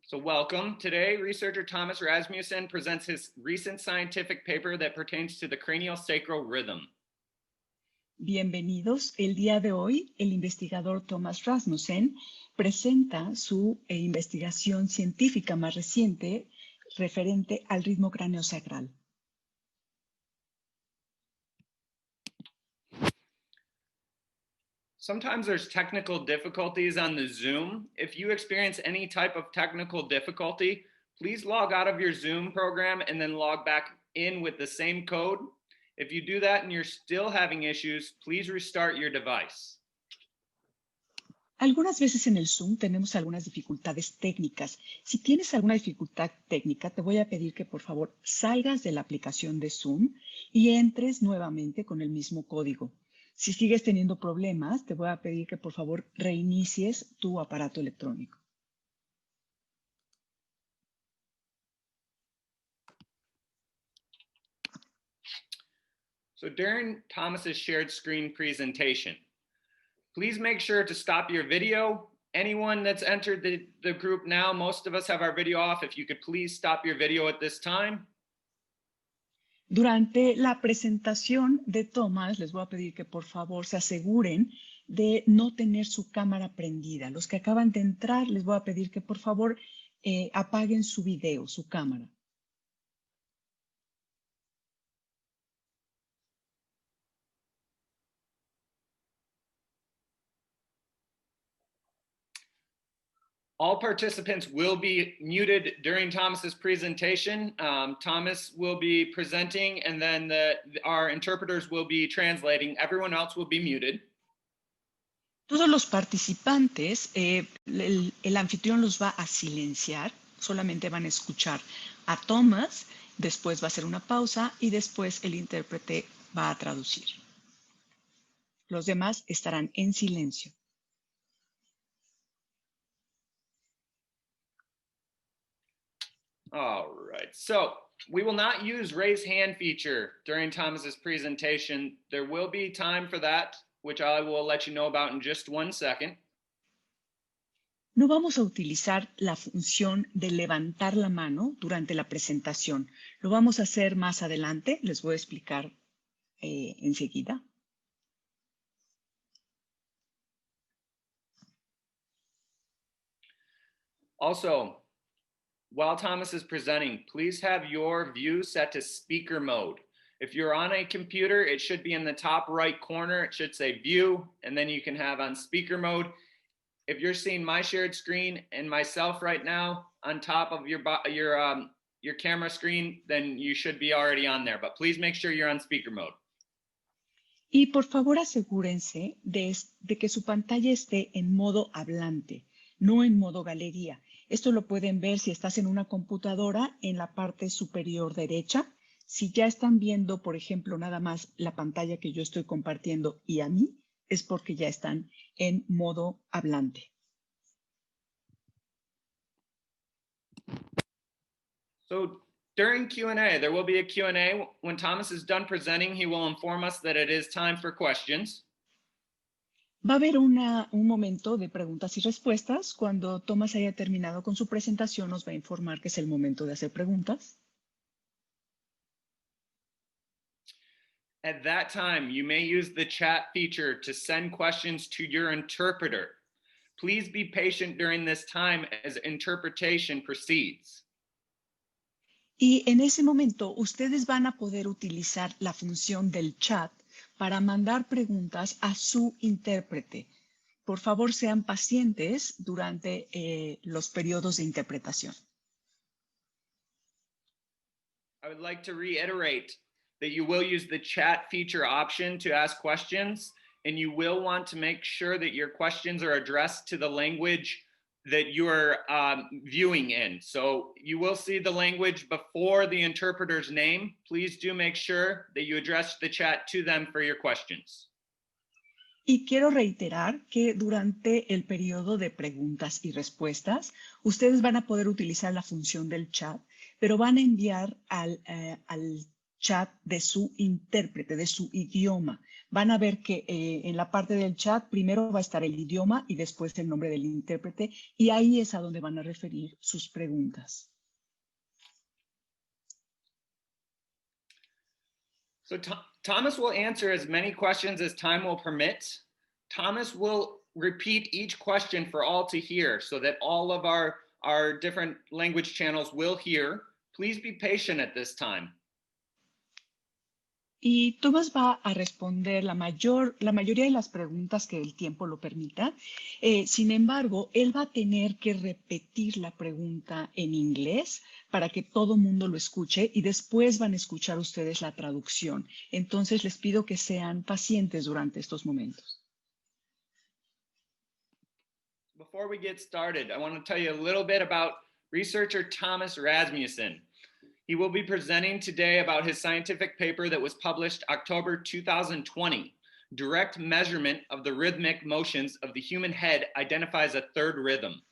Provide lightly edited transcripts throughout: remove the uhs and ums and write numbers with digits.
So welcome. Today, researcher Thomas Rasmussen presents his recent scientific paper that pertains to the craniosacral rhythm. Bienvenidos. El día de hoy, el investigador Thomas Rasmussen presenta su investigación científica más reciente referente al ritmo cráneo sacral. Sometimes there's technical difficulties on the Zoom. If you experience any type of technical difficulty, please log out of your Zoom program and then log back in with the same code. If you do that and you're still having issues, please restart your device. Algunas veces en el Zoom tenemos algunas dificultades técnicas. Si tienes alguna dificultad técnica, te voy a pedir que por favor salgas de la aplicación de Zoom y entres nuevamente con el mismo código. Si sigues teniendo problemas, te voy a pedir que por favor reinicies tu aparato electrónico. So during Thomas's shared screen presentation, please make sure to stop your video. Anyone that's entered the group now, most of us have our video off. If you could please stop your video at this time. Durante la presentación de Thomas, les voy a pedir que por favor se aseguren de no tener su cámara prendida. Los que acaban de entrar, les voy a pedir que por favor apaguen su video, su cámara. All participants will be muted during Thomas's presentation. Thomas will be presenting and then our interpreters will be translating. Everyone else will be muted. Todos los participantes, el anfitrión los va a silenciar, solamente van a escuchar a Thomas, después va a hacer una pausa y después el intérprete va a traducir. Los demás estarán en silencio. All right, so we will not use raise hand feature during Thomas's presentation. There will be time for that, which I will let you know about in just 1 second. No vamos a utilizar la función de levantar la mano durante la presentación. Lo vamos a hacer más adelante, les voy a explicar enseguida. Also, while Thomas is presenting, please have your view set to speaker mode. If you're on a computer, it should be in the top right corner. It should say view, and then you can have on speaker mode. If you're seeing my shared screen and myself right now on top of your camera screen, then you should be already on there. But please make sure you're on speaker mode. Y por favor asegúrense de que su pantalla esté en modo hablante, no en modo galería. Esto lo pueden ver si estás en una computadora en la parte superior derecha. Si ya están viendo, por ejemplo, nada más la pantalla que yo estoy compartiendo y a mí, es porque ya están en modo hablante. So during Q&A, there will be a Q&A. When Thomas is done presenting, he will inform us that it is time for questions. Va a haber un momento de preguntas y respuestas. Cuando Thomas haya terminado con su presentación, nos va a informar que es el momento de hacer preguntas. At that time, you may use the chat feature to send questions to your interpreter. Please be patient during this time as interpretation proceeds. Y en ese momento, ustedes van a poder utilizar la función del chat para mandar preguntas a su intérprete. Por favor, sean pacientes durante los periodos de interpretación. I would like to reiterate that you will use the chat feature option to ask questions, and you will want to make sure that your questions are addressed to the language that you're viewing in. So you will see the language before the interpreter's name. Please do make sure that you address the chat to them for your questions. Y quiero reiterar que durante el periodo de preguntas y respuestas, ustedes van a poder utilizar la función del chat, pero van a enviar al chat de su intérprete, de su idioma. Van a ver que en la parte del chat primero va a estar el idioma y después el nombre del intérprete, y ahí es a donde van a referir sus preguntas. So Thomas will answer as many questions as time will permit. Thomas will repeat each question for all to hear so that all of our different language channels will hear. Please be patient at this time. Y Thomas va a responder la mayoría de las preguntas que el tiempo lo permita. Sin embargo, él va a tener que repetir la pregunta en inglés para que todo mundo lo escuche y después van a escuchar ustedes la traducción. Entonces les pido que sean pacientes durante estos momentos. Before we get started, I want to tell you a little bit about researcher Thomas Rasmussen. He will be presenting today about his scientific paper that was published October 2020. Direct measurement of the rhythmic motions of the human head identifies a third rhythm.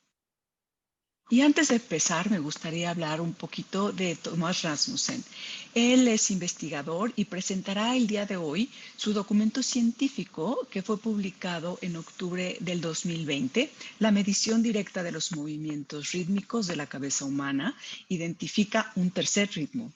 Y antes de empezar, me gustaría hablar un poquito de Thomas Rasmussen. Él es investigador y presentará el día de hoy su documento científico que fue publicado en octubre del 2020. La medición directa de los movimientos rítmicos de la cabeza humana identifica un tercer ritmo.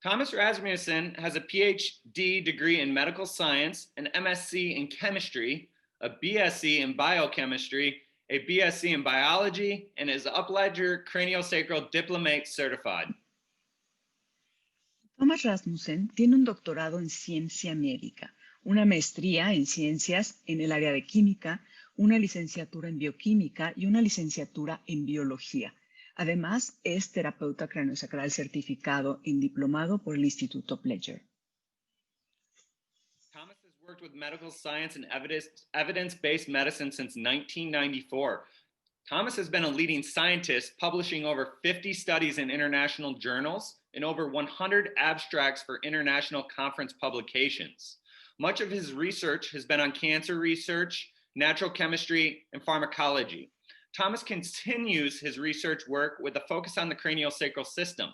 Thomas Rasmussen has a PhD degree in medical science, an MSc in chemistry, a BSc in biochemistry, a BSc in biology, and is Upledger craniosacral diplomate certified. Thomas Rasmussen tiene un doctorado en ciencia médica, una maestría en ciencias en el área de química, una licenciatura en bioquímica y una licenciatura en biología. Además, es terapeuta craneosacral certificado en diplomado por el Instituto Upledger. Thomas has worked with medical science and evidence-based medicine since 1994. Thomas has been a leading scientist, publishing over 50 studies in international journals and over 100 abstracts for international conference publications. Much of his research has been on cancer research, natural chemistry, and pharmacology. Thomas continues his research work with a focus on the craniosacral system.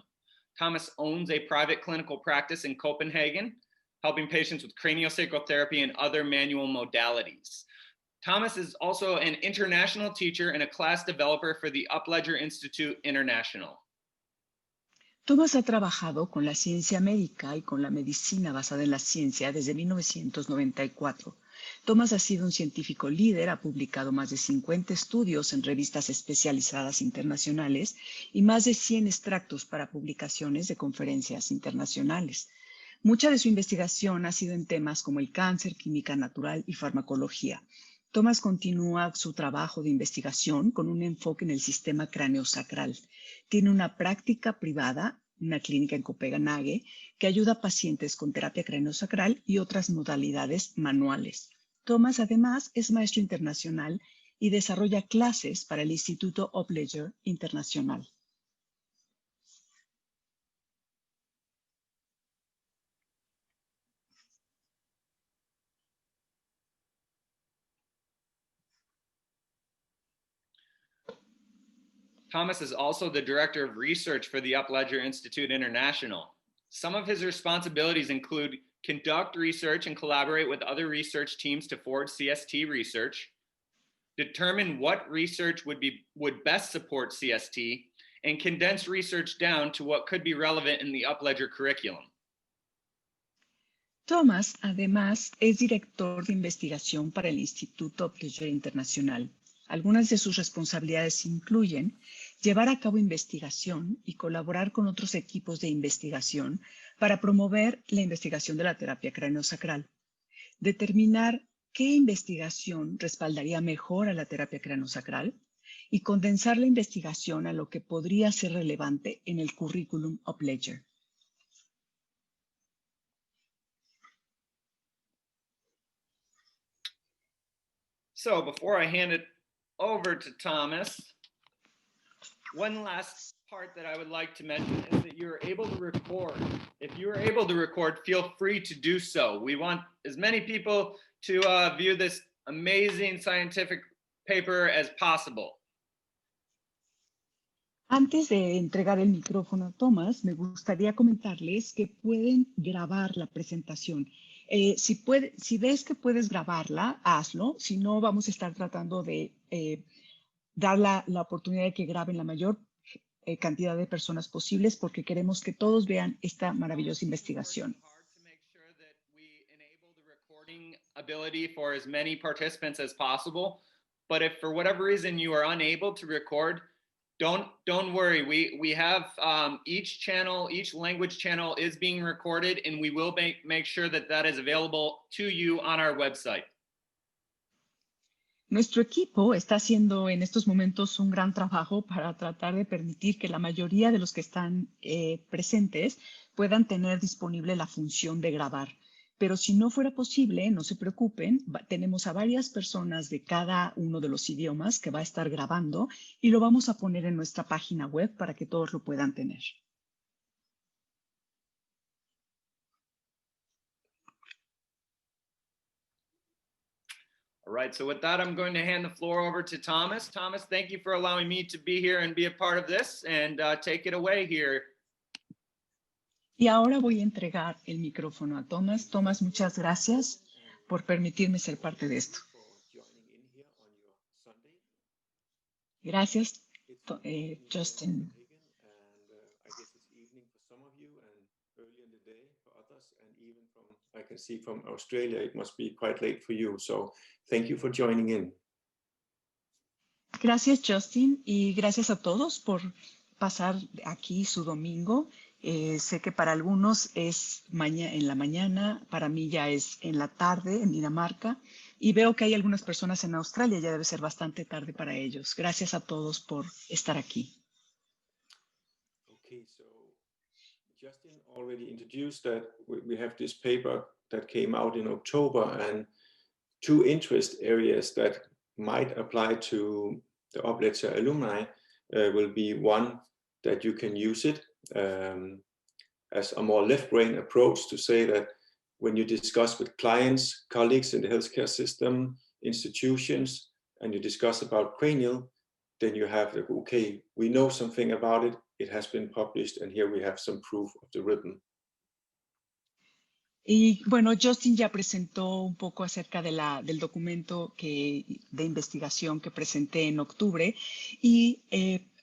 Thomas owns a private clinical practice in Copenhagen, helping patients with craniosacral therapy and other manual modalities. Thomas is also an international teacher and a class developer for the Upledger Institute International. Thomas ha trabajado con la ciencia médica y con la medicina basada en la ciencia desde 1994. Thomas ha sido un científico líder, ha publicado más de 50 estudios en revistas especializadas internacionales y más de 100 extractos para publicaciones de conferencias internacionales. Mucha de su investigación ha sido en temas como el cáncer, química natural y farmacología. Thomas continúa su trabajo de investigación con un enfoque en el sistema cráneo sacral. Tiene una práctica privada, una clínica en Copenhague, que ayuda a pacientes con terapia craneosacral y otras modalidades manuales. Thomas además es maestro internacional y desarrolla clases para el Instituto Upledger Internacional. Thomas is also the director of research for the Upledger Institute International. Some of his responsibilities include conduct research and collaborate with other research teams to forward CST research, determine what research would best support CST, and condense research down to what could be relevant in the Upledger curriculum. Thomas, además, es director de investigación para el Instituto Upledger Internacional. Algunas de sus responsabilidades incluyen llevar a cabo investigación y colaborar con otros equipos de investigación para promover la investigación de la terapia craneosacral, determinar qué investigación respaldaría mejor a la terapia craneosacral y condensar la investigación a lo que podría ser relevante en el currículum Upledger. So before I hand it over to Thomas, one last part that I would like to mention is that you're able to record. If you are able to record, feel free to do so. We want as many people to view this amazing scientific paper as possible. Antes de entregar el micrófono a Thomas, me gustaría comentarles que pueden grabar la presentación. Si ves que puedes grabarla, hazlo. Si no, vamos a estar tratando de dar la oportunidad de que graben la mayor cantidad de personas posibles porque queremos que todos vean esta maravillosa investigación. Ability for as many participants as possible, but if for whatever reason you are unable to record, don't worry. We have each language channel is being recorded, and we will make sure that is available to you on our website. Nuestro equipo está haciendo en estos momentos un gran trabajo para tratar de permitir que la mayoría de los que están presentes puedan tener disponible la función de grabar. Pero si no fuera posible, no se preocupen, tenemos a varias personas de cada uno de los idiomas que va a estar grabando y lo vamos a poner en nuestra página web para que todos lo puedan tener. All right, so with that, I'm going to hand the floor over to Thomas. Thomas, thank you for allowing me to be here and be a part of this, and take it away here. Y ahora voy a entregar el micrófono a Thomas. Thomas, muchas gracias por permitirme ser parte de esto. Gracias, Justin. I can see from Australia, it must be quite late for you. So thank you for joining in. Gracias, Justin, y gracias a todos por pasar aquí su domingo. Sé que para algunos es en la mañana, para mí ya es en la tarde en Dinamarca, y veo que hay algunas personas en Australia, ya debe ser bastante tarde para ellos. Gracias a todos por estar aquí. Okay, so Justin already introduced that we have this paper that came out in October, and two interest areas that might apply to the Upledger alumni will be one, that you can use it as a more left-brain approach to say that when you discuss with clients, colleagues in the healthcare system, institutions, and you discuss about cranial, then you have, okay, we know something about it, it has been published, and here we have some proof of the rhythm. Y bueno, Justin ya presentó un poco acerca del documento de investigación que presenté en octubre, y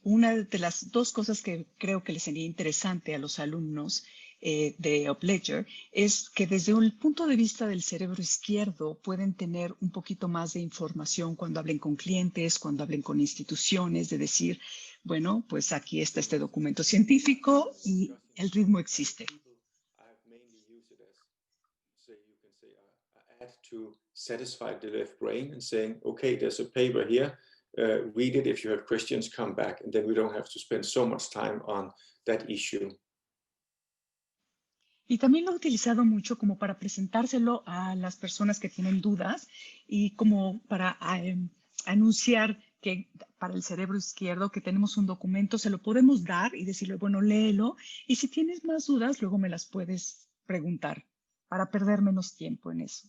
una de las dos cosas que creo que les sería interesante a los alumnos de Upledger es que desde el punto de vista del cerebro izquierdo pueden tener un poquito más de información cuando hablen con clientes, cuando hablen con instituciones, de decir, bueno, pues aquí está este documento científico y el ritmo existe. To satisfy the left brain and saying, okay, there's a paper here, read it. If you have questions, come back, and then we don't have to spend so much time on that issue. Y también lo he utilizado mucho como para presentárselo a las personas que tienen dudas y como para anunciar que para el cerebro izquierdo que tenemos un documento, se lo podemos dar y decirle, bueno, léelo, y si tienes más dudas, luego me las puedes preguntar para perder menos tiempo en eso.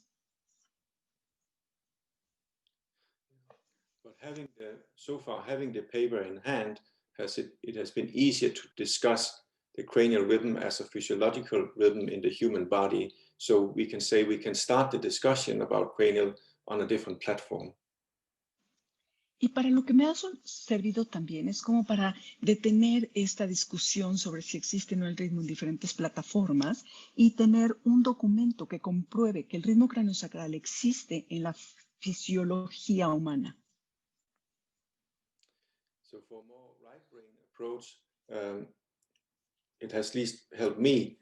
But so far having the paper in hand, it has been easier to discuss the cranial rhythm as a physiological rhythm in the human body. So we can say we can start the discussion about cranial on a different platform. Y para lo que me ha servido también es como para detener esta discusión sobre si existe o no el ritmo en diferentes plataformas y tener un documento que compruebe que el ritmo craneosacral existe en la fisiología humana. So for a more right-brain approach, it has at least helped me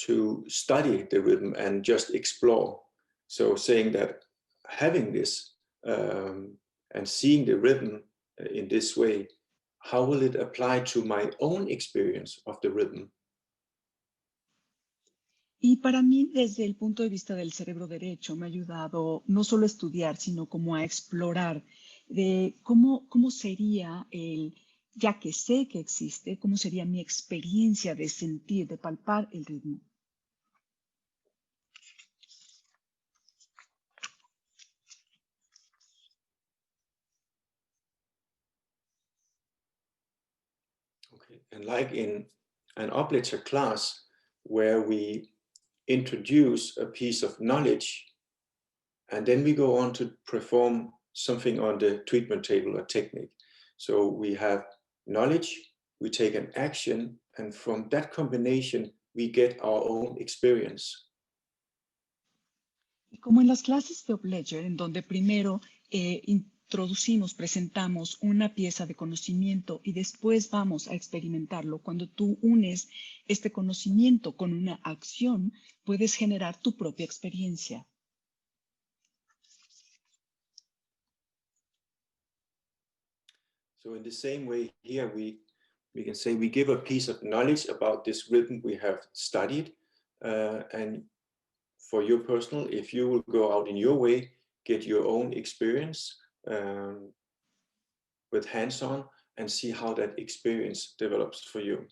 to study the rhythm and just explore. So saying that having this and seeing the rhythm in this way, how will it apply to my own experience of the rhythm? Y para mí, desde el punto de vista del cerebro derecho, me ha ayudado no solo a estudiar, sino como a explorar de cómo sería ya que sé que existe, cómo sería mi experiencia de sentir, de palpar el ritmo. Okay. And like in an Upledger class where we introduce a piece of knowledge and then we go on to perform something on the treatment table or technique. So we have knowledge, we take an action, and from that combination, we get our own experience. Y como en las clases de Upledger, en donde primero introducimos, presentamos una pieza de conocimiento y después vamos a experimentarlo, cuando tú unes este conocimiento con una acción, puedes generar tu propia experiencia. So in the same way here, we can say we give a piece of knowledge about this rhythm we have studied, and for your personal, if you will go out in your way, get your own experience with hands-on and see how that experience develops for you.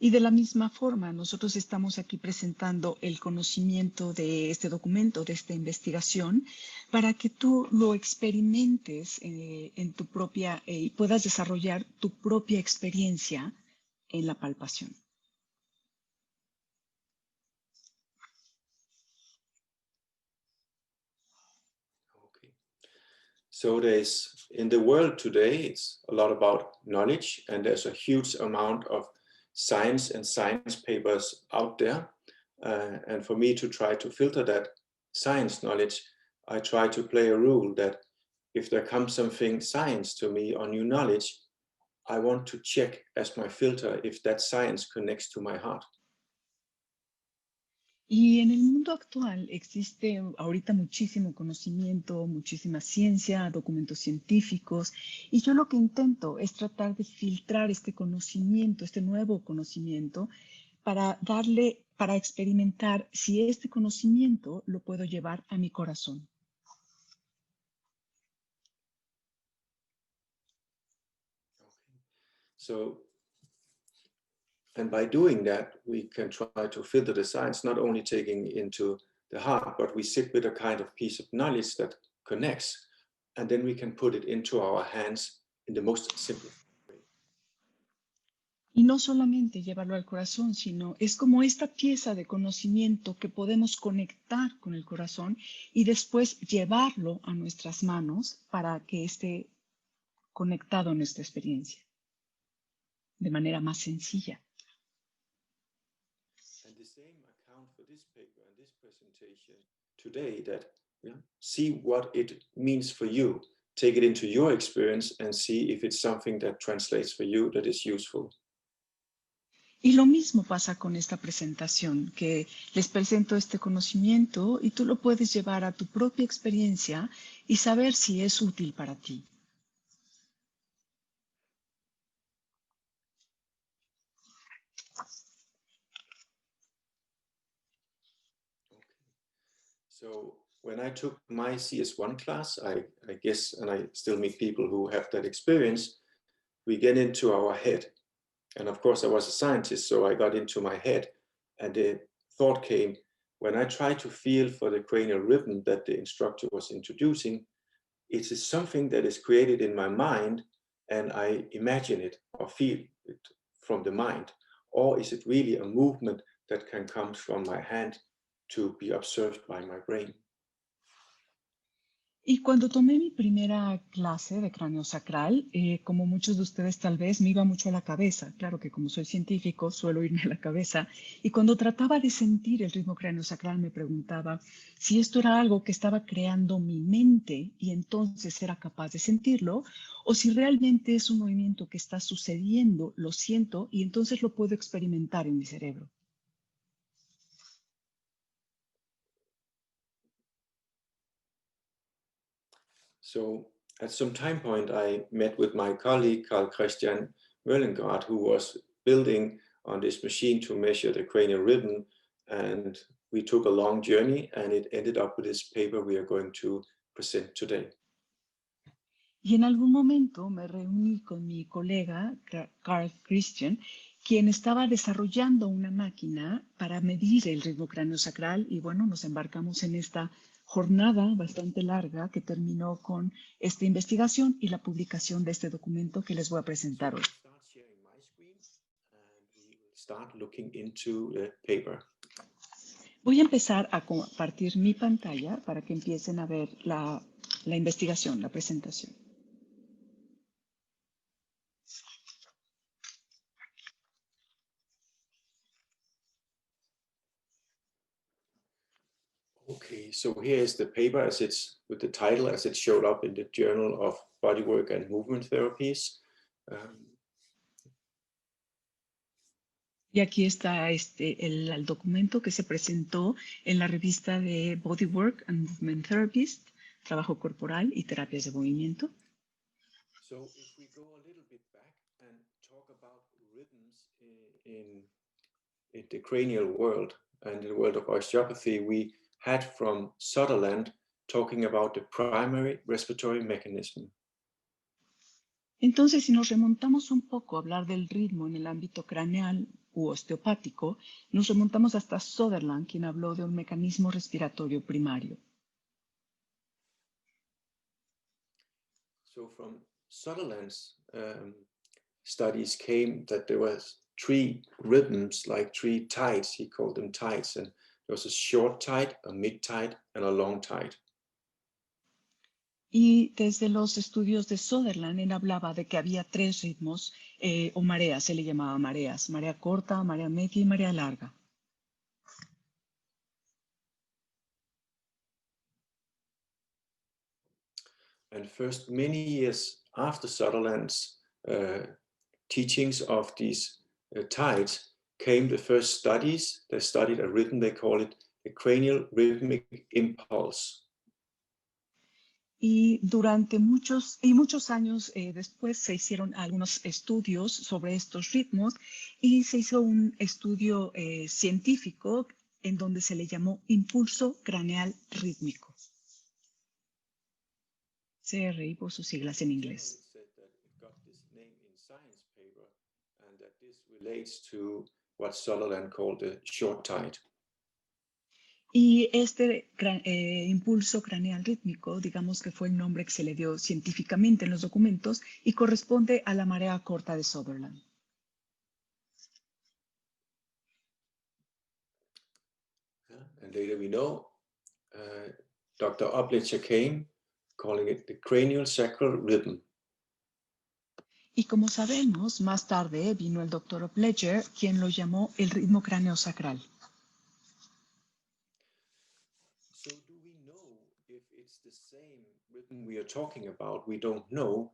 Y de la misma forma, nosotros estamos aquí presentando el conocimiento de este documento, de esta investigación, para que tú lo experimentes en tu propia y puedas desarrollar tu propia experiencia en la palpación. Okay. So there's, in the world today, it's a lot about knowledge, and there's a huge amount of science and science papers out there. And for me to try to filter that science knowledge, I try to play a rule that if there comes something science to me or new knowledge, I want to check as my filter if that science connects to my heart. Y en el mundo actual existe ahorita muchísimo conocimiento, muchísima ciencia, documentos científicos, y yo lo que intento es tratar de filtrar este conocimiento, este nuevo conocimiento, para experimentar si este conocimiento lo puedo llevar a mi corazón. So, and by doing that, we can try to filter the science, not only taking into the heart, but we sit with a kind of piece of knowledge that connects, and then we can put it into our hands in the most simple way. Y no solamente llevarlo al corazón, sino es como esta pieza de conocimiento que podemos conectar con el corazón y después llevarlo a nuestras manos para que esté conectado a nuestra experiencia de manera más sencilla. And the same account for this paper and this presentation today, that see what it means for you, take it into your experience and see if it's something that translates for you, that is useful. Y lo mismo pasa con esta presentación, que les presento este conocimiento y tú lo puedes llevar a tu propia experiencia y saber si es útil para ti. So when I took my CS1 class, I guess, and I still meet people who have that experience, we get into our head. And of course, I was a scientist, so I got into my head. And the thought came, when I try to feel for the cranial rhythm that the instructor was introducing, it is something that is created in my mind, and I imagine it or feel it from the mind. Or is it really a movement that can come from my hand to be observed by my brain? Y cuando tomé mi primera clase de cráneo sacral, como muchos de ustedes tal vez, me iba mucho a la cabeza. Claro que como soy científico, suelo irme a la cabeza. Y cuando trataba de sentir el ritmo cráneo sacral, me preguntaba si esto era algo que estaba creando mi mente y entonces era capaz de sentirlo, o si realmente es un movimiento que está sucediendo, lo siento y entonces lo puedo experimentar en mi cerebro. So at some time point, I met with my colleague, Carl Christian Møllengard, who was building on this machine to measure the cranial rhythm. And we took a long journey, and it ended up with this paper we are going to present today. Y en algún momento me reuní con mi colega, Carl Christian, quien estaba desarrollando una máquina para medir el ritmo cráneo sacral y bueno, nos embarcamos en esta jornada bastante larga que terminó con esta investigación y la publicación de este documento que les voy a presentar hoy. start looking into the paper. Voy a empezar a compartir mi pantalla para que empiecen a ver la investigación, la presentación. Okay, so here is the paper as it's with the title as it showed up in the Journal of Bodywork and Movement Therapies. Y aquí está el documento que se presentó en la revista de Bodywork and Movement Therapies, Trabajo Corporal y Terapias de Movimiento. So if we go a little bit back and talk about rhythms in the cranial world and in the world of osteopathy, we had from Sutherland talking about the primary respiratory mechanism. Entonces, si nos remontamos un poco a hablar del ritmo en el ámbito craneal u osteopático, nos remontamos hasta Sutherland, quien habló de un mecanismo respiratorio primario. So from Sutherland's studies came that there was 3 rhythms, like 3 tides. He called them tides, and there was a short tide, a mid tide, and a long tide. Y desde los estudios de Sutherland, él hablaba de que había 3 ritmos o mareas, se le llamaba mareas, marea corta, marea media y marea larga. And first, many years after Sutherland's teachings of these tides, came the first studies. They studied a rhythm, they call it the cranial rhythmic impulse. Y durante muchos años después se hicieron algunos estudios sobre estos ritmos y se hizo un estudio científico en donde se le llamó impulso craneal rítmico. CRI por sus siglas en inglés. What Sutherland called the short tide. Y este impulso craneal rítmico, digamos que fue el nombre que se le dio científicamente en los documentos y corresponde a la marea corta de Sutherland. And later we know Dr. Upledger came calling it the cranial sacral rhythm. Y como sabemos, más tarde vino el Dr. Upledger, quien lo llamó el ritmo cráneo sacral. So do we know if it's the same rhythm we are talking about? We don't know,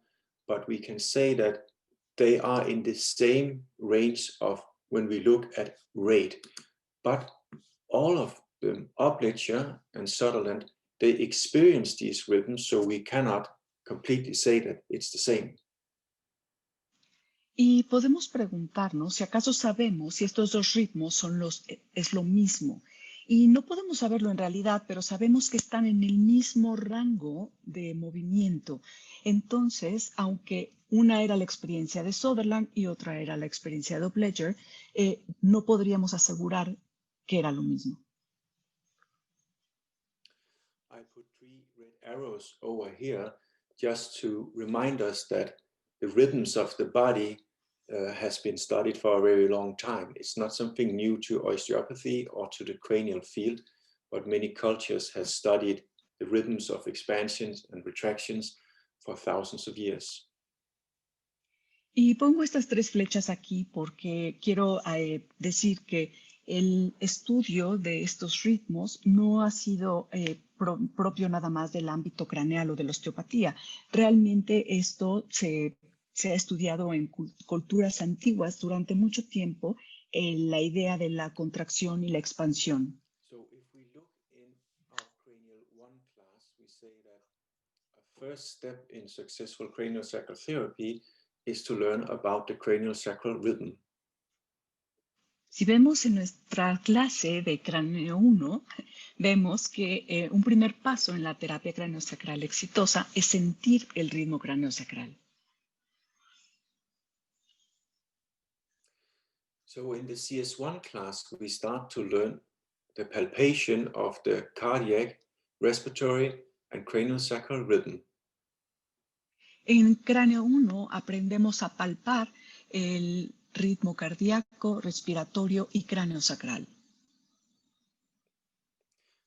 but we can say that they are in the same range of when we look at rate. But all of them, Upledger and Sutherland, they experience these rhythms, so we cannot completely say that it's the same. Y podemos preguntarnos si acaso sabemos si estos 2 ritmos es lo mismo. Y no podemos saberlo en realidad, pero sabemos que están en el mismo rango de movimiento. Entonces, aunque una era la experiencia de Sutherland y otra era la experiencia de Upledger, no podríamos asegurar que era lo mismo. I put 3 red arrows over here just to remind us that the rhythms of the body has been studied for a very long time. It's not something new to osteopathy or to the cranial field, but many cultures have studied the rhythms of expansions and retractions for thousands of years. Y pongo estas 3 flechas aquí porque quiero decir que el estudio de estos ritmos no ha sido propio nada más del ámbito craneal o de la osteopatía. Realmente esto se ha estudiado en culturas antiguas durante mucho tiempo, la idea de la contracción y la expansión. So if we look in our cranial 1 class, we say that a first step in successful craniosacral therapy is to learn about the craniosacral rhythm. Si vemos en nuestra clase de cráneo 1, vemos que un primer paso en la terapia craneosacral exitosa es sentir el ritmo craneosacral. So in the CS1 class, we start to learn the palpation of the cardiac, respiratory, and craniosacral rhythm. En cráneo 1 aprendemos a palpar el ritmo cardíaco, respiratorio y cráneo sacral.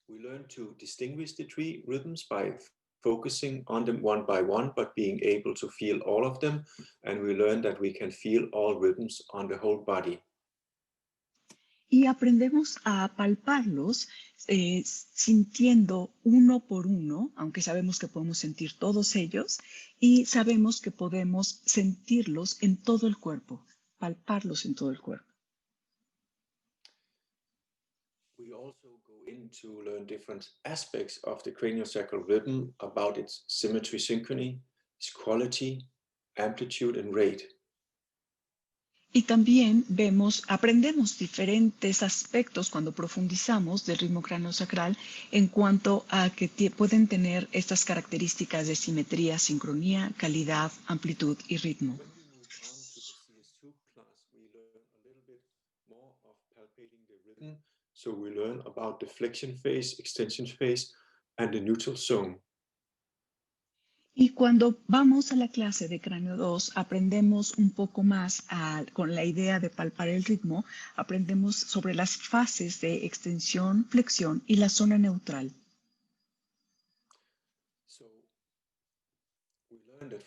We learn to distinguish the three rhythms by focusing on them one by one, but being able to feel all of them. And we learn that we can feel all rhythms on the whole body. Y aprendemos a palparlos sintiendo uno por uno, aunque sabemos que podemos sentir todos ellos, y sabemos que podemos sentirlos en todo el cuerpo, palparlos en todo el cuerpo. We also go in to learn different aspects of the craniosacral rhythm about its symmetry, synchrony, its quality, amplitude, and rate. Y también aprendemos diferentes aspectos cuando profundizamos del ritmo cráneo sacral en cuanto a que pueden tener estas características de simetría, sincronía, calidad, amplitud y ritmo. So we learn about the flexion phase, extension phase, and the neutral zone. Y cuando vamos a la clase de cráneo 2, aprendemos un poco más con la idea de palpar el ritmo, aprendemos sobre las fases de extensión, flexión y la zona neutral. So we learned that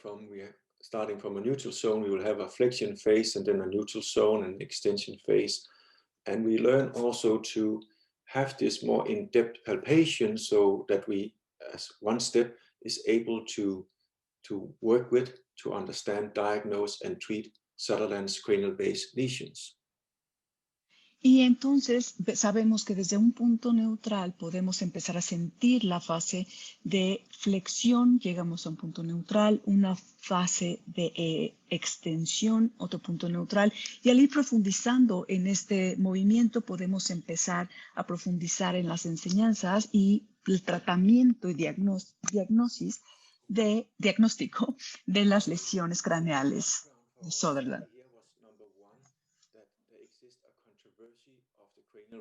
starting from a neutral zone, we will have a flexion phase and then a neutral zone and extension phase. And we learn also to have this more in-depth palpation so that we, as one step, is able to work with, to understand, diagnose, and treat Sutherland's cranial base lesions. Y entonces sabemos que desde un punto neutral podemos empezar a sentir la fase de flexión, llegamos a un punto neutral, una fase de extensión, otro punto neutral, y al ir profundizando en este movimiento podemos empezar a profundizar en las enseñanzas y el tratamiento y diagnóstico de las lesiones craneales de Sutherland.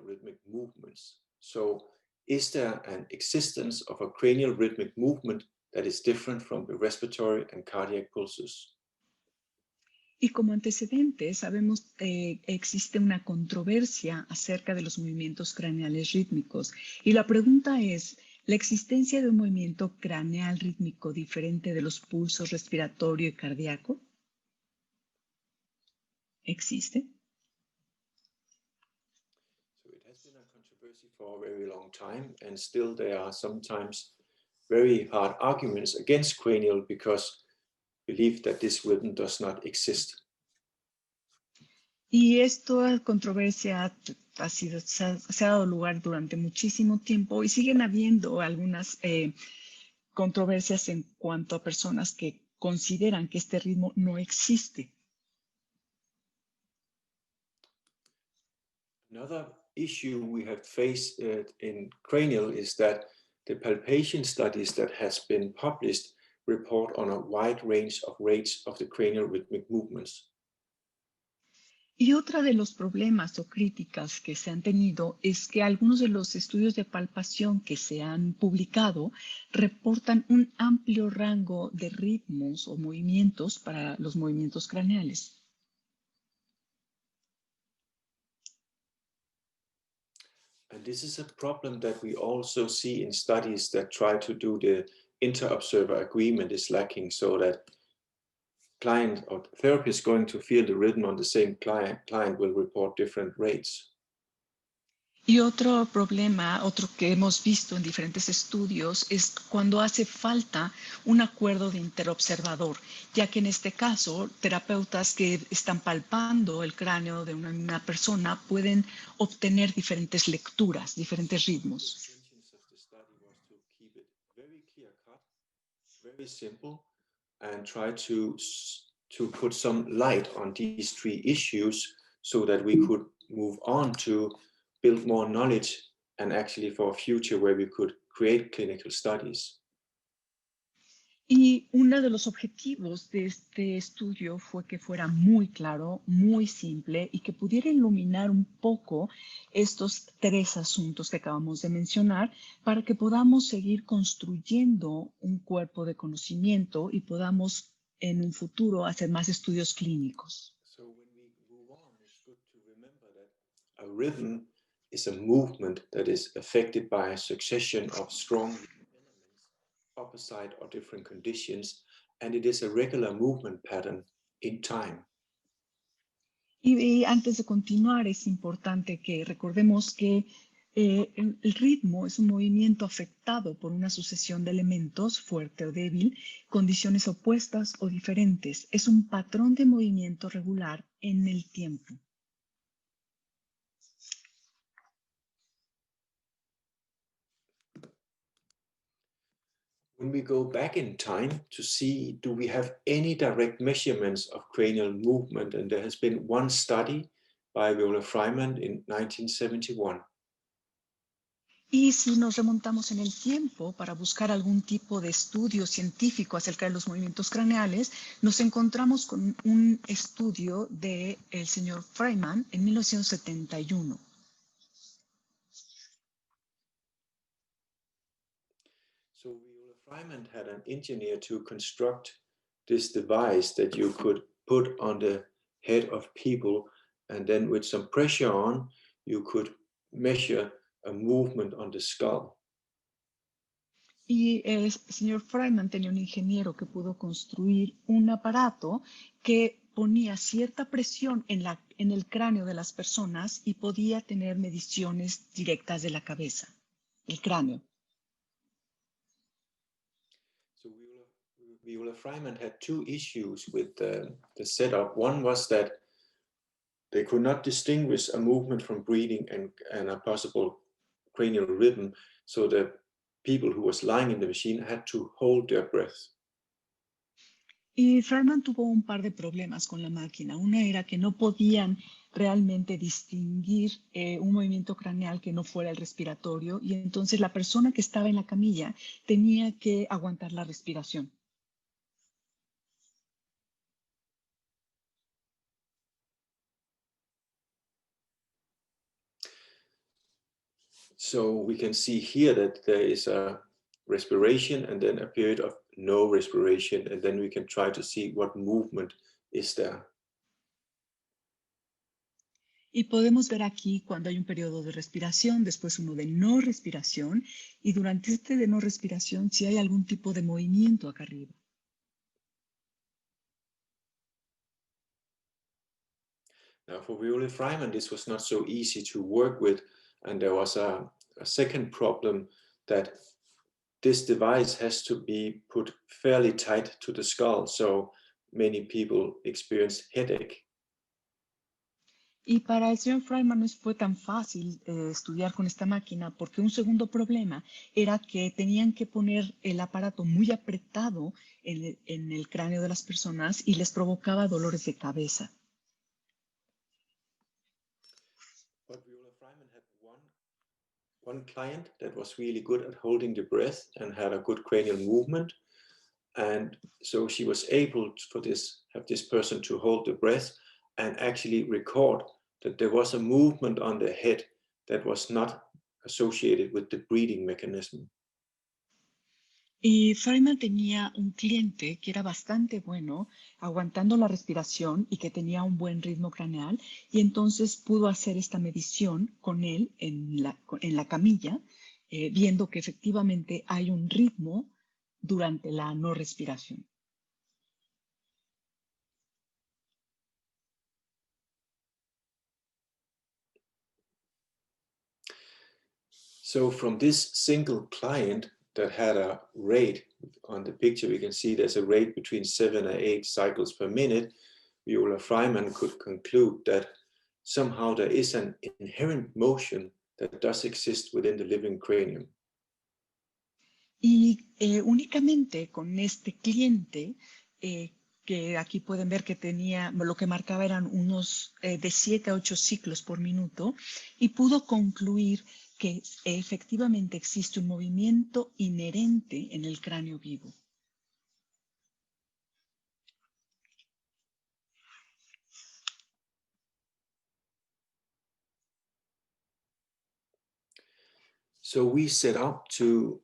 Rhythmic movements. So is there an existence of a cranial rhythmic movement that is different from the respiratory and cardiac pulses? Y como antecedente, sabemos que existe una controversia acerca de los movimientos craneales rítmicos. Y la pregunta es, ¿la existencia de un movimiento craneal rítmico diferente de los pulsos respiratorio y cardíaco? ¿Existe? For a very long time, and still there are sometimes very hard arguments against cranial because believe that this rhythm does not exist. Y esta controversia se ha dado lugar durante muchísimo tiempo y siguen habiendo algunas controversias en cuanto a personas que consideran que este ritmo no existe. Another issue we have faced in cranial is that the palpation studies that has been published report on a wide range of rates of the cranial rhythmic movements. Y otra de los problemas o críticas que se han tenido es que algunos de los estudios de palpación que se han publicado reportan un amplio rango de ritmos o movimientos para los movimientos craneales. And this is a problem that we also see in studies that try to do the inter-observer agreement is lacking, so that client or therapist going to feel the rhythm on the same client will report different rates. Y otro problema, otro que hemos visto en diferentes estudios, es cuando hace falta un acuerdo de interobservador, ya que en este caso, terapeutas que están palpando el cráneo de una misma persona pueden obtener diferentes lecturas, diferentes ritmos. Very simple, and try to put some light on these three issues so that we could move on to build more knowledge and actually for a future where we could create clinical studies. Y uno de los objetivos de este estudio fue que fuera muy claro, muy simple y que pudiera iluminar un poco estos tres asuntos que acabamos de mencionar para que podamos seguir construyendo un cuerpo de conocimiento y podamos en un futuro hacer más estudios clínicos. So when we move on a rhythm is a movement that is affected by a succession of strong elements, opposite or different conditions, and it is a regular movement pattern in time. Y antes de continuar, es importante que recordemos que el ritmo es un movimiento afectado por una sucesión de elementos, fuerte o débil, condiciones opuestas o diferentes. Es un patrón de movimiento regular en el tiempo. When we go back in time to see, do we have any direct measurements of cranial movement? And there has been one study by Viola Freiman in 1971. Y si nos remontamos en el tiempo para buscar algún tipo de estudio científico acerca de los movimientos craneales, nos encontramos con un estudio del señor Freiman en 1971. So Viola Freiman had an engineer to construct this device that you could put on the head of people, and then with some pressure on, you could measure a movement on the skull. Y el señor Freiman tenía un ingeniero que pudo construir un aparato que ponía cierta presión en el cráneo de las personas y podía tener mediciones directas de la cabeza, el cráneo. So Viola Freiman had two issues with the setup. One was that they could not distinguish a movement from breathing and a possible cranial rhythm, so the people who was lying in the machine had to hold their breath. Y Freiman tuvo un par de problemas con la máquina. Una era que no podían realmente distinguir un movimiento craneal que no fuera el respiratorio, y entonces la persona que estaba en la camilla tenía que aguantar la respiración. So we can see here that there is a respiration and then a period of no respiration, and then we can try to see what movement is there. Y podemos ver aquí cuando hay un periodo de respiración, después uno de no respiración, y durante este de no respiración si hay algún tipo de movimiento acá arriba. Now for Viola Freiman, this was not so easy to work with, and there was a second problem that this device has to be put fairly tight to the skull, so many people experience headache. Y para el señor Freiman no fue tan fácil estudiar con esta máquina, porque un segundo problema era que tenían que poner el aparato muy apretado en el cráneo de las personas y les provocaba dolores de cabeza. But Viola Freiman had one client that was really good at holding the breath and had a good cranial movement. And so she was able have this person to hold the breath and actually record that there was a movement on the head that was not associated with the breathing mechanism. Y Freiman tenía un cliente que era bastante bueno, aguantando la respiración y que tenía un buen ritmo craneal, y entonces pudo hacer esta medición con él en la camilla, viendo que efectivamente hay un ritmo durante la no respiración. So from this single client that had a rate, on the picture we can see there's a rate between 7 and 8 cycles per minute, Viola Freiman could conclude that somehow there is an inherent motion that does exist within the living cranium. Y únicamente con este cliente, que aquí pueden ver que tenía, lo que marcaba eran unos de 7 a 8 ciclos por minuto, y pudo concluir que efectivamente existe un movimiento inherente en el cráneo vivo. So we set out to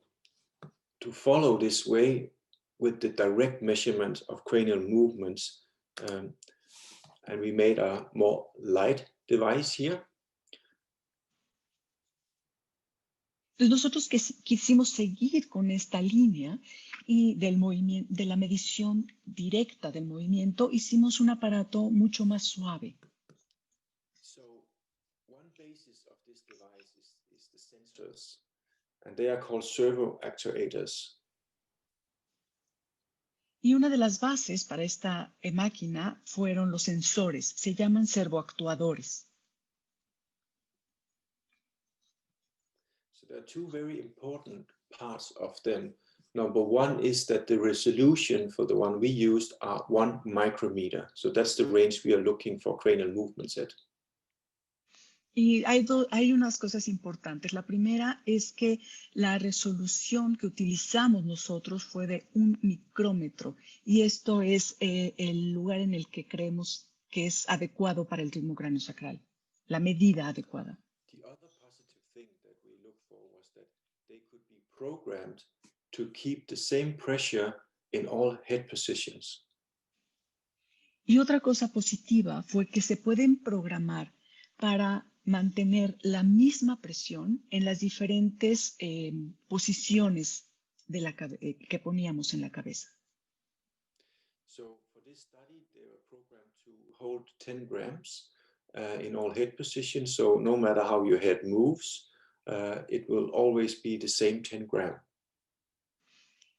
follow this way with the direct measurement of cranial movements, and we made a more light device here. Entonces nosotros quisimos seguir con esta línea y del movimiento, de la medición directa del movimiento, hicimos un aparato mucho más suave. So one basis of this device is the sensors, and they are called servo actuators. Y una de las bases para esta máquina fueron los sensores, se llaman servoactuadores. So there are two very important parts of them. Number one is that the resolution for the one we used are 1 micrometer. So that's the range we are looking for cranial movements at. Y hay unas cosas importantes. La primera es que la resolución que utilizamos nosotros fue de 1 micrómetro y esto es el lugar en el que creemos que es adecuado para el ritmo cráneo sacral, la medida adecuada. The other positive thing that we looked for was that they could be programmed to keep the same pressure in all head positions. Y otra cosa positiva fue que se pueden programar para mantener la misma presión en las diferentes posiciones de que poníamos en la cabeza. So for this study, they were programmed to hold 10 grams in all head positions. So no matter how your head moves, it will always be the same 10 grams.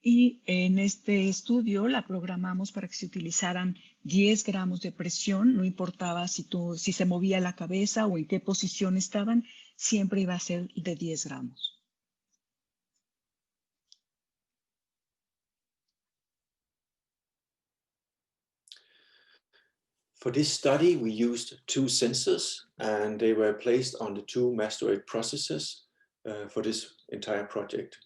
Y en este estudio la programamos para que se utilizaran 10 gramos de presión, no importaba si se movía la cabeza o en qué posición estaban, siempre iba a ser de 10 gramos. For this study, we used 2 sensors and they were placed on the 2 mastoid processes for this entire project.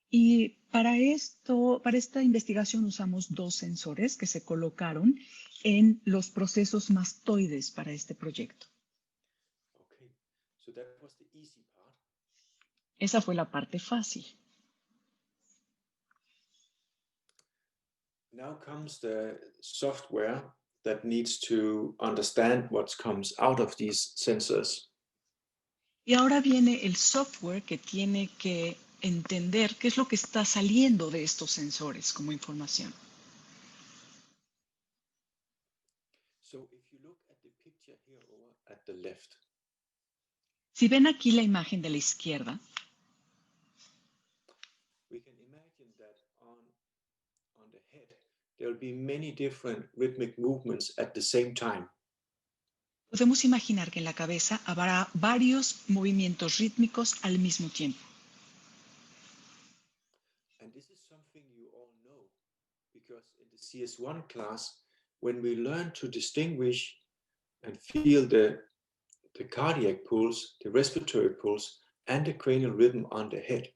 Y para esta investigación usamos 2 sensores que se colocaron en los procesos mastoides para este proyecto. Okay, so that was the easy part. Esa fue la parte fácil. Now comes the software that needs to understand what comes out of these sensors. Y ahora viene el software que tiene que entender qué es lo que está saliendo de estos sensores como información. So if you look at the picture here over at the left, Si ven aquí la imagen de la izquierda, we can imagine that on the head, there will be many different rhythmic movements at the same time. podemos imaginar que en la cabeza habrá varios movimientos rítmicos al mismo tiempo. And this is something you all know, because in the CS1 class, when we learn to distinguish and feel the cardiac pulse, the respiratory pulse, and the cranial rhythm on the head,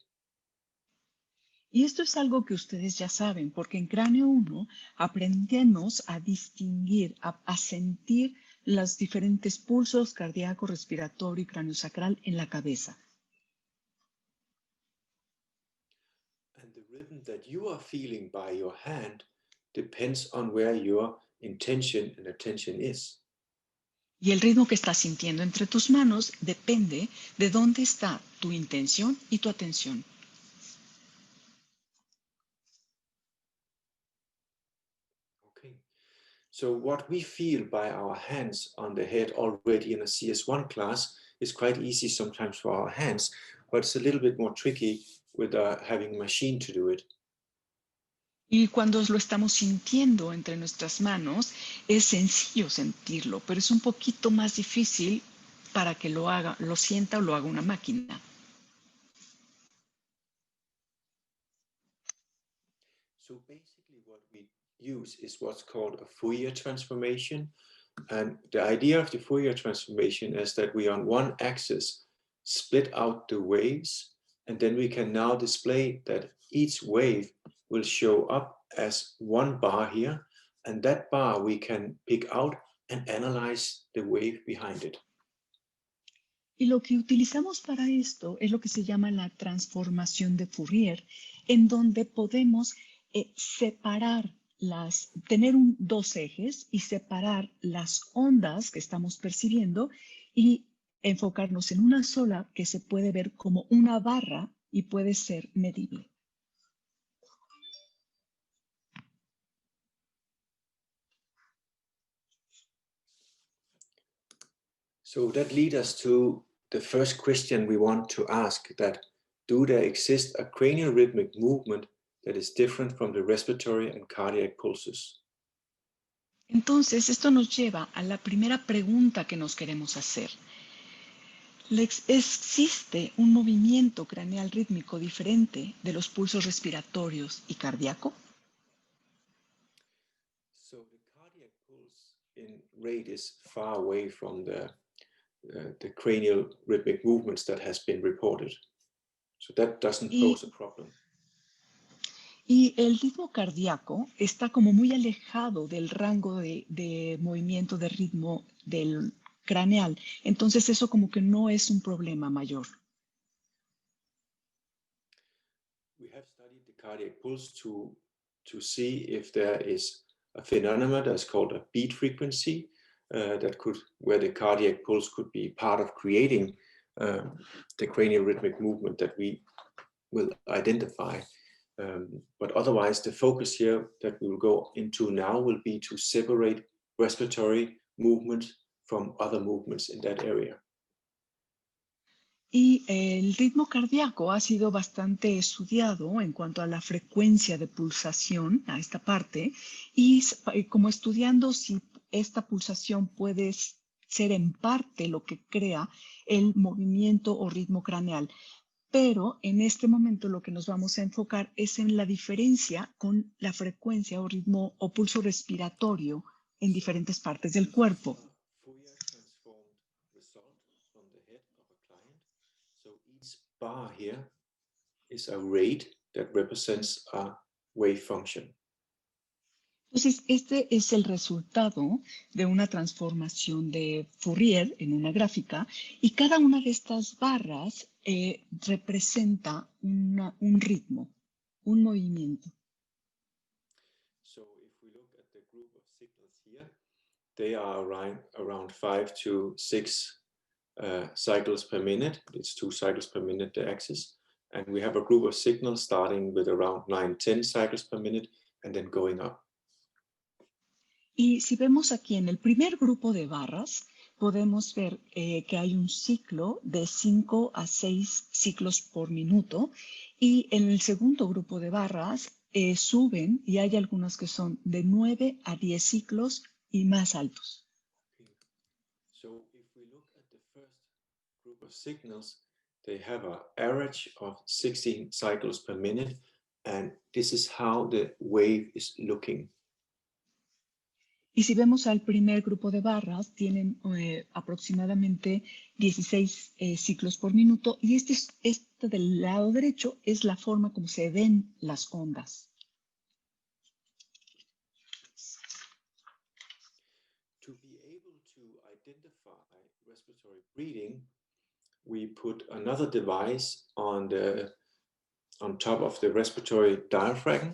Y esto es algo que ustedes ya saben, porque en Cráneo 1 aprendemos a distinguir, a sentir los diferentes pulsos cardíaco, respiratorio y cráneo-sacral en la cabeza. and the rhythm that you are feeling by your hand depends on where your intention and attention is. Y el ritmo que estás sintiendo entre tus manos depende de dónde está tu intención y tu atención. Okay, so what we feel by our hands on the head already in a CS1 class is quite easy sometimes for our hands, but it's a little bit more tricky with having a machine to do it. Y cuando lo estamos sintiendo entre nuestras manos, es sencillo sentirlo, pero es un poquito más difícil para que lo sienta o lo haga una máquina. So basically what we use is what's called a Fourier transformation. And the idea of the Fourier transformation is that we on one axis split out the waves, and then we can now display that each wave will show up as one bar here, and that bar we can pick out and analyze the wave behind it. Y lo que utilizamos para esto es lo que se llama la transformación de Fourier, en donde podemos tener 2 ejes y separar las ondas que estamos percibiendo y enfocarnos en una sola que se puede ver como una barra y puede ser medible. So that leads us to the first question we want to ask, that do there exist a cranial rhythmic movement that is different from the respiratory and cardiac pulses? Entonces, esto nos lleva a la primera pregunta que nos queremos hacer. ¿Existe un movimiento craneal rítmico diferente de los pulsos respiratorios y cardíaco? So the cardiac pulse in rate is far away from the cranial rhythmic movements that has been reported. So that doesn't pose a problem. Y el ritmo cardíaco está como muy alejado del rango de movimiento de ritmo del craneal. Entonces eso como que no es un problema mayor. We have studied the cardiac pulse to see if there is a phenomenon that's called a beat frequency where the cardiac pulse could be part of creating the cranial rhythmic movement that we will identify. But otherwise, the focus here that we will go into now will be to separate respiratory movements from other movements in that area. Y el ritmo cardíaco ha sido bastante estudiado en cuanto a la frecuencia de pulsación, a esta parte, y como estudiando si esta pulsación puede ser en parte lo que crea el movimiento o ritmo craneal. Pero en este momento lo que nos vamos a enfocar es en la diferencia con la frecuencia o ritmo o pulso respiratorio en diferentes partes del cuerpo. So each bar here is a rate that represents a wave function. Entonces, este es el resultado de una transformación de Fourier en una gráfica y cada una de estas barras representa un ritmo, un movimiento. So if we look at the group of signals here, they are around 5 to 6 cycles per minute. It's 2 cycles per minute, the axis. And we have a group of signals starting with around 9-10 cycles per minute and then going up. Y si vemos aquí en el primer grupo de barras, podemos ver que hay un ciclo de 5 a 6 ciclos por minuto. Y en el segundo grupo de barras suben y hay algunas que son de 9 a 10 ciclos y más altos. Okay. So if we look at the first group of signals, they have an average of 16 cycles per minute. And this is how the wave is looking. Y si vemos al primer grupo de barras, tienen aproximadamente 16 ciclos por minuto. Y este del lado derecho es la forma como se ven las ondas. To be able to identify respiratory breathing, we put another device on top of the respiratory diaphragm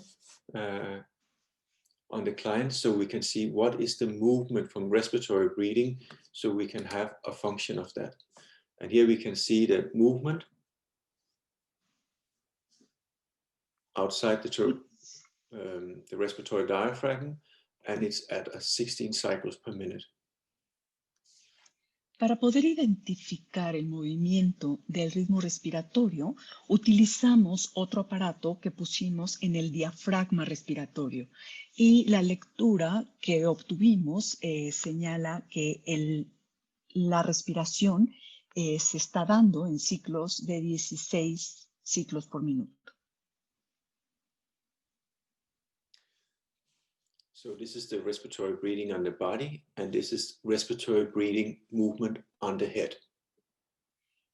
on the client, so we can see what is the movement from respiratory breathing, so we can have a function of that. And here we can see the movement outside the respiratory diaphragm, and it's at 16 cycles per minute. Para poder identificar el movimiento del ritmo respiratorio, utilizamos otro aparato que pusimos en el diafragma respiratorio. Y la lectura que obtuvimos señala que la respiración se está dando en ciclos de 16 ciclos por minuto. So this is the respiratory breathing on the body, and this is respiratory breathing movement on the head.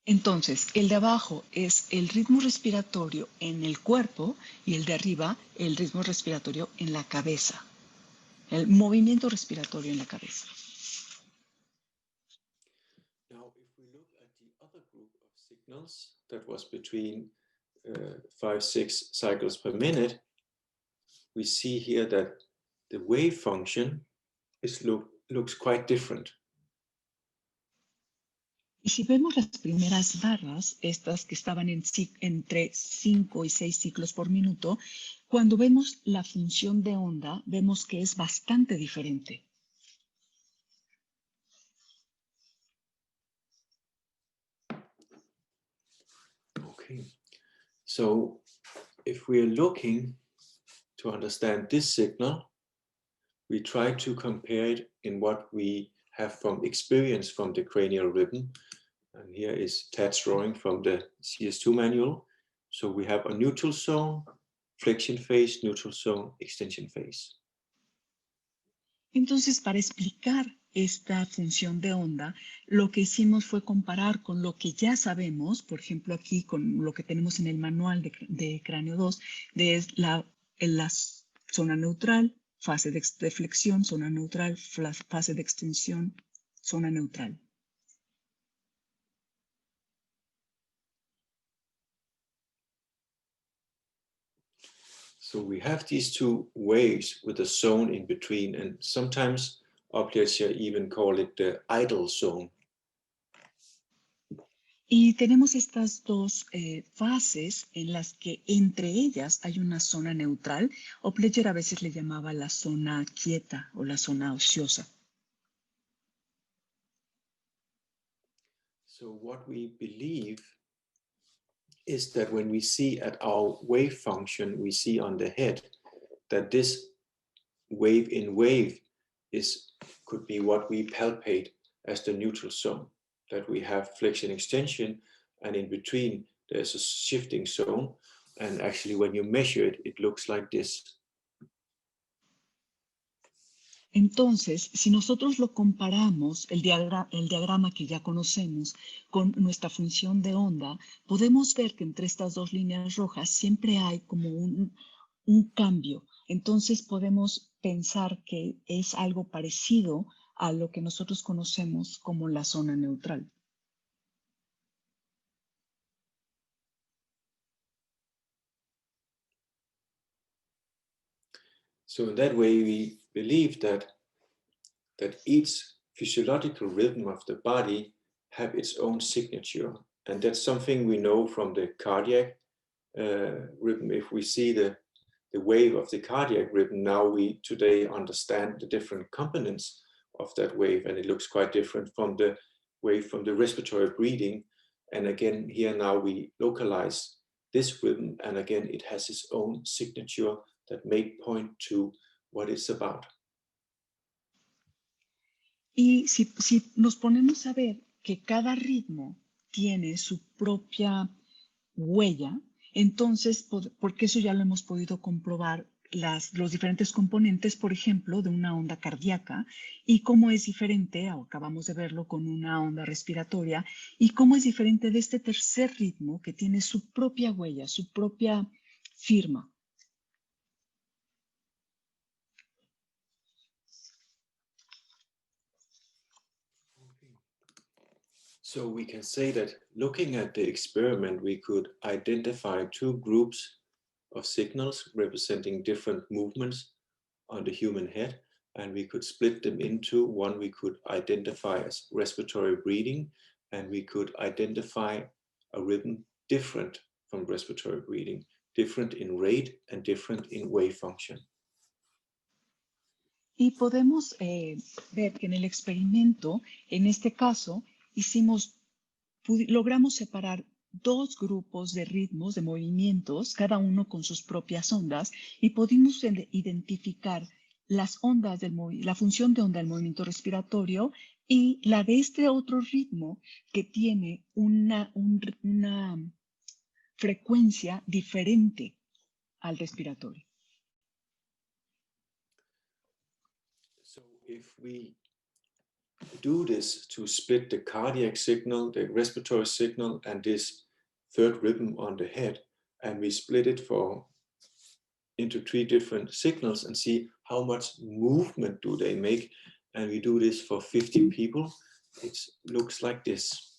Entonces, el de abajo es el ritmo respiratorio en el cuerpo y el de arriba el ritmo respiratorio en la cabeza, el movimiento respiratorio en la cabeza. Now, if we look at the other group of signals that was between 5-6 cycles per minute, we see here that the wave function looks quite different. Y si vemos las primeras barras, estas que estaban entre 5 y 6 ciclos por minuto, cuando vemos la función de onda, vemos que es bastante diferente. Okay, so if we are looking to understand this signal, we try to compare it in what we have from experience from the cranial rhythm. And here is Tad's drawing from the CS2 manual. So we have a neutral zone, flexion phase, neutral zone, extension phase. Entonces, para explicar esta función de onda, lo que hicimos fue comparar con lo que ya sabemos, por ejemplo, aquí con lo que tenemos en el manual de Cráneo 2, de la zona neutral, fase de flexión, zona neutral, fase de extensión, zona neutral. So we have these two waves with a zone in between, and sometimes Upledger even call it the idle zone. Y tenemos estas dos fases en las que entre ellas hay una zona neutral. Upledger a veces le llamaba la zona quieta o la zona ociosa. So what we believe is that when we see at our wave function, we see on the head that this wave in wave could be what we palpate as the neutral zone, that we have flexion extension, and in between there's a shifting zone, and actually when you measure it, it looks like this. Entonces, si nosotros lo comparamos, el diagrama que ya conocemos, con nuestra función de onda, podemos ver que entre estas dos líneas rojas siempre hay como un cambio. Entonces podemos pensar que es algo parecido a lo que nosotros conocemos como la zona neutral. So in that way, we believe that each physiological rhythm of the body have its own signature. And that's something we know from the cardiac rhythm. If we see the wave of the cardiac rhythm, now we today understand the different components of that wave, and it looks quite different from the wave from the respiratory breathing. And again, here now we localize this rhythm, and again, it has its own signature that may point to what it's about. Y si nos ponemos a ver que cada ritmo tiene su propia huella, entonces, porque eso ya lo hemos podido comprobar, los diferentes componentes, por ejemplo, de una onda cardíaca, y cómo es diferente, acabamos de verlo con una onda respiratoria, y cómo es diferente de este tercer ritmo que tiene su propia huella, su propia firma. So we can say that looking at the experiment, we could identify two groups of signals representing different movements on the human head, and we could split them into one we could identify as respiratory breathing, and we could identify a rhythm different from respiratory breathing, different in rate and different in wave function. Y podemos ver que en el experimento, en este caso, logramos separar dos grupos de ritmos, de movimientos, cada uno con sus propias ondas, y pudimos identificar las ondas la función de onda del movimiento respiratorio y la de este otro ritmo que tiene una frecuencia diferente al respiratorio. So if we do this to split the cardiac signal, the respiratory signal, and this third rhythm on the head, and we split it into three different signals and see how much movement do they make, and we do this for 50 people, it looks like this.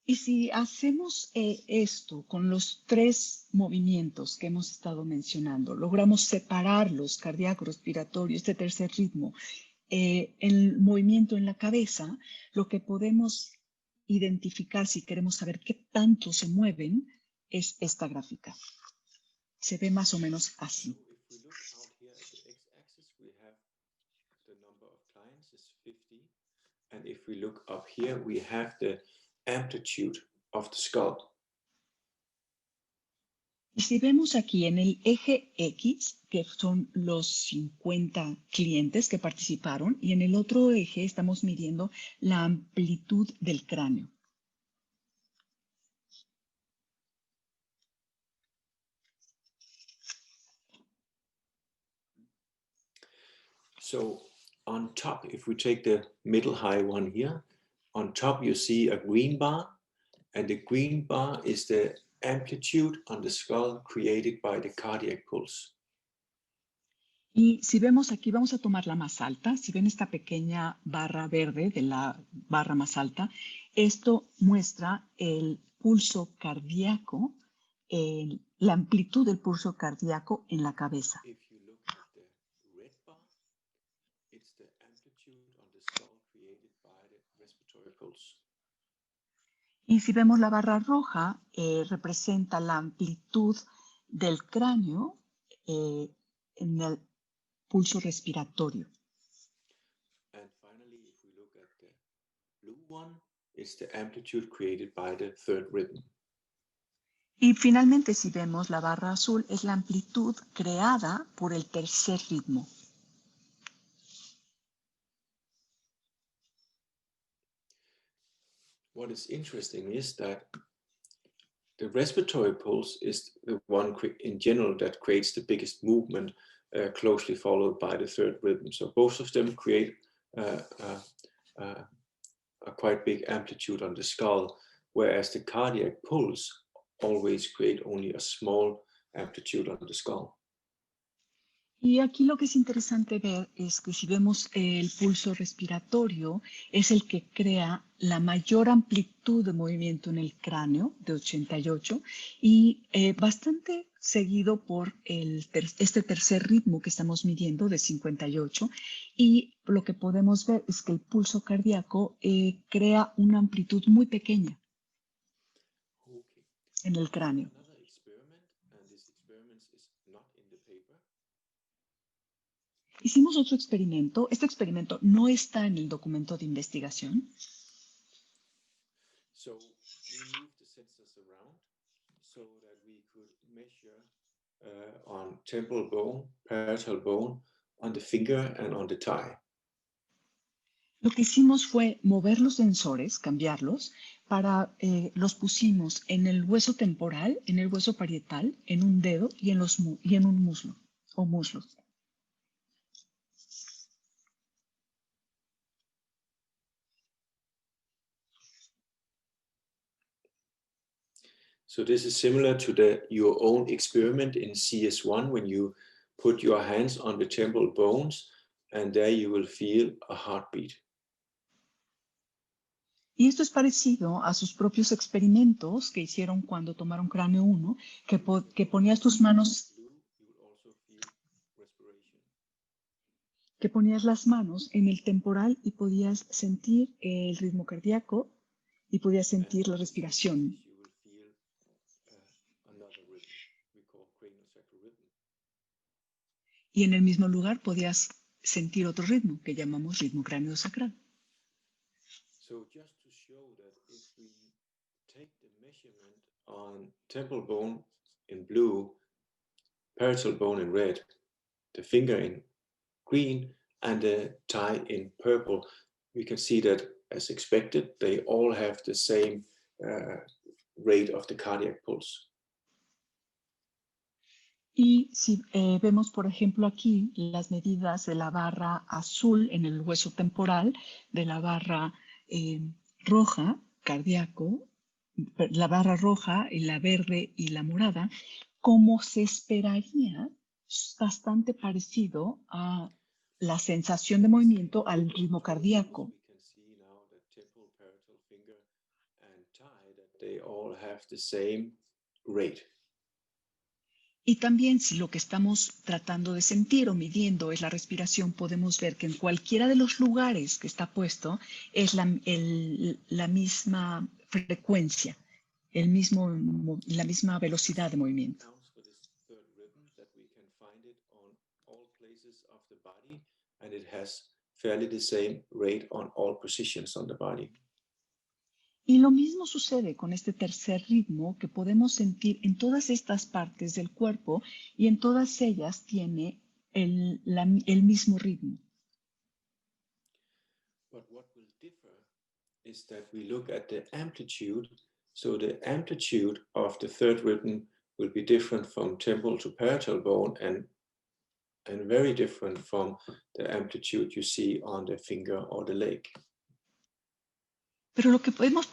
Y si hacemos esto con los tres movimientos que hemos estado mencionando, logramos separarlos, cardíaco, respiratorio, este tercer ritmo, el movimiento en la cabeza, lo que podemos identificar si queremos saber qué tanto se mueven es esta gráfica. Se ve más o menos así. And if we look up here, we have the amplitude of the skull. Y si vemos aquí en el eje X, que son los 50 clientes que participaron, y en el otro eje estamos midiendo la amplitud del cráneo. So on top, if we take the middle high one here, on top you see a green bar, and the green bar is the amplitude on the skull created by the cardiac pulse. Y si vemos aquí, vamos a tomar la más alta. Si ven esta pequeña barra verde de la barra más alta, esto muestra el pulso cardíaco, la amplitud del pulso cardíaco en la cabeza. If you look at the red bar, it's the amplitude on the skull created by the respiratory pulse. Y si vemos la barra roja, representa la amplitud del cráneo en el pulso respiratorio. And finally, if we look at the blue one, it's the amplitude created by the third rhythm. Y finalmente, si vemos la barra azul, es la amplitud creada por el tercer ritmo. What is interesting is that the respiratory pulse is the one in general that creates the biggest movement, closely followed by the third rhythm. So both of them create a quite big amplitude on the skull, whereas the cardiac pulse always create only a small amplitude on the skull. Y aquí lo que es interesante ver es que si vemos el pulso respiratorio, es el que crea la mayor amplitud de movimiento en el cráneo, de 88, y bastante seguido por este tercer ritmo que estamos midiendo, de 58. Y lo que podemos ver es que el pulso cardíaco crea una amplitud muy pequeña en el cráneo. Hicimos otro experimento. Este experimento no está en el documento de investigación. So we moved the sensors around so that we could measure on temporal bone, parietal bone, on the finger and on the thigh. Lo que hicimos fue mover los sensores, cambiarlos, los pusimos en el hueso temporal, en el hueso parietal, en un dedo y en un muslo o muslos. So this is similar to your own experiment in CS1 when you put your hands on the temporal bones and there you will feel a heartbeat. Y esto es parecido a sus propios experimentos que hicieron cuando tomaron cráneo 1, que ponías tus manos, que ponías las manos en el temporal y podías sentir el ritmo cardíaco y podías sentir la respiración. Y en el mismo lugar podías sentir otro ritmo que llamamos ritmo cráneo sacral. So just to show that if we take the measurement on temporal bone in blue, parietal bone in red, the finger in green, and the thigh in purple, we can see that, as expected, they all have the same rate of the cardiac pulse. Y si vemos, por ejemplo, aquí las medidas de la barra azul en el hueso temporal, de la barra roja, cardíaco, la barra roja, y la verde y la morada, como se esperaría, es bastante parecido a la sensación de movimiento al ritmo cardíaco. They all have the same rate. Y también si lo que estamos tratando de sentir o midiendo es la respiración, podemos ver que en cualquiera de los lugares que está puesto es la misma frecuencia, la misma velocidad de movimiento. For this third rhythm that we can find it on all places of the body, and it has fairly the same rate on all positions on the body. Y lo mismo sucede con este tercer ritmo que podemos sentir en todas estas partes del cuerpo y en todas ellas tiene el mismo ritmo. But what will differ is that we look at the amplitude. So the amplitude of the third rhythm will be different from temporal to parietal bone and very different from the amplitude you see on the finger or the leg. Pero lo que podemos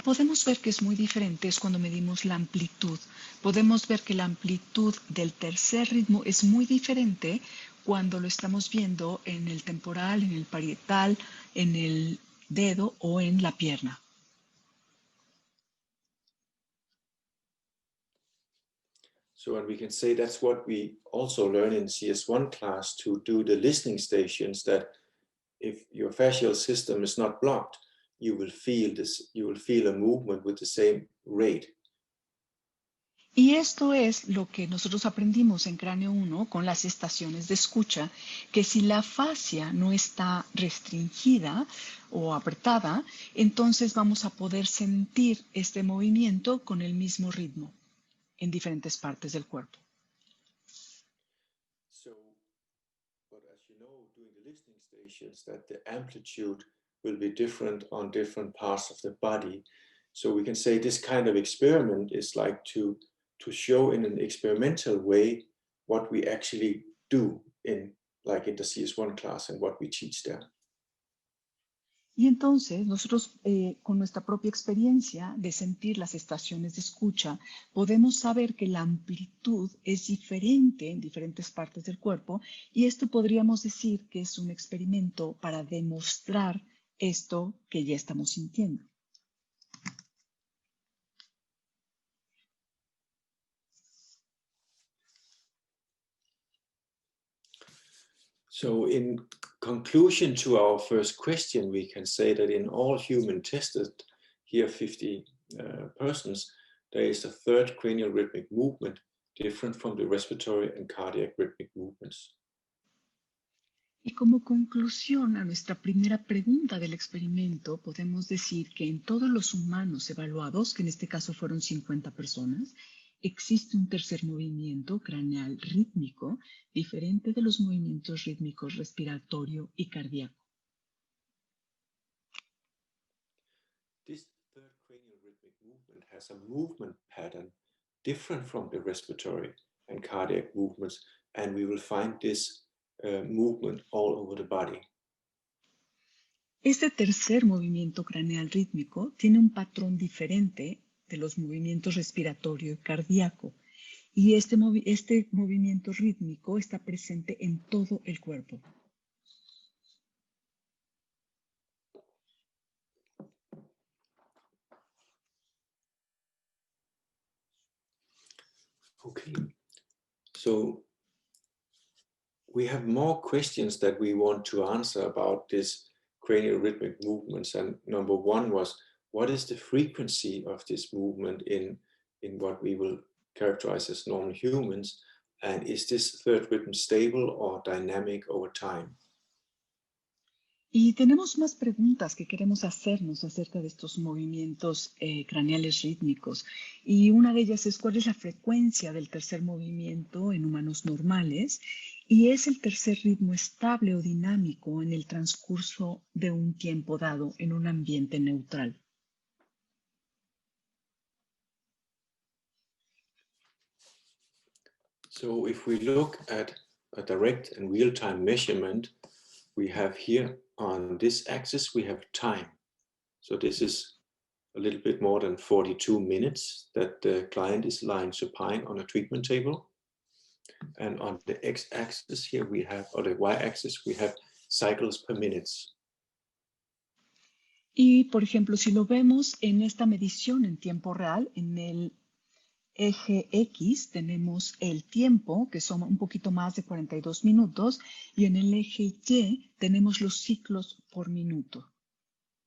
ver que es muy diferente es cuando medimos la amplitud. Podemos ver que la amplitud del tercer ritmo es muy diferente cuando lo estamos viendo en el temporal, en el parietal, en el dedo o en la pierna. So, and we can say that's what we also learn in CS1 class to do the listening stations, that if your fascial system is not blocked, you will feel a movement with the same rate. Y esto es lo que nosotros aprendimos en Cráneo 1 con las estaciones de escucha, que si la fascia no está restringida o apretada, entonces vamos a poder sentir este movimiento con el mismo ritmo en diferentes partes del cuerpo. So, but as you know, doing the listening stations, that the amplitude will be different on different parts of the body. So we can say this kind of experiment is like to show in an experimental way what we actually do in the CS1 class and what we teach there. Y entonces nosotros con nuestra propia experiencia de sentir las estaciones de escucha, podemos saber que la amplitud es diferente en diferentes partes del cuerpo y esto podríamos decir que es un experimento para demostrar esto que ya estamos sintiendo. So in conclusion to our first question, we can say that in all human tested, here 50 persons, there is a third cranial rhythmic movement different from the respiratory and cardiac rhythmic movements. Y como conclusión a nuestra primera pregunta del experimento, podemos decir que en todos los humanos evaluados, que en este caso fueron 50 personas, existe un tercer movimiento craneal rítmico diferente de los movimientos rítmicos respiratorio y cardíaco. This third cranial rhythmic movement has a movement pattern different from the respiratory and cardiac movements, and we will find this movement all over the body. Este tercer movimiento craneal rítmico tiene un patrón diferente de los movimientos respiratorio y cardíaco, y este movimiento rítmico está presente en todo el cuerpo. Okay, so we have more questions that we want to answer about this cranial rhythmic movements. And number one was, what is the frequency of this movement in what we will characterize as normal humans? And is this third rhythm stable or dynamic over time? Y tenemos más preguntas que queremos hacernos acerca de estos movimientos craneales rítmicos. Y una de ellas es cuál es la frecuencia del tercer movimiento en humanos normales. Y es el tercer ritmo estable o dinámico en el transcurso de un tiempo dado en un ambiente neutral. So if we look at a direct and real-time measurement, we have here on this axis, we have time. So this is a little bit more than 42 minutes that the client is lying supine on a treatment table. And on the x-axis here we have, or the y-axis, we have cycles per minute. Y, por ejemplo, si lo vemos en esta medición en tiempo real, en eje X tenemos el tiempo, que son un poquito más de 42 minutos, y en el eje Y tenemos los ciclos por minuto.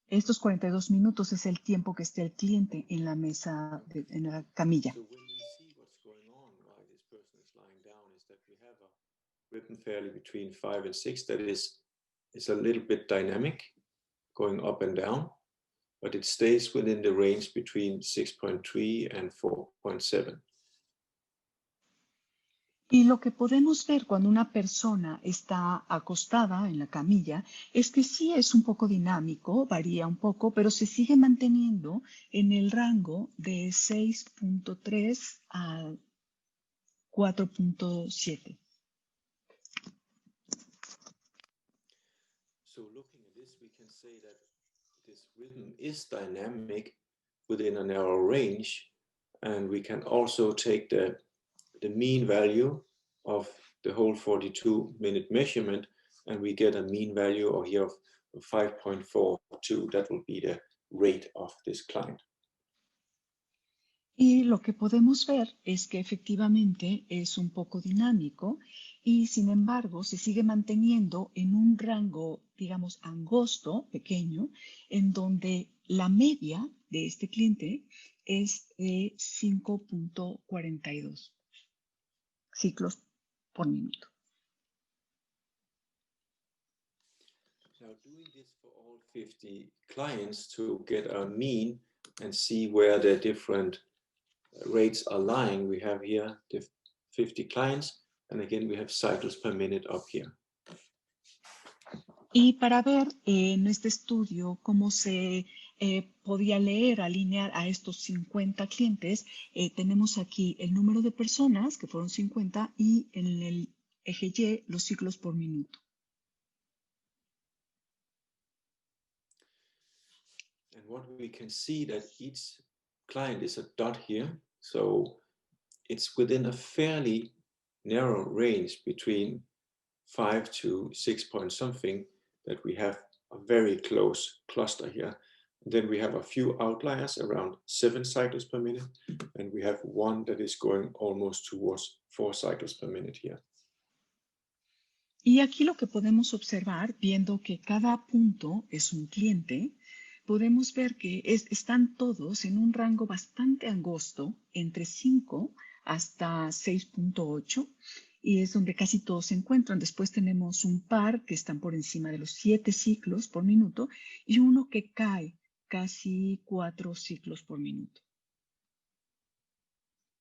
Estos 42 minutos es el tiempo que esté el cliente en la mesa, en la camilla. So when we see what's going on while this person is lying down is that we have a rhythm fairly between 5 and 6 that is a little bit dynamic, going up and down, but it stays within the range between 6.3 and 4.7. Y lo que podemos ver cuando una persona está acostada en la camilla es que sí es un poco dinámico, varía un poco, pero se sigue manteniendo en el rango de 6.3 a 4.7. So looking at this, we can say that this rhythm is dynamic within a narrow range, and we can also take the mean value of the whole 42-minute measurement, and we get a mean value here of 5.42. That will be the rate of this client. Y lo que podemos ver es que efectivamente es un poco dinámico y sin embargo se sigue manteniendo en un rango, digamos, angosto, pequeño, en donde la media de este cliente es de 5.42 ciclos por minuto. Now, doing this for all 50 clients to get a mean and see where the different rates are lying, we have here the 50 clients, and again we have cycles per minute up here. Y para ver en este estudio cómo se podía leer, alinear a estos 50 clientes, tenemos aquí el número de personas, que fueron 50, y en el eje Y los ciclos por minuto. And what we can see that each client is a dot here, so it's within a fairly narrow range between 5 to 6 point something that we have a very close cluster here. Then we have a few outliers around 7 cycles per minute, and we have one that is going almost towards 4 cycles per minute here. Y aquí lo que podemos observar, viendo que cada punto es un cliente, podemos ver que están todos en un rango bastante angosto, entre 5 hasta 6.8, y es donde casi todos se encuentran. Después tenemos un par que están por encima de los 7 ciclos por minuto y uno que cae casi 4 ciclos por minuto.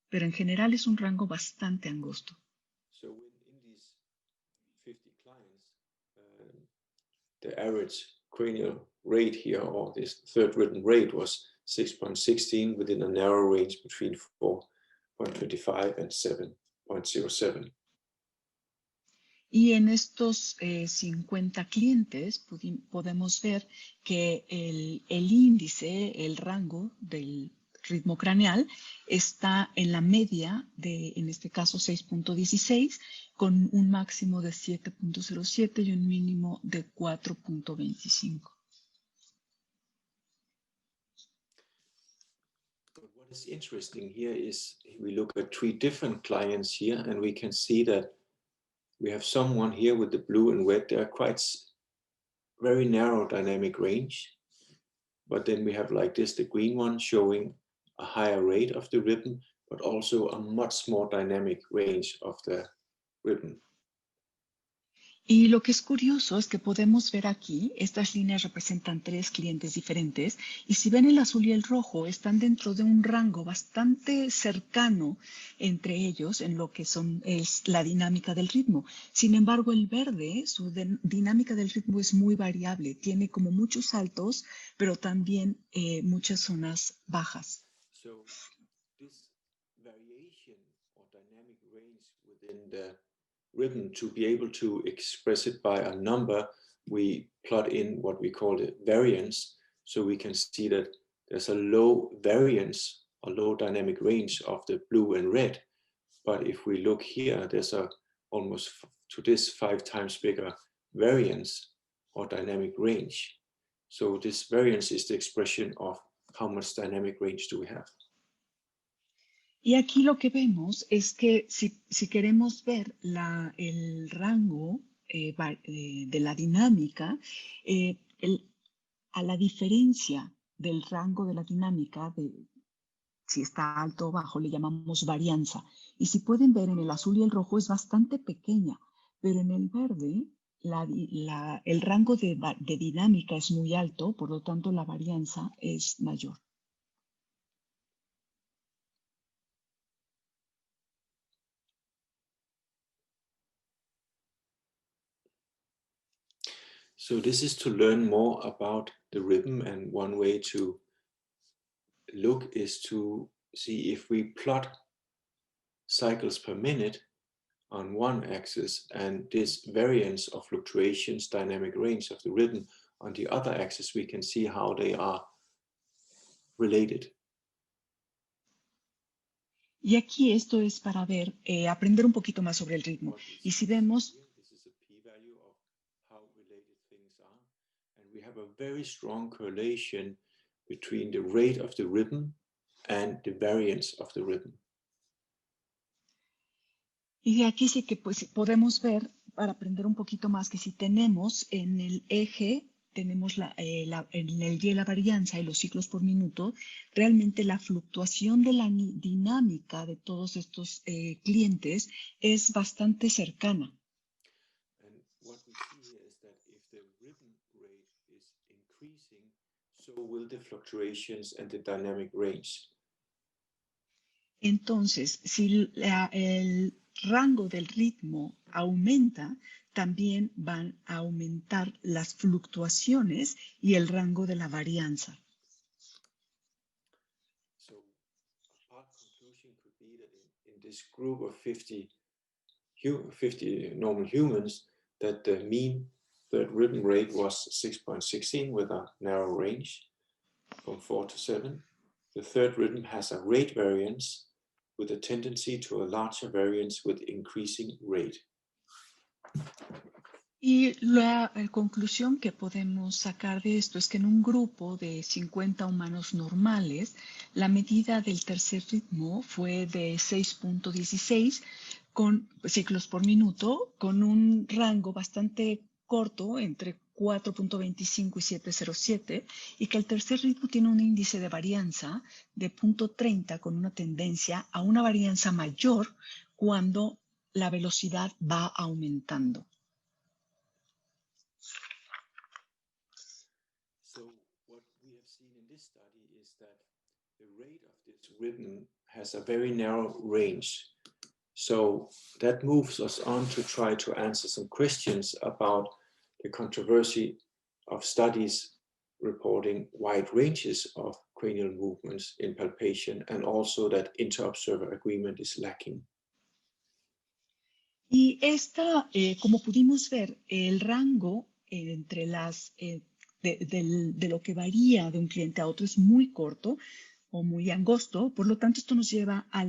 Pero en general es un rango bastante angosto. So in these 50 clients, the average cranial rate here, or this third rhythm rate, was 6.16 within a narrow range between 4.25 and 7.07. Y en estos 50 clientes podemos ver que el índice, el rango del ritmo craneal está en la media de, en este caso, 6.16, con un máximo de 7.07 y un mínimo de 4.25. What is interesting here is we look at 3 different clients here, and we can see that we have someone here with the blue and red. They are quite very narrow dynamic range. But then we have like this, the green one showing a higher rate of the rhythm, but also a much more dynamic range of the rhythm. Y lo que es curioso es que podemos ver aquí, estas líneas representan 3 clientes diferentes, y si ven el azul y el rojo, están dentro de un rango bastante cercano entre ellos en lo que es la dinámica del ritmo. Sin embargo, el verde, su dinámica del ritmo es muy variable, tiene como muchos altos, pero también muchas zonas bajas. So this variation or dynamic range within the rhythm, to be able to express it by a number, we plot in what we call the variance. So we can see that there's a low variance, a low dynamic range of the blue and red. But if we look here, there's a almost to this 5 times bigger variance or dynamic range. So this variance is the expression of how much dynamic range do we have. Y aquí lo que vemos es que si queremos ver el rango de la dinámica, eh, el- a la diferencia del rango de la dinámica, si está alto o bajo, le llamamos varianza. Y si pueden ver en el azul y el rojo es bastante pequeña, pero en el verde el rango de dinámica es muy alto, por lo tanto la varianza es mayor. So this is to learn more about the rhythm, and one way to look is to see if we plot cycles per minute on one axis and this variance of fluctuations, dynamic range of the rhythm on the other axis, we can see how they are related. Y aquí esto es para ver, aprender un poquito más sobre el ritmo. Y si vemos, this is a p-value of how related things are, and we have a very strong correlation between the rate of the rhythm and the variance of the rhythm. y de aquí sí que pues, podemos ver, para aprender un poquito más, que si tenemos en el eje, tenemos en el Y la varianza y los ciclos por minuto, realmente la fluctuación de la dinámica de todos estos clientes es bastante cercana. And what we see here is that if the rhythm rate is increasing, so will the fluctuations and the dynamic range. Entonces, si el rango del ritmo aumenta, también van a aumentar las fluctuaciones y el rango de la varianza. So a part conclusion could be that in this group of 50 normal humans, that the mean third rhythm rate was 6.16 with a narrow range from 4 to 7. The third rhythm has a rate variance with a tendency to a larger variance with increasing rate. Y la conclusión que podemos sacar de esto es que en un grupo de 50 humanos normales, la medida del tercer ritmo fue de 6.16 con ciclos por minuto, con un rango bastante corto entre 4.25 y 7.07, y que el tercer ritmo tiene un índice de varianza de 0.30 con una tendencia a una varianza mayor cuando la velocidad va aumentando. So what we have seen in this study is that the rate of this rhythm has a very narrow range. So that moves us on to try to answer some questions about the controversy of studies reporting wide ranges of cranial movements in palpation, and also that inter-observer agreement is lacking. Y como pudimos ver, el rango entre de lo que varía de un cliente a otro es muy corto o muy angosto. Por lo tanto, esto nos lleva a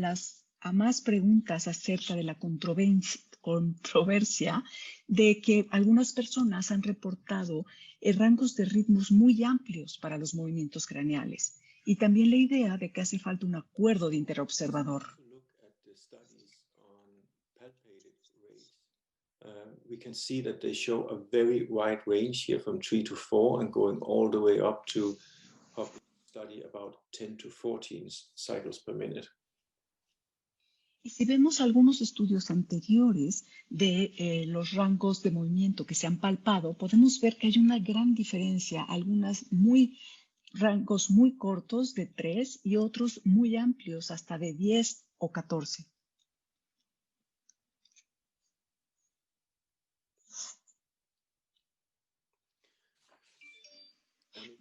más preguntas acerca de la controversia de que algunas personas han reportado rangos de ritmos muy amplios para los movimientos craneales. Y también la idea de que hace falta un acuerdo de interobservador. We can see that they show a very wide range here from 3 to 4 and going all the way up to a study about 10 to 14 cycles per minute. Y si vemos algunos estudios anteriores de los rangos de movimiento que se han palpado, podemos ver que hay una gran diferencia, rangos muy cortos de 3 y otros muy amplios hasta de 10 o 14.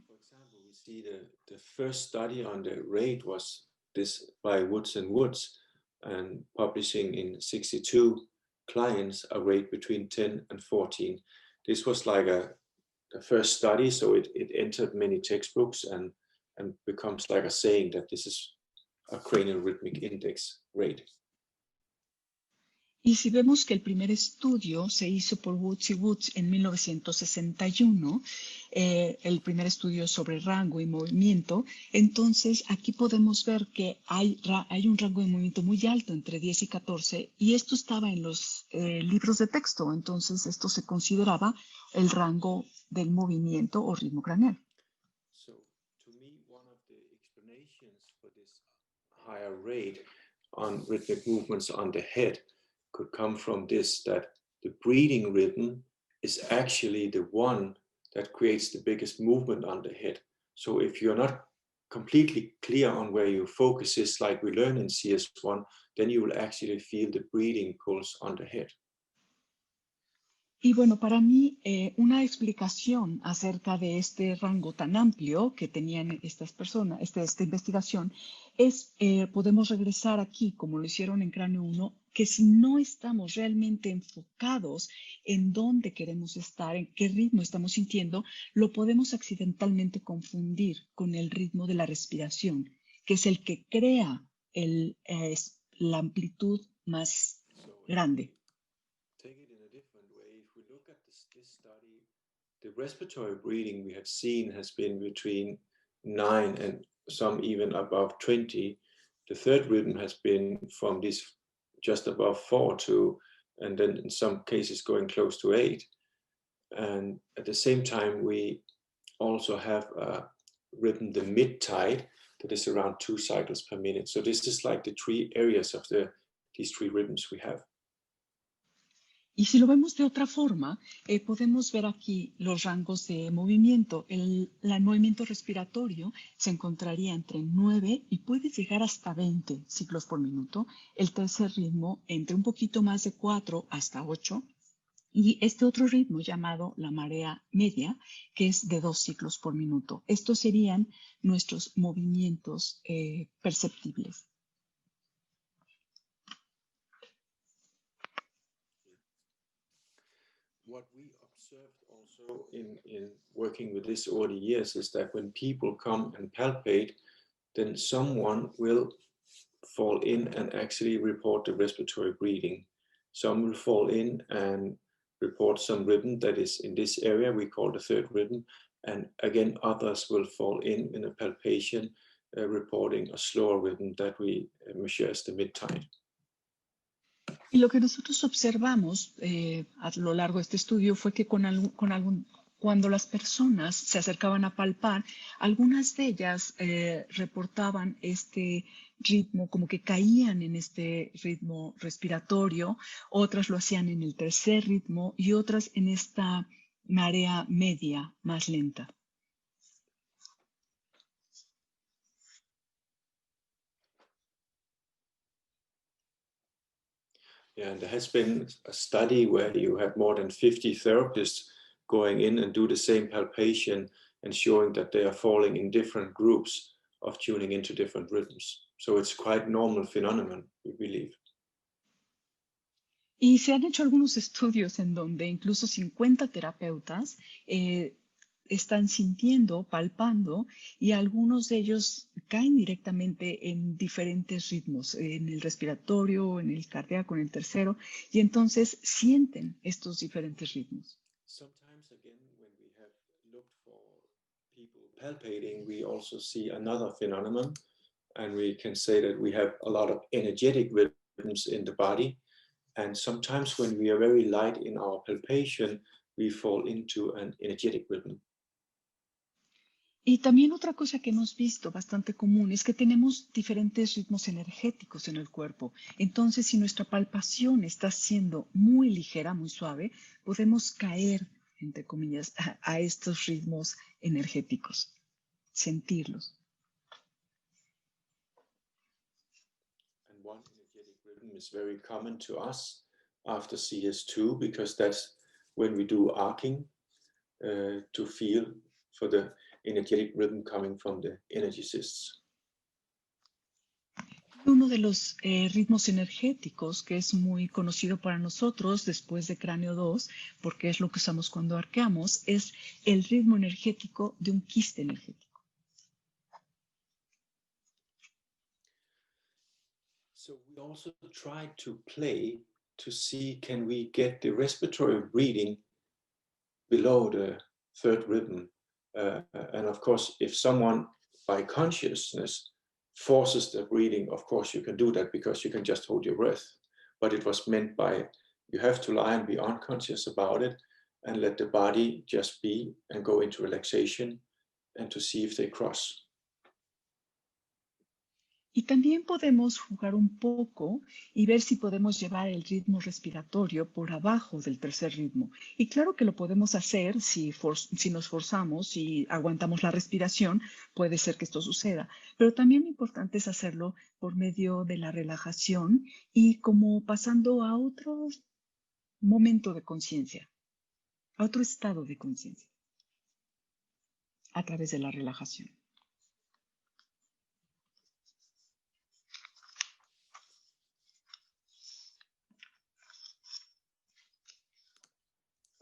For example, we see the first study on the rate was this by Woods and Woods, and publishing in 62 clients a rate between 10 and 14. This was like a first study, so it entered many textbooks and becomes like a saying that this is a cranial rhythmic index rate. Y si vemos que el primer estudio se hizo por Woods y Woods en 1961, el primer estudio sobre rango y movimiento, entonces aquí podemos ver que hay un rango de movimiento muy alto, entre 10 y 14, y esto estaba en los libros de texto, entonces esto se consideraba el rango del movimiento o ritmo craneal. So, to me, one of the explanations for this higher rate on rhythmic movements on the head could come from this, that the breathing rhythm is actually the one that creates the biggest movement on the head. So if you're not completely clear on where your focus is, like we learn in CS1, then you will actually feel the breathing pulse on the head. Y bueno, para mí, una explicación acerca de este rango tan amplio que tenían estas personas, esta investigación, es, podemos regresar aquí, como lo hicieron en Cráneo 1, que si no estamos realmente enfocados en dónde queremos estar, en qué ritmo estamos sintiendo, lo podemos accidentalmente confundir con el ritmo de la respiración, que es el que crea la amplitud más grande. Take it in a different way. If we look at this study, the respiratory breathing we have seen has been between 9 and some even above 20. The third rhythm has been from this just above 4 to, and then in some cases going close to 8. And at the same time, we also have a rhythm, the mid-tide, that is around 2 cycles per minute. So this is like the 3 areas of these 3 rhythms we have. Y si lo vemos de otra forma, podemos ver aquí los rangos de movimiento. El movimiento respiratorio se encontraría entre 9 y puede llegar hasta 20 ciclos por minuto. El tercer ritmo entre un poquito más de 4 hasta 8. Y este otro ritmo llamado la marea media, que es de 2 ciclos por minuto. Estos serían nuestros movimientos perceptibles. What we observed also in working with this over the years is that when people come and palpate, then someone will fall in and actually report the respiratory breathing. Some will fall in and report some rhythm that is in this area we call the third rhythm. And again, others will fall in a palpation, reporting a slower rhythm that we measure as the mid-tide. Y lo que nosotros observamos a lo largo de este estudio fue que cuando las personas se acercaban a palpar, algunas de ellas reportaban este ritmo, como que caían en este ritmo respiratorio, otras lo hacían en el tercer ritmo y otras en esta marea media más lenta. Yeah, and there has been a study where you had more than 50 therapists going in and do the same palpation and showing that they are falling in different groups of tuning into different rhythms. So it's quite normal phenomenon, we believe. Y se han hecho algunos estudios en donde incluso 50 terapeutas están sintiendo, palpando, y algunos de ellos caen directamente en diferentes ritmos, en el respiratorio, en el cardíaco, en el tercero, y entonces sienten estos diferentes ritmos. Sometimes again, when we have looked for people palpating, we also see another phenomenon, and we can say that we have a lot of energetic rhythms in the body. And sometimes when we are very light in our palpation, we fall into an energetic rhythm. Y también otra cosa que hemos visto bastante común es que tenemos diferentes ritmos energéticos en el cuerpo. Entonces, si nuestra palpación está siendo muy ligera, muy suave, podemos caer, entre comillas, a estos ritmos energéticos, sentirlos. And one energetic rhythm is very common to us after CS2, because that's when we do arcing to feel for the energetic rhythm coming from the energy cysts. Uno de los ritmos energéticos que es muy conocido para nosotros después de Cráneo 2, porque es lo que usamos cuando arqueamos, es el ritmo energético de un quiste energético. So we also try to play to see, can we get the respiratory breathing below the third rhythm? And of course, if someone by consciousness forces the breathing, of course you can do that because you can just hold your breath. But it was meant by, you have to lie and be unconscious about it and let the body just be and go into relaxation and to see if they cross. Y también podemos jugar un poco y ver si podemos llevar el ritmo respiratorio por abajo del tercer ritmo. Y claro que lo podemos hacer si nos forzamos, si aguantamos la respiración, puede ser que esto suceda. Pero también lo importante es hacerlo por medio de la relajación y como pasando a otro momento de conciencia, a otro estado de conciencia, a través de la relajación.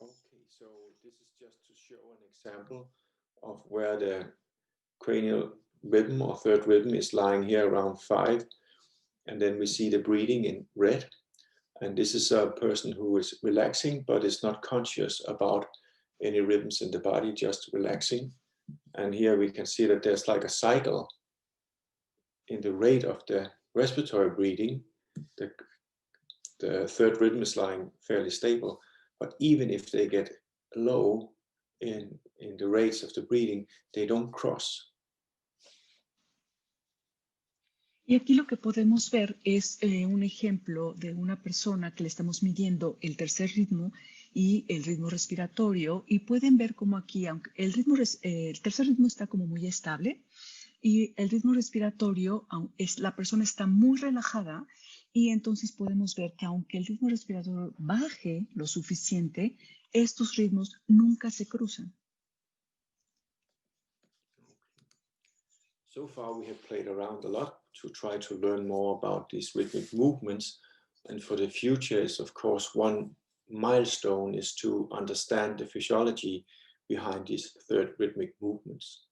Okay, so this is just to show an example of where the cranial rhythm or third rhythm is lying here around 5. And then we see the breathing in red. And this is a person who is relaxing, but is not conscious about any rhythms in the body, just relaxing. And here we can see that there's like a cycle in the rate of the respiratory breathing. The third rhythm is lying fairly stable, but even if they get low in the rates of the breathing, they don't cross. Y aquí lo que podemos ver es un ejemplo de una persona que le estamos midiendo el tercer ritmo y el ritmo respiratorio y pueden ver como aquí, aunque el tercer ritmo está como muy estable y el ritmo respiratorio, la persona está muy relajada y entonces podemos ver que aunque el ritmo respiratorio baje lo suficiente, estos ritmos nunca se cruzan. So far we have played around a lot to try to learn more about these rhythmic movements. And for the future is, of course, one milestone is to understand the physiology behind these third rhythmic movements.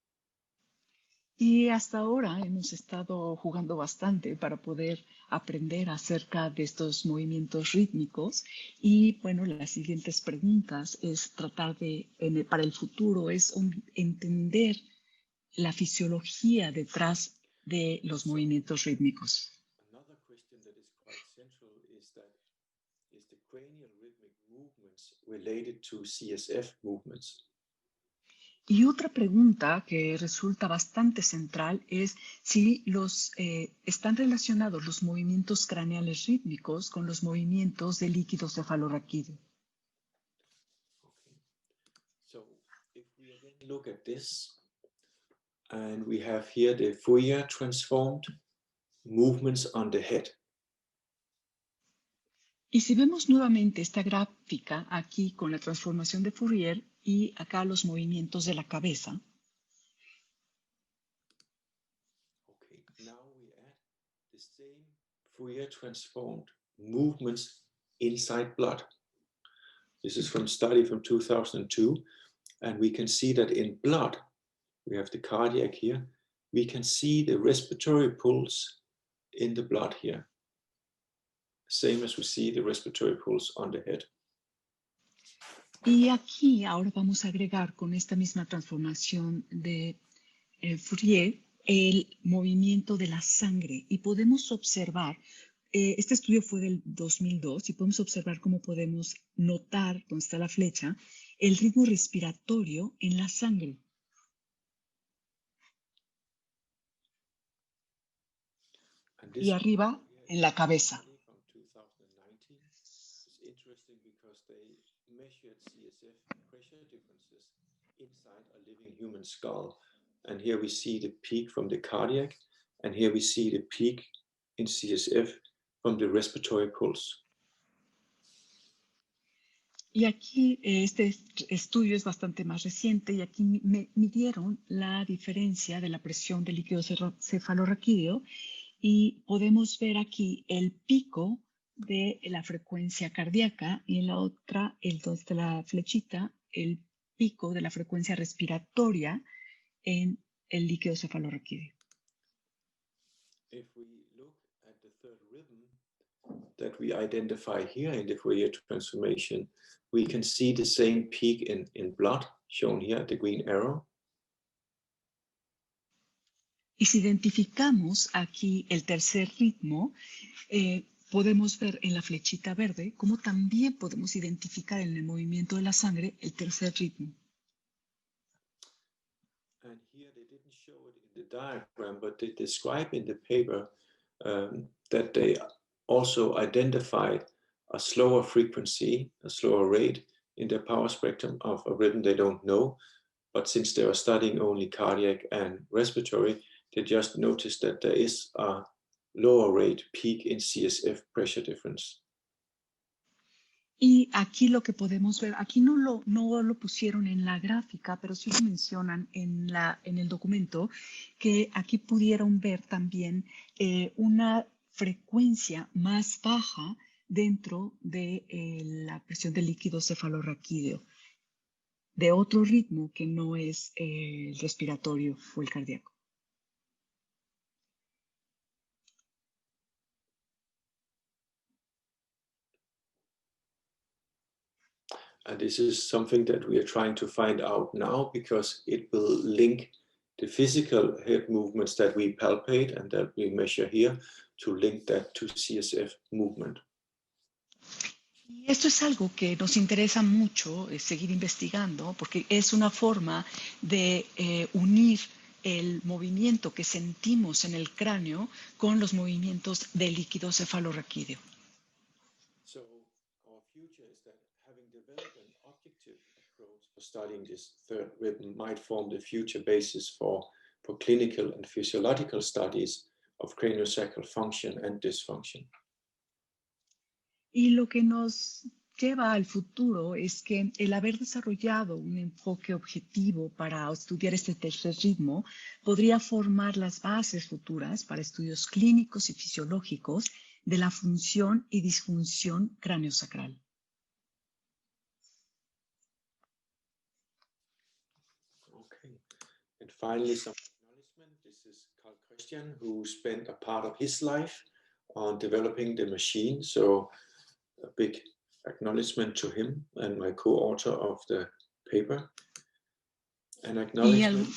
Y hasta ahora hemos estado jugando bastante para poder aprender acerca de estos movimientos rítmicos. Y bueno, las siguientes preguntas es tratar de, para el futuro, es entender la fisiología detrás de los movimientos rítmicos. Another question that is quite central is that is the cranial rhythmic movements related to CSF movements? Y otra pregunta que resulta bastante central es si están relacionados los movimientos craneales rítmicos con los movimientos de líquido cefalorraquídeo. Okay. So if we again look at this, and we have here the Fourier transformed movements on the head. Y si vemos nuevamente esta gráfica aquí con la transformación de Fourier y acá los movimientos de la cabeza. Okay, now we add the same Fourier transformed movements inside blood. This is from study from 2002, and we can see that in blood, we have the cardiac here, we can see the respiratory pulse in the blood here. Same as we see the respiratory pulse on the head. Y aquí ahora vamos a agregar con esta misma transformación de Fourier el movimiento de la sangre y podemos observar, este estudio fue del 2002 y podemos observar cómo podemos notar, donde está la flecha, el ritmo respiratorio en la sangre. Y arriba en la cabeza. Inside a living human skull. And here we see the peak from the cardiac, and here we see the peak in CSF from the respiratory pulse. Y aquí este estudio es bastante más reciente y aquí midieron la diferencia de la presión del líquido cefalorraquídeo y podemos ver aquí el pico de la frecuencia cardíaca y en la otra, donde está la flechita, el pico de la frecuencia respiratoria en el líquido cefalorraquídeo. If we look at the third rhythm, that we identify here in the Fourier transformation, we can see the same peak in blood, shown here, the green arrow. Y si identificamos aquí el tercer ritmo, podemos ver en la flechita verde cómo también podemos identificar en el movimiento de la sangre el tercer ritmo. And here they didn't show it in the diagram, but they describe in the paper that they also identified a slower frequency, a slower rate in the power spectrum of a rhythm they don't know. But since they are studying only cardiac and respiratory, they just noticed that there is a lower rate peak in CSF pressure difference. Y aquí lo que podemos ver, aquí no lo pusieron en la gráfica, pero sí lo mencionan en el documento, que aquí pudieron ver también una frecuencia más baja dentro de la presión del líquido cefalorraquídeo, de otro ritmo que no es el respiratorio o el cardíaco. And this is something that we are trying to find out now, because it will link the physical head movements that we palpate and that we measure here, to link that to CSF movement. Y esto es algo que nos interesa mucho seguir investigando, porque es una forma de unir el movimiento que sentimos en el cráneo con los movimientos del líquido cefalorraquídeo. So our future is that having developed an objective approach for studying this third rhythm might form the future basis for clinical and physiological studies of craniosacral function and dysfunction. Y lo que nos lleva al futuro es que el haber desarrollado un enfoque objetivo para estudiar este tercer ritmo podría formar las bases futuras para estudios clínicos y fisiológicos de la función y disfunción craneosacral. Okay, and finally some acknowledgement. This is Carl Christian, who spent a part of his life on developing the machine. So a big acknowledgement to him and my co-author of the paper. An acknowledgement to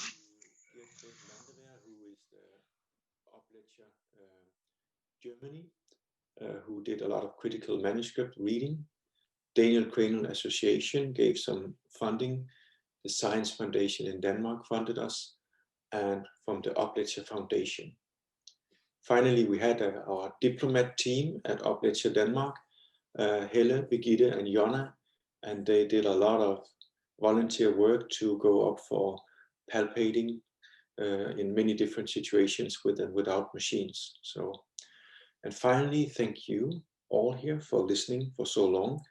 who is the Upledger Germany, who did a lot of critical manuscript reading. Daniel Cranial Association gave some funding. The Science Foundation in Denmark funded us, and from the Upledger Foundation. Finally, we had our diplomat team at Upledger Denmark, Helle, Birgitte, and Jonna, and they did a lot of volunteer work to go up for palpating in many different situations with and without machines. So, and finally, thank you all here for listening for so long.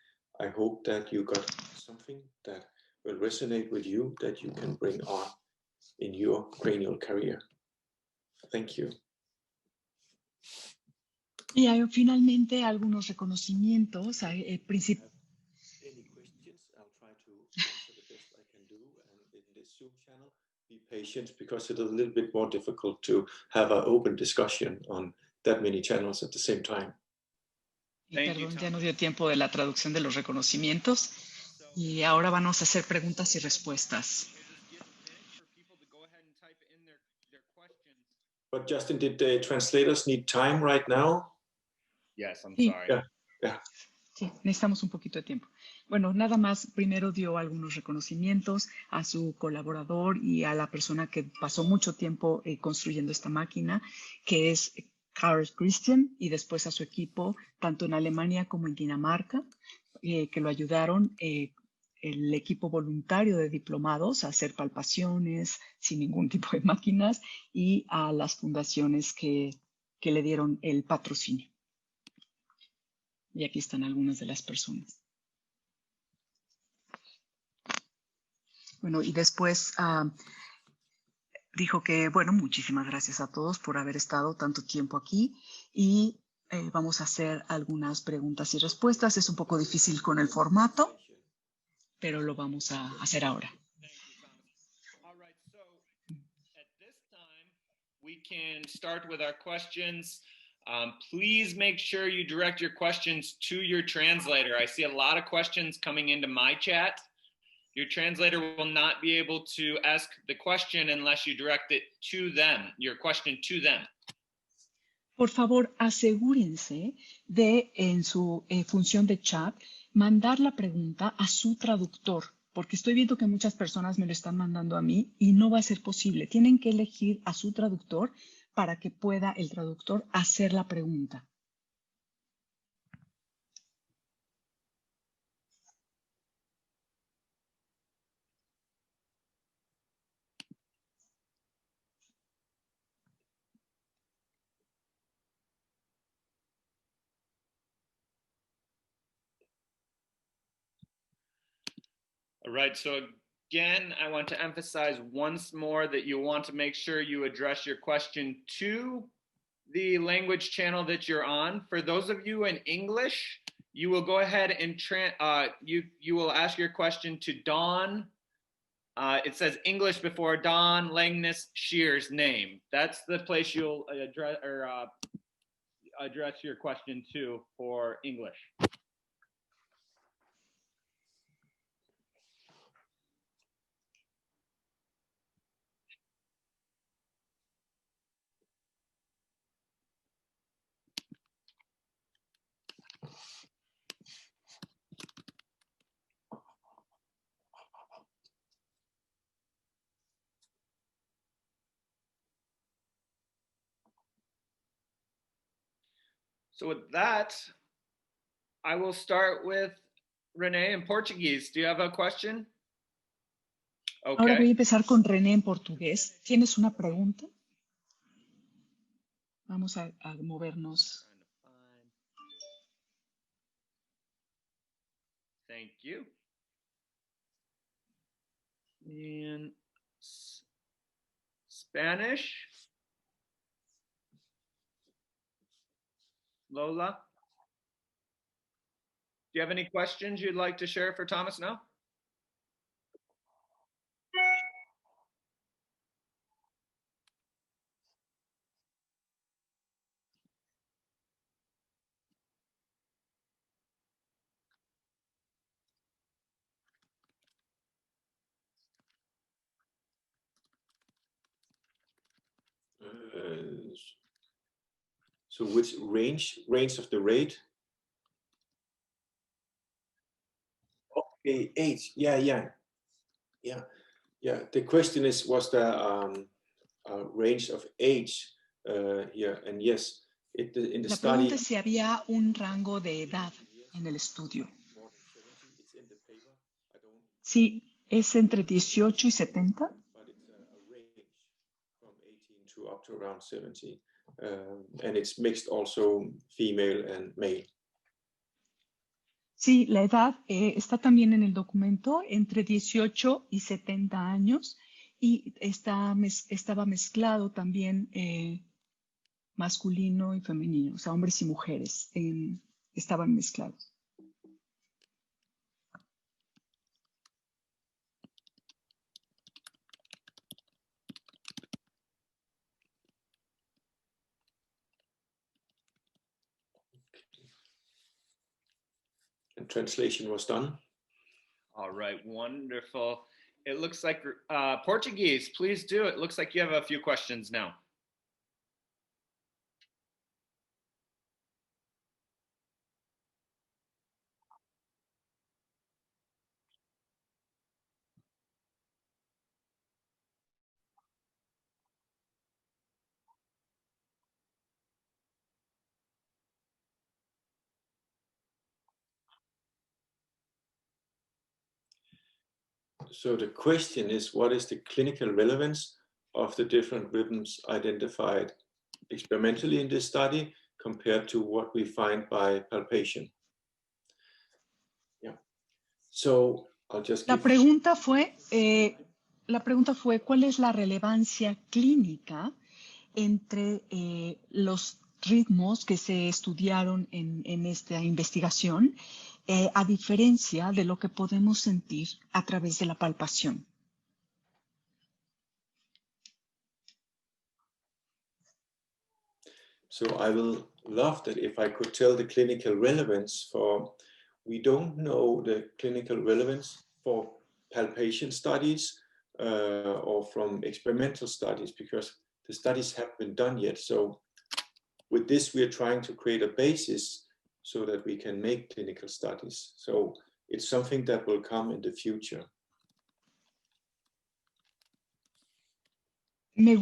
I hope that you got something that will resonate with you, that you can bring on in your cranial career. Thank you. Y hay finalmente algunos reconocimientos. Any questions? I'll try to answer the best I can do. And in this Zoom channel, be patient, because it is a little bit more difficult to have an open discussion on that many channels at the same time. Y perdón, ya no dio tiempo de la traducción de los reconocimientos. Y ahora vamos a hacer preguntas y respuestas. But Justin, did the translators need time right now? Yes, I'm Sí. sorry. Yeah. Sí, necesitamos un poquito de tiempo. Bueno, nada más, primero dio algunos reconocimientos a su colaborador y a la persona que pasó mucho tiempo construyendo esta máquina, que es Carl Christian, y después a su equipo, tanto en Alemania como en Dinamarca, que lo ayudaron, el equipo voluntario de diplomados a hacer palpaciones sin ningún tipo de máquinas, y a las fundaciones que le dieron el patrocinio. Y aquí están algunas de las personas. Bueno, y después dijo que, bueno, muchísimas gracias a todos por haber estado tanto tiempo aquí, y vamos a hacer algunas preguntas y respuestas. Es un poco difícil con el formato, pero lo vamos a hacer ahora. All right, so at this time, we can start with our questions. Please make sure you direct your questions to your translator. I see a lot of questions coming into my chat. Your translator will not be able to ask the question unless you direct it to them, your question to them. Por favor, asegúrense de, en su función de chat, mandar la pregunta a su traductor, porque estoy viendo que muchas personas me lo están mandando a mí y no va a ser posible. Tienen que elegir a su traductor para que pueda el traductor hacer la pregunta. All right, so again, I want to emphasize once more that you want to make sure you address your question to the language channel that you're on. For those of you in English, you will go ahead and you will ask your question to Dawn. It says English before Dawn Langness Shear's name. That's the place you'll address your question to for English. So with that, I will start with Renee in Portuguese. Do you have a question? Okay. Ahora voy a empezar con René en portugués. ¿Tienes una pregunta? Vamos a movernos. Thank you. In Spanish, Lola, do you have any questions you'd like to share for Thomas now? So which range of the rate? Okay, age. Yeah. The question is, was there a range of age here? And yes, in the La study. pregunta es si había un rango de edad en el estudio. Sí, es entre 18 y 70. But it's a range from 18 to up to around 70. And it's mixed also female and male. Sí, la edad está también en el documento, entre 18 y 70 años, y estaba mezclado también masculino y femenino, o sea, hombres y mujeres estaban mezclados. And translation was done. All right, wonderful. It looks like Portuguese, please do. It looks like you have a few questions now. So the question is, what is the clinical relevance of the different rhythms identified experimentally in this study compared to what we find by palpation? Yeah. So I'll just La pregunta fue, ¿cuál es la relevancia clínica entre los ritmos que se estudiaron en esta investigación, a diferencia de lo que podemos sentir a través de la palpación? So I will love that if I could tell the clinical relevance for, we don't know the clinical relevance for palpation studies or from experimental studies because the studies haven't been done yet. So with this, we are trying to create a basis so that we can make clinical studies. So it's something that will come in the future. Me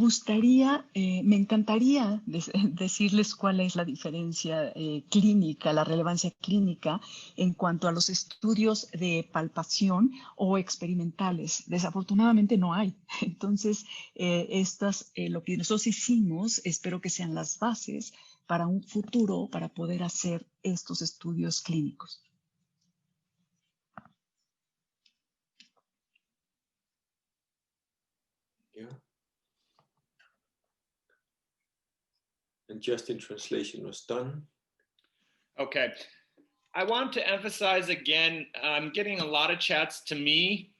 encantaría decirles cuál es la diferencia clínica, la relevancia clínica en cuanto a los estudios de palpación o experimentales. Desafortunadamente no hay. Entonces, lo que nosotros hicimos, espero que sean las bases para un futuro, para poder hacer estos estudios clínicos. Yeah. And just in translation was done. Okay. I want to emphasize again, I'm getting a lot of chats to me.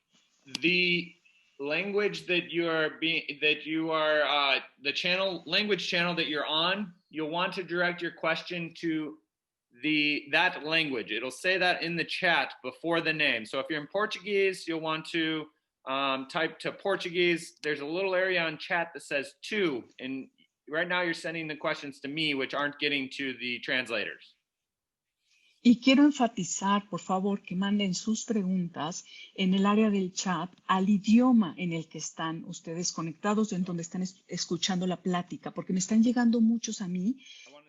The language that the language channel that you're on, you'll want to direct your question to that language. It'll say that in the chat before the name. So if you're in Portuguese, you'll want to type to Portuguese. There's a little area on chat that says to, and right now you're sending the questions to me, which aren't getting to the translators. Y quiero enfatizar, por favor, que manden sus preguntas en el área del chat al idioma en el que están ustedes conectados, en donde están escuchando la plática, porque me están llegando muchos a mí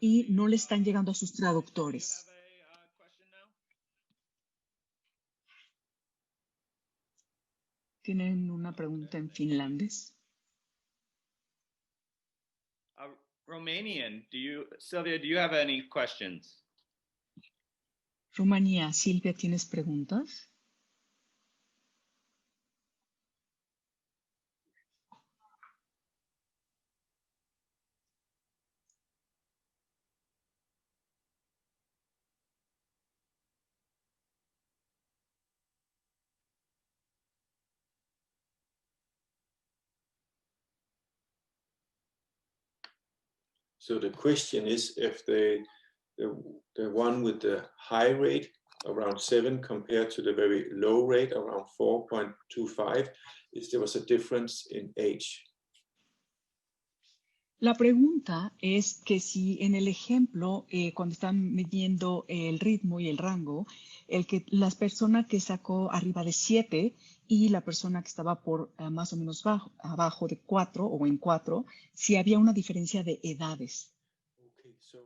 y no le están llegando a sus traductores. ¿Tienen una pregunta en finlandés? Romanian, Sylvia, do you have any questions? Rumanía, Silvia, ¿tienes preguntas? So the question is if the one with the high rate around 7 compared to the very low rate around 4.25, is there was a difference in age. La pregunta es que si en el ejemplo, cuando están midiendo el ritmo y el rango, las personas que sacó arriba de 7 y la persona que estaba por más o menos abajo de 4 o en 4, si había una diferencia de edades. Okay, so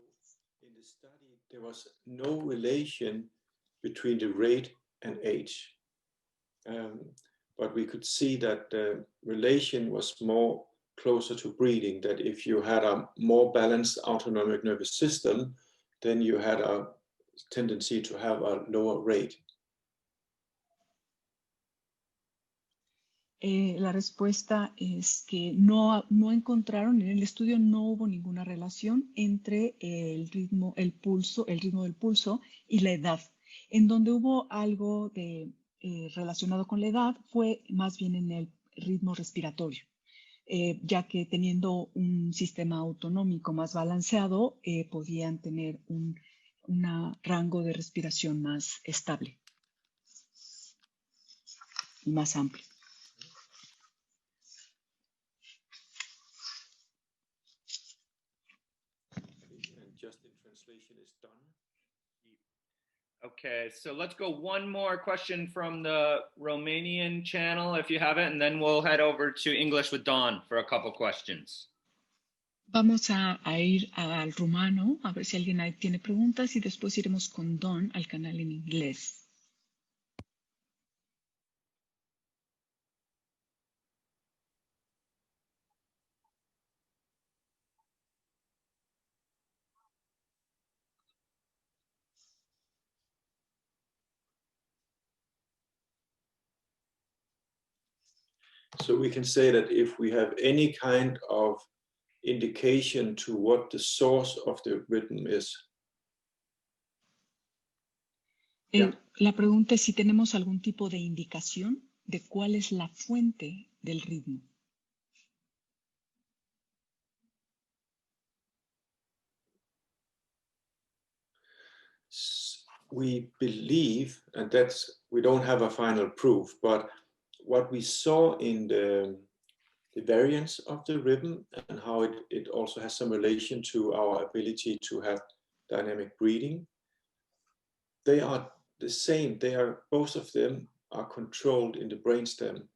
in the study there was no relation between the rate and age, but we could see that the relation was more closer to breathing, that if you had a more balanced autonomic nervous system, then you had a tendency to have a lower rate. La respuesta es que no encontraron, en el estudio no hubo ninguna relación entre el ritmo del pulso y la edad. En donde hubo algo relacionado con la edad fue más bien en el ritmo respiratorio, ya que teniendo un sistema autonómico más balanceado, podían tener un rango de respiración más estable y más amplio. Just in translation is done. Okay, so let's go one more question from the Romanian channel if you have it, and then we'll head over to English with Dawn for a couple questions. Vamos a ir al rumano, a ver si alguien ahí tiene preguntas, y después iremos con Dawn al canal en inglés. So we can say that if we have any kind of indication to what the source of the rhythm is. La pregunta es si tenemos algún tipo de indicación de cuál es la fuente del ritmo. we believe, and we don't have a final proof, but what we saw in the variance of the rhythm and how it also has some relation to our ability to have dynamic breathing, they are the same. Both of them are controlled in the brainstem.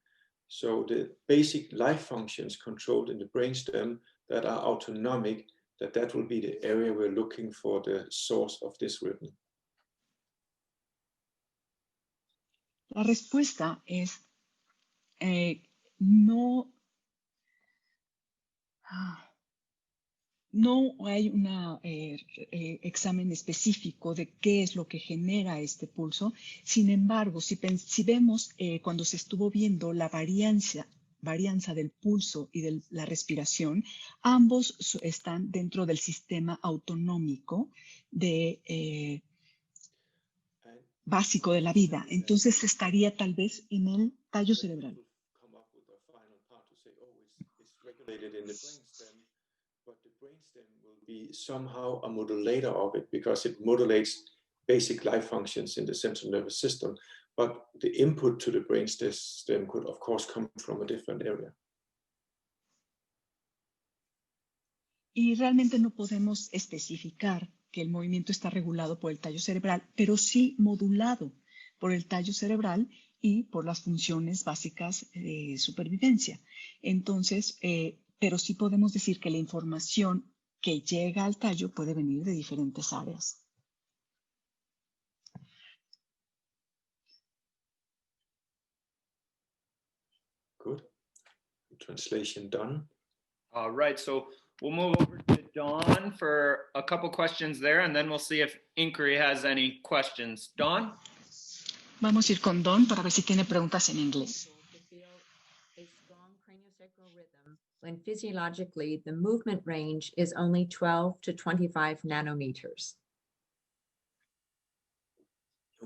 So the basic life functions controlled in the brainstem that are autonomic, that will be the area we're looking for the source of this rhythm. La respuesta es no hay un examen específico de qué es lo que genera este pulso. Sin embargo, si vemos cuando se estuvo viendo la varianza del pulso y de la respiración, ambos están dentro del sistema autonómico básico de la vida. Entonces estaría tal vez en el tallo cerebral. But the brainstem will be somehow a modulator of it because it modulates basic life functions in the central nervous system. But the input to the brainstem could, of course, come from a different area. Y realmente no podemos especificar que el movimiento está regulado por el tallo cerebral, pero sí modulado por el tallo cerebral y por las funciones básicas de supervivencia. Entonces, pero sí podemos decir que la información que llega al tallo puede venir de diferentes áreas. Good. Translation done. All right, so we'll move over to Dawn for a couple questions there, and then we'll see if Inquiry has any questions. Dawn? Vamos a ir con Dawn para ver si tiene preguntas en inglés. When physiologically the movement range is only 12 to 25 nanometers.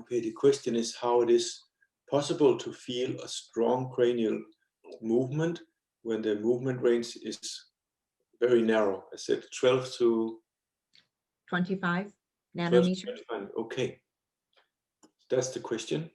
Okay, the question is how it is possible to feel a strong cranial movement when the movement range is very narrow. I said 12 to 25 nanometers. 25. Okay, that's the question.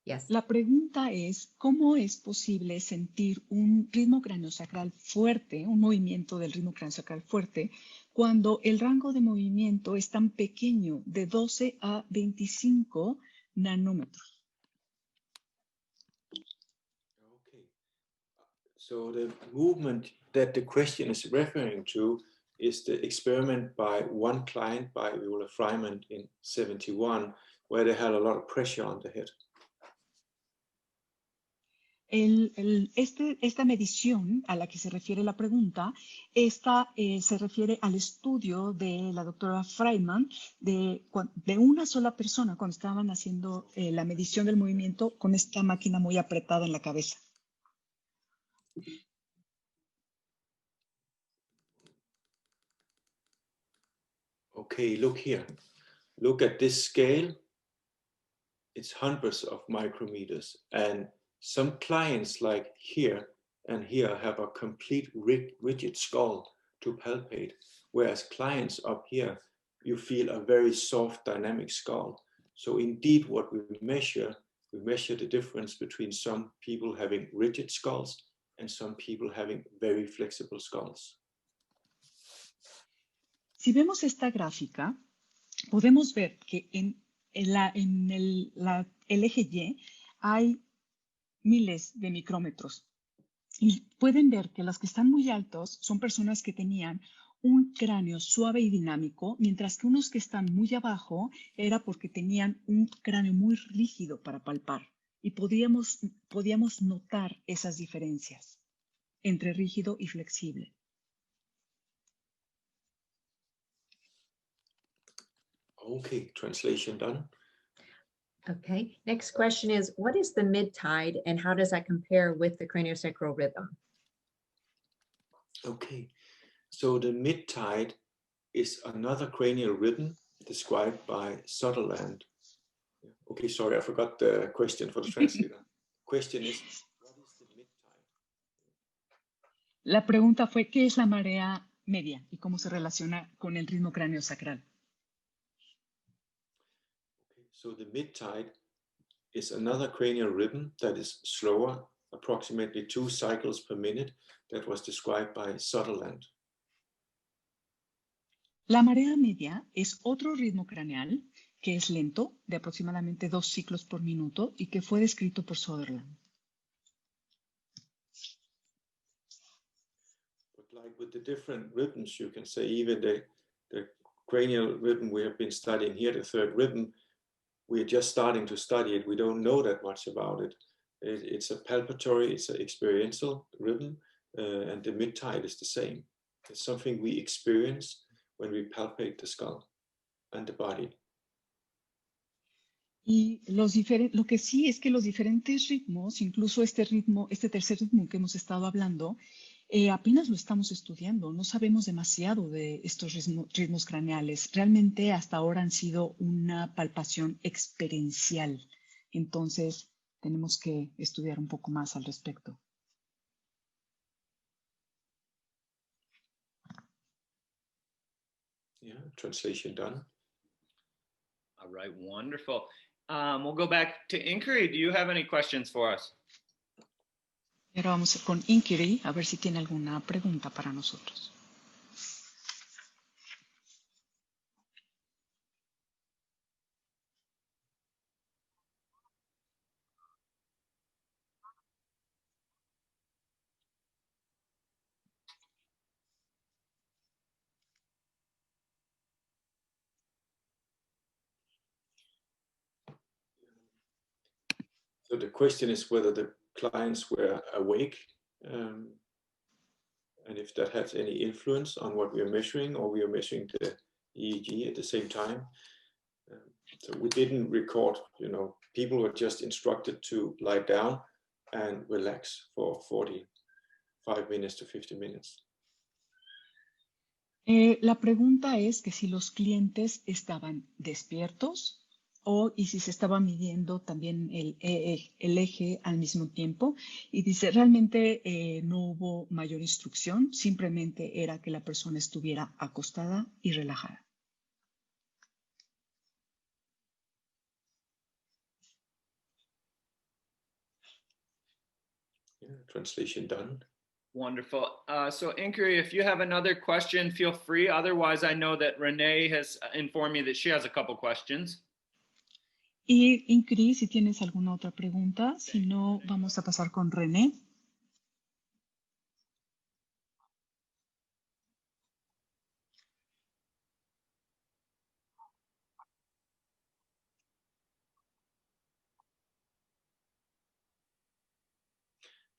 Yes. La pregunta es, ¿cómo es posible sentir un ritmo craneosacral fuerte, un movimiento del ritmo craneosacral fuerte, cuando el rango de movimiento es tan pequeño, de 12 a 25 nanómetros? Okay, so the movement that the question is referring to is the experiment by one client, by Viola Freiman in 71, where they had a lot of pressure on the head. Esta medición a la que se refiere la pregunta, se refiere al estudio de la doctora Freiman de una sola persona cuando estaban haciendo la medición del movimiento con esta máquina muy apretada en la cabeza. Okay, look here. Look at this scale. It's hundreds of micrometers, and some clients like here and here have a complete rigid skull to palpate, whereas clients up here, you feel a very soft dynamic skull. So indeed what we measure the difference between some people having rigid skulls and some people having very flexible skulls. Si vemos esta gráfica, podemos ver que en el eje Y hay miles de micrómetros. Y pueden ver que los que están muy altos son personas que tenían un cráneo suave y dinámico, mientras que unos que están muy abajo era porque tenían un cráneo muy rígido para palpar. Y podíamos notar esas diferencias entre rígido y flexible. Okay, translation done. Okay, next question is, what is the mid-tide and how does that compare with the craniosacral rhythm? Okay, so the mid-tide is another cranial rhythm described by Sutherland. Okay, sorry, I forgot the question for the translator. Question is, what is the mid-tide? La pregunta fue, ¿qué es la marea media y cómo se relaciona con el ritmo craneosacral? So the mid-tide is another cranial rhythm that is slower, approximately 2 cycles per minute, that was described by Sutherland. La marea media es otro ritmo craneal que es lento, de aproximadamente 2 ciclos por minuto y que fue descrito por Sutherland. But like with the different rhythms, you can say even the cranial rhythm we have been studying here, the third rhythm, we're just starting to study it. We don't know that much about it. It's a palpatory, it's an experiential rhythm, and the mid-tide is the same. It's something we experience when we palpate the skull and the body. Y lo que sí es que los diferentes ritmos, incluso este ritmo, este tercer ritmo que hemos estado hablando, apenas lo estamos estudiando. No sabemos demasiado de estos ritmos craneales. Realmente hasta ahora han sido una palpación experiencial. Entonces, tenemos que estudiar un poco más al respecto. Yeah, translation done. All right, wonderful. We'll go back to inquiry. Do you have any questions for us? Y ahora vamos con inquiry, a ver si tiene alguna pregunta para nosotros. So the question is whether the clients were awake, and if that has any influence on what we are measuring, or we are measuring the EEG at the same time. So we didn't record, people were just instructed to lie down and relax for 45 minutes to 50 minutes. La pregunta es que si los clientes estaban despiertos y si se estaba midiendo también el eje al mismo tiempo. Y dice, realmente no hubo mayor instrucción, simplemente era que la persona estuviera acostada y relajada. Yeah, translation done. Wonderful. So inquiry, if you have another question, feel free. Otherwise, I know that Renee has informed me that she has a couple questions. Y Inquiry, si tienes alguna otra pregunta, si no, vamos a pasar con René.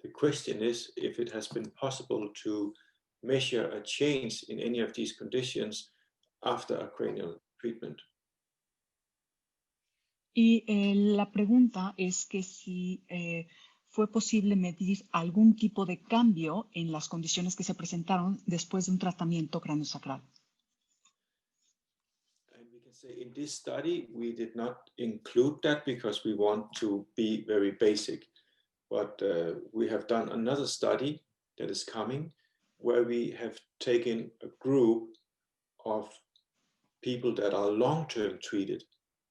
The question is if it has been possible to measure a change in any of these conditions after a cranial treatment. Y la pregunta es que si fue posible medir algún tipo de cambio en las condiciones que se presentaron después de un tratamiento craneosacral. And we can say in this study, we did not include that because we want to be very basic. But we have done another study that is coming where we have taken a group of people that are long-term treated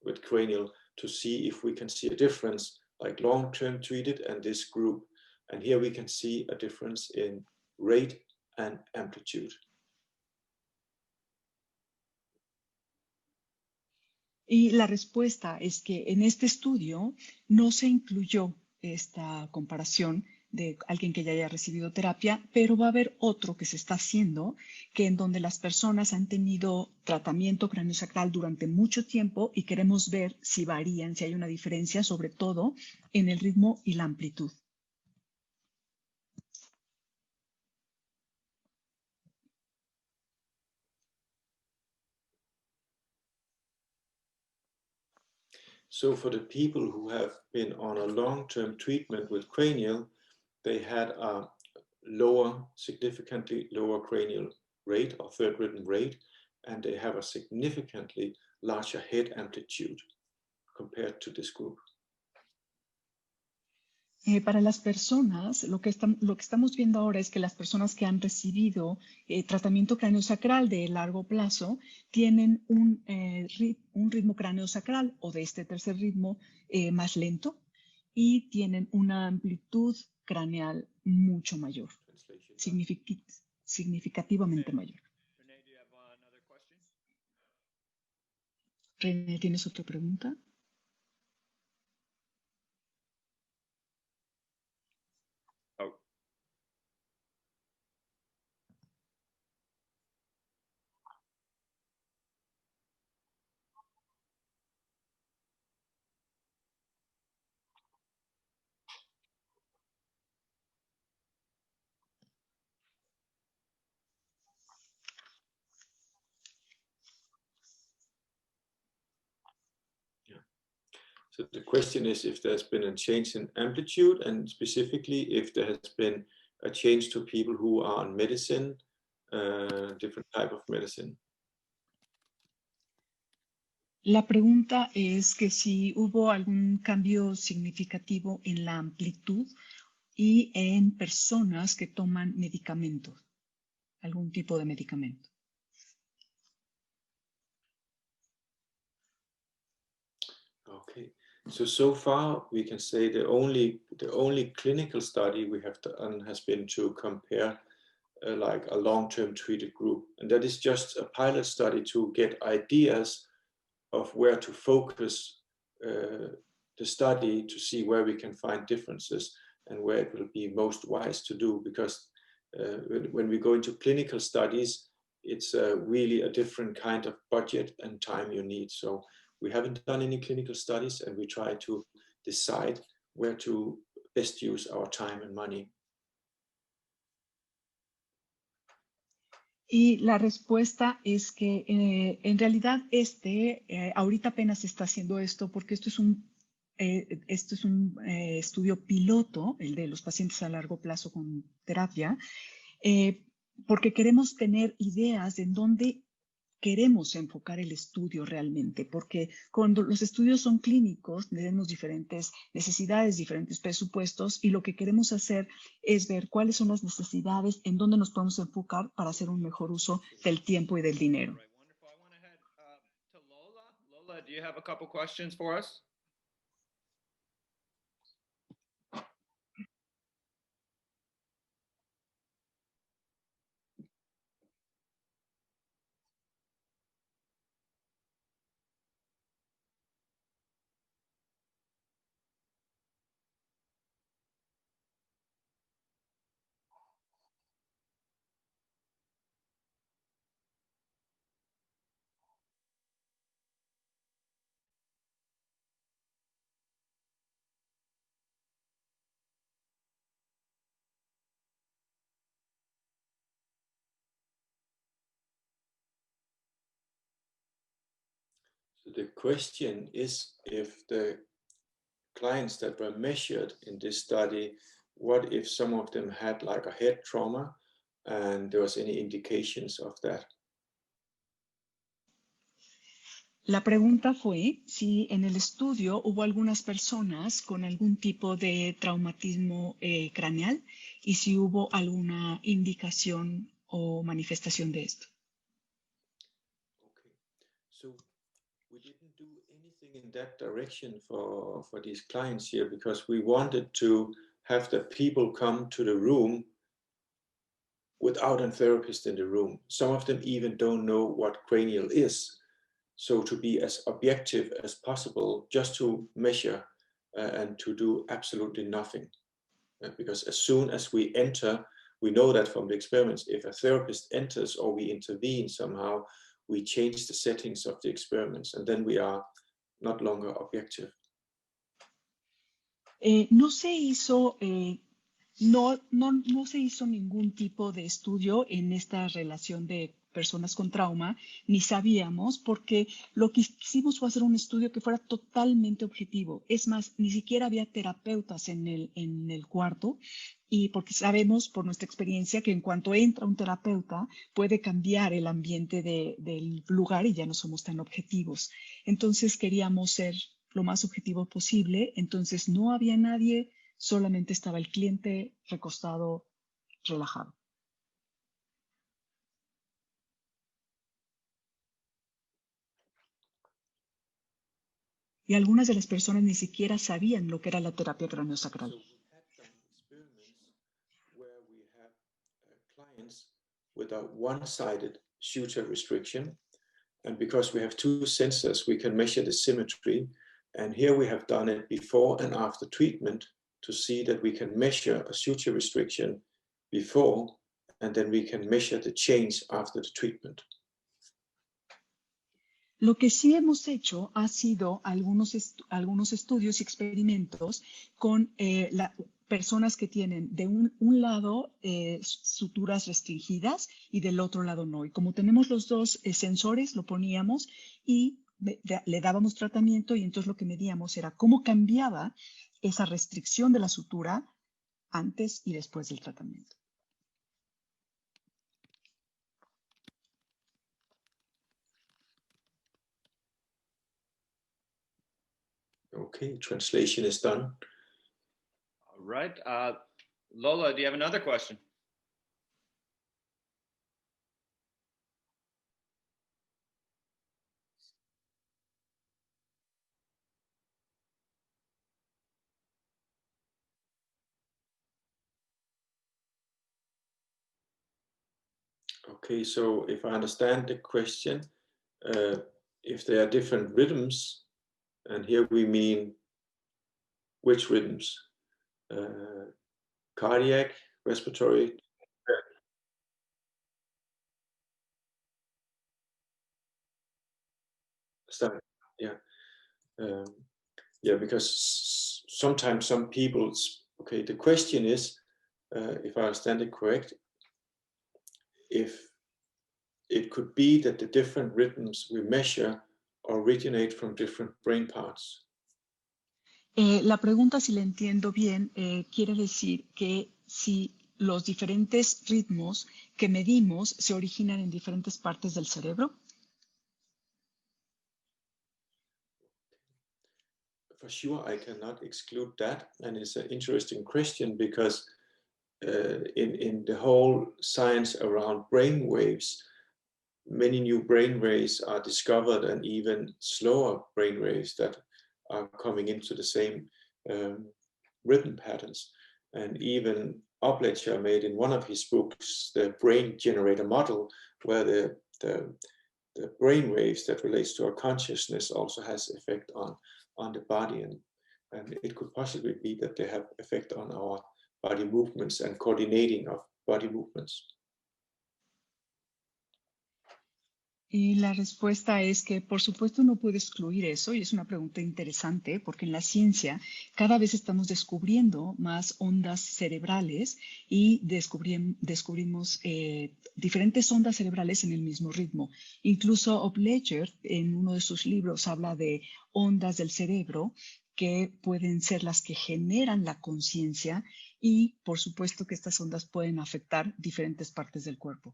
with cranial to see if we can see a difference, like long-term treated and this group. And here we can see a difference in rate and amplitude. Y la respuesta es que en este estudio no se incluyó esta comparación de alguien que ya haya recibido terapia, pero va a haber otro que se está haciendo, que en donde las personas han tenido tratamiento craneosacral durante mucho tiempo y queremos ver si varían, si hay una diferencia, sobre todo en el ritmo y la amplitud. So for the people who have been on a long-term treatment with cranial, they had a significantly lower cranial rate or third rhythm rate, and they have a significantly larger head amplitude compared to this group. Para las personas, lo que estamos viendo ahora es que las personas que han recibido tratamiento craneosacral de largo plazo tienen un ritmo craneosacral o de este tercer ritmo más lento y tienen una amplitud craneal mucho mayor, significativamente mayor. Renee, do you have another question? René, ¿tienes otra pregunta? Oh. So the question is if there's been a change in amplitude, and specifically if there has been a change to people who are on medicine, different type of medicine. La pregunta es que si hubo algún cambio significativo en la amplitud y en personas que toman medicamentos, algún tipo de medicamento. Okay, so far we can say the only clinical study we have done has been to compare like a long-term treated group, and that is just a pilot study to get ideas of where to focus the study to see where we can find differences and where it will be most wise to do, because when we go into clinical studies, it's really a different kind of budget and time you need. So we haven't done any clinical studies, and we try to decide where to best use our time and money. Y la respuesta es que en realidad ahorita apenas se está haciendo esto porque esto es un estudio piloto, el de los pacientes a largo plazo con terapia, porque queremos tener ideas de en dónde queremos enfocar el estudio realmente, porque cuando los estudios son clínicos tenemos diferentes necesidades, diferentes presupuestos, y lo que queremos hacer es ver cuáles son las necesidades, en dónde nos podemos enfocar para hacer un mejor uso del tiempo y del dinero. Right, wonderful. I want to head to Lola. Lola, do you have a couple questions for us? So the question is if the clients that were measured in this study, what if some of them had like a head trauma and there was any indications of that? La pregunta fue si en el estudio hubo algunas personas con algún tipo de traumatismo craneal y si hubo alguna indicación o manifestación de esto. Okay, so we didn't do anything in that direction for these clients here because we wanted to have the people come to the room without a therapist in the room. Some of them even don't know what cranial is. So to be as objective as possible, just to measure and to do absolutely nothing. Because as soon as we enter, we know that from the experiments, if a therapist enters or we intervene somehow, we change the settings of the experiments, and then we are not longer objective. No se hizo ningún tipo de estudio en esta relación de personas con trauma, ni sabíamos, porque lo que hicimos fue hacer un estudio que fuera totalmente objetivo. Es más, ni siquiera había terapeutas en el cuarto, y porque sabemos por nuestra experiencia que en cuanto entra un terapeuta puede cambiar el ambiente del lugar y ya no somos tan objetivos. Entonces queríamos ser lo más objetivo posible, entonces no había nadie solamente estaba el cliente recostado, relajado. Y algunas de las personas ni siquiera sabían lo que era la terapia craneosacral. So we had some experiments where we have clients with a one-sided suture restriction. And because we have two sensors, we can measure the symmetry. And here we have done it before and after treatment to see that we can measure a suture restriction before, and then we can measure the change after the treatment. Lo que sí hemos hecho ha sido algunos estudios y experimentos con personas que tienen de un lado suturas restringidas y del otro lado no. Y como tenemos los dos sensores, lo poníamos y le dábamos tratamiento, y entonces lo que medíamos era cómo cambiaba esa restricción de la sutura antes y después del tratamiento. Okay, translation is done. All right. Lola, do you have another question? Okay, so if I understand the question, if there are different rhythms, and here we mean which rhythms? Cardiac, respiratory? Stomach, yeah. Yeah, because sometimes some people, okay, the question is, if I understand it correct, if it could be that the different rhythms we measure originate from different brain parts. La pregunta, si la entiendo bien, quiere decir que si los diferentes ritmos que medimos se originan en diferentes partes del cerebro. For sure, I cannot exclude that, and it's an interesting question because in the whole science around brain waves, many new brain waves are discovered, and even slower brain waves that are coming into the same rhythm patterns. And even Upledger made in one of his books the brain generator model, where the brain waves that relates to our consciousness also has effect on the body, and it could possibly be that they have effect on our body movements and coordinating of body movements. Y la respuesta es que, por supuesto, no puedo excluir eso, y es una pregunta interesante porque en la ciencia cada vez estamos descubriendo más ondas cerebrales y descubrimos diferentes ondas cerebrales en el mismo ritmo. Incluso Upledger, en uno de sus libros, habla de ondas del cerebro que pueden ser las que generan la conciencia, y por supuesto que estas ondas pueden afectar diferentes partes del cuerpo.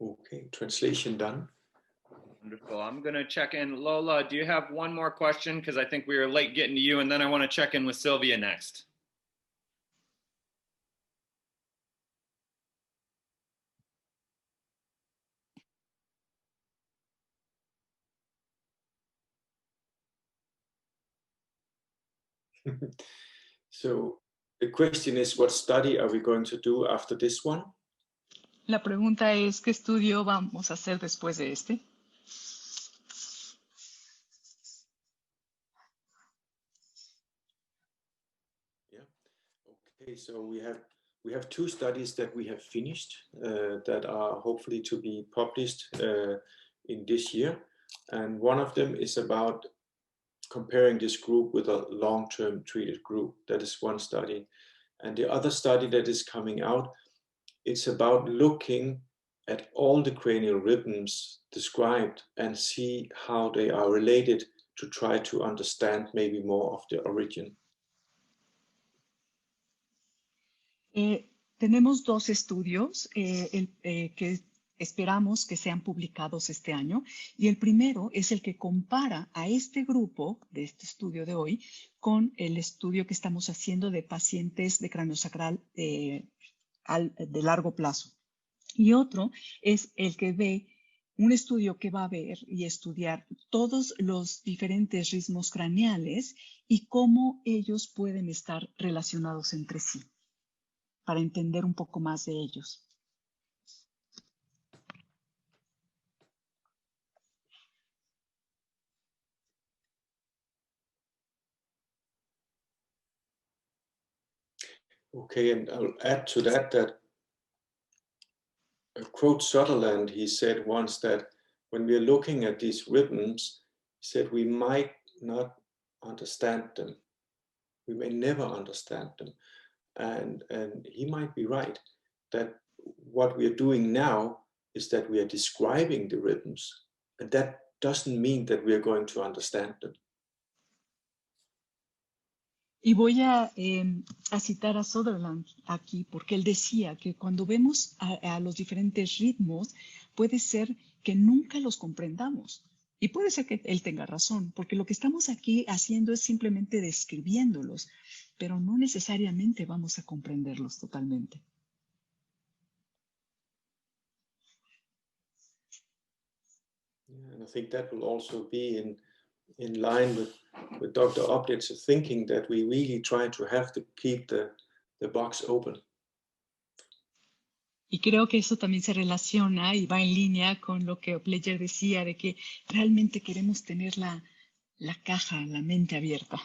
Okay, translation done. Wonderful. I'm going to check in. Lola, do you have one more question? Because I think we were late getting to you, and then I want to check in with Sylvia next. So the question is, what study are we going to do after this one? La pregunta es, ¿qué estudio vamos a hacer después de este? Yeah. Okay, so we have two studies that we have finished that are hopefully to be published in this year, and one of them is about comparing this group with a long-term treated group. That is one study. And the other study that is coming out, it's about looking at all the cranial rhythms described and see how they are related to try to understand maybe more of the origin. Tenemos dos estudios que esperamos que sean publicados este año, y el primero es el que compara a este grupo de este estudio de hoy con el estudio que estamos haciendo de pacientes de cráneo sacral de largo plazo. Y otro es el que ve un estudio que va a ver y estudiar todos los diferentes ritmos craneales y cómo ellos pueden estar relacionados entre sí, para entender un poco más de ellos. Okay, and I'll add to that quote Sutherland, he said once that when we're looking at these rhythms, he said we might not understand them. We may never understand them. And he might be right, that what we are doing now is that we are describing the rhythms, and that doesn't mean that we are going to understand them. Y voy a citar a Sutherland aquí, porque él decía que cuando vemos a los diferentes ritmos, puede ser que nunca los comprendamos. Y puede ser que él tenga razón, porque lo que estamos aquí haciendo es simplemente describiéndolos, pero no necesariamente vamos a comprenderlos totalmente. Yeah, and I think that will also be in line with Dr. Upledger's thinking, that we really try to have to keep the box open. Y creo que eso también se relaciona y va en línea con lo que Upledger decía, de que realmente queremos tener la caja, la mente abierta.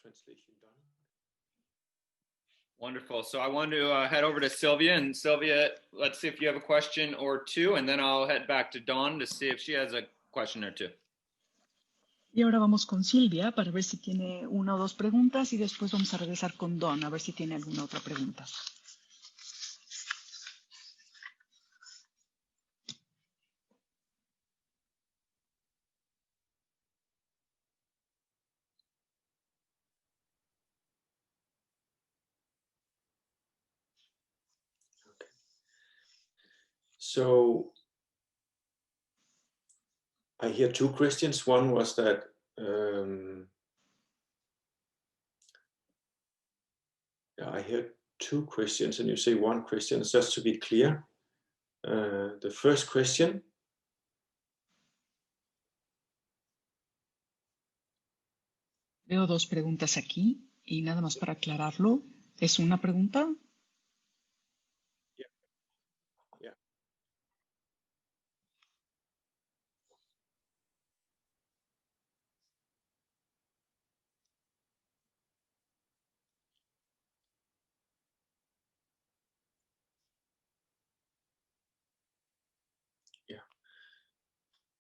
Translation done. Wonderful. So I want to head over to Sylvia. And Sylvia, let's see if you have a question or two, and then I'll head back to Dawn to see if she has a question or two. Y ahora vamos con Silvia para ver si tiene una o dos preguntas, y después vamos a regresar con Dawn a ver si tiene alguna otra pregunta. So I hear two questions. One was that I hear two questions, and you say one question. Just to be clear, the first question. Veo dos preguntas aquí, y nada más para aclararlo, ¿es una pregunta?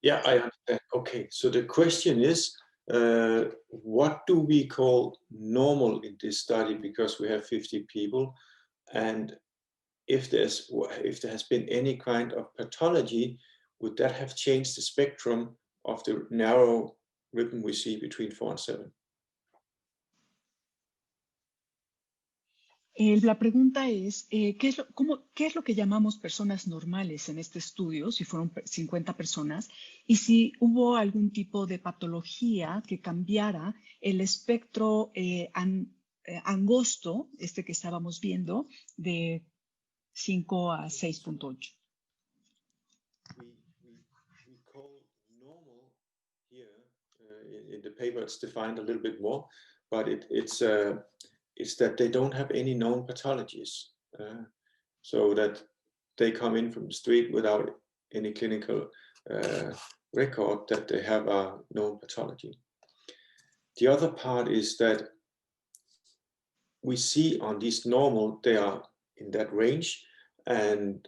Yeah, I understand. Okay, so the question is, what do we call normal in this study? Because we have 50 people, and if there has been any kind of pathology, would that have changed the spectrum of the narrow rhythm we see between 4 and 7? La pregunta es, ¿qué es lo que llamamos personas normales en este estudio, si fueron 50 personas, y si hubo algún tipo de patología que cambiara el espectro angosto, que estábamos viendo, de 5 a 6.8? We call normal here, in the paper it's defined a little bit more, but it's that they don't have any known pathologies, so that they come in from the street without any clinical record that they have a known pathology. The other part is that we see on these normal, they are in that range, and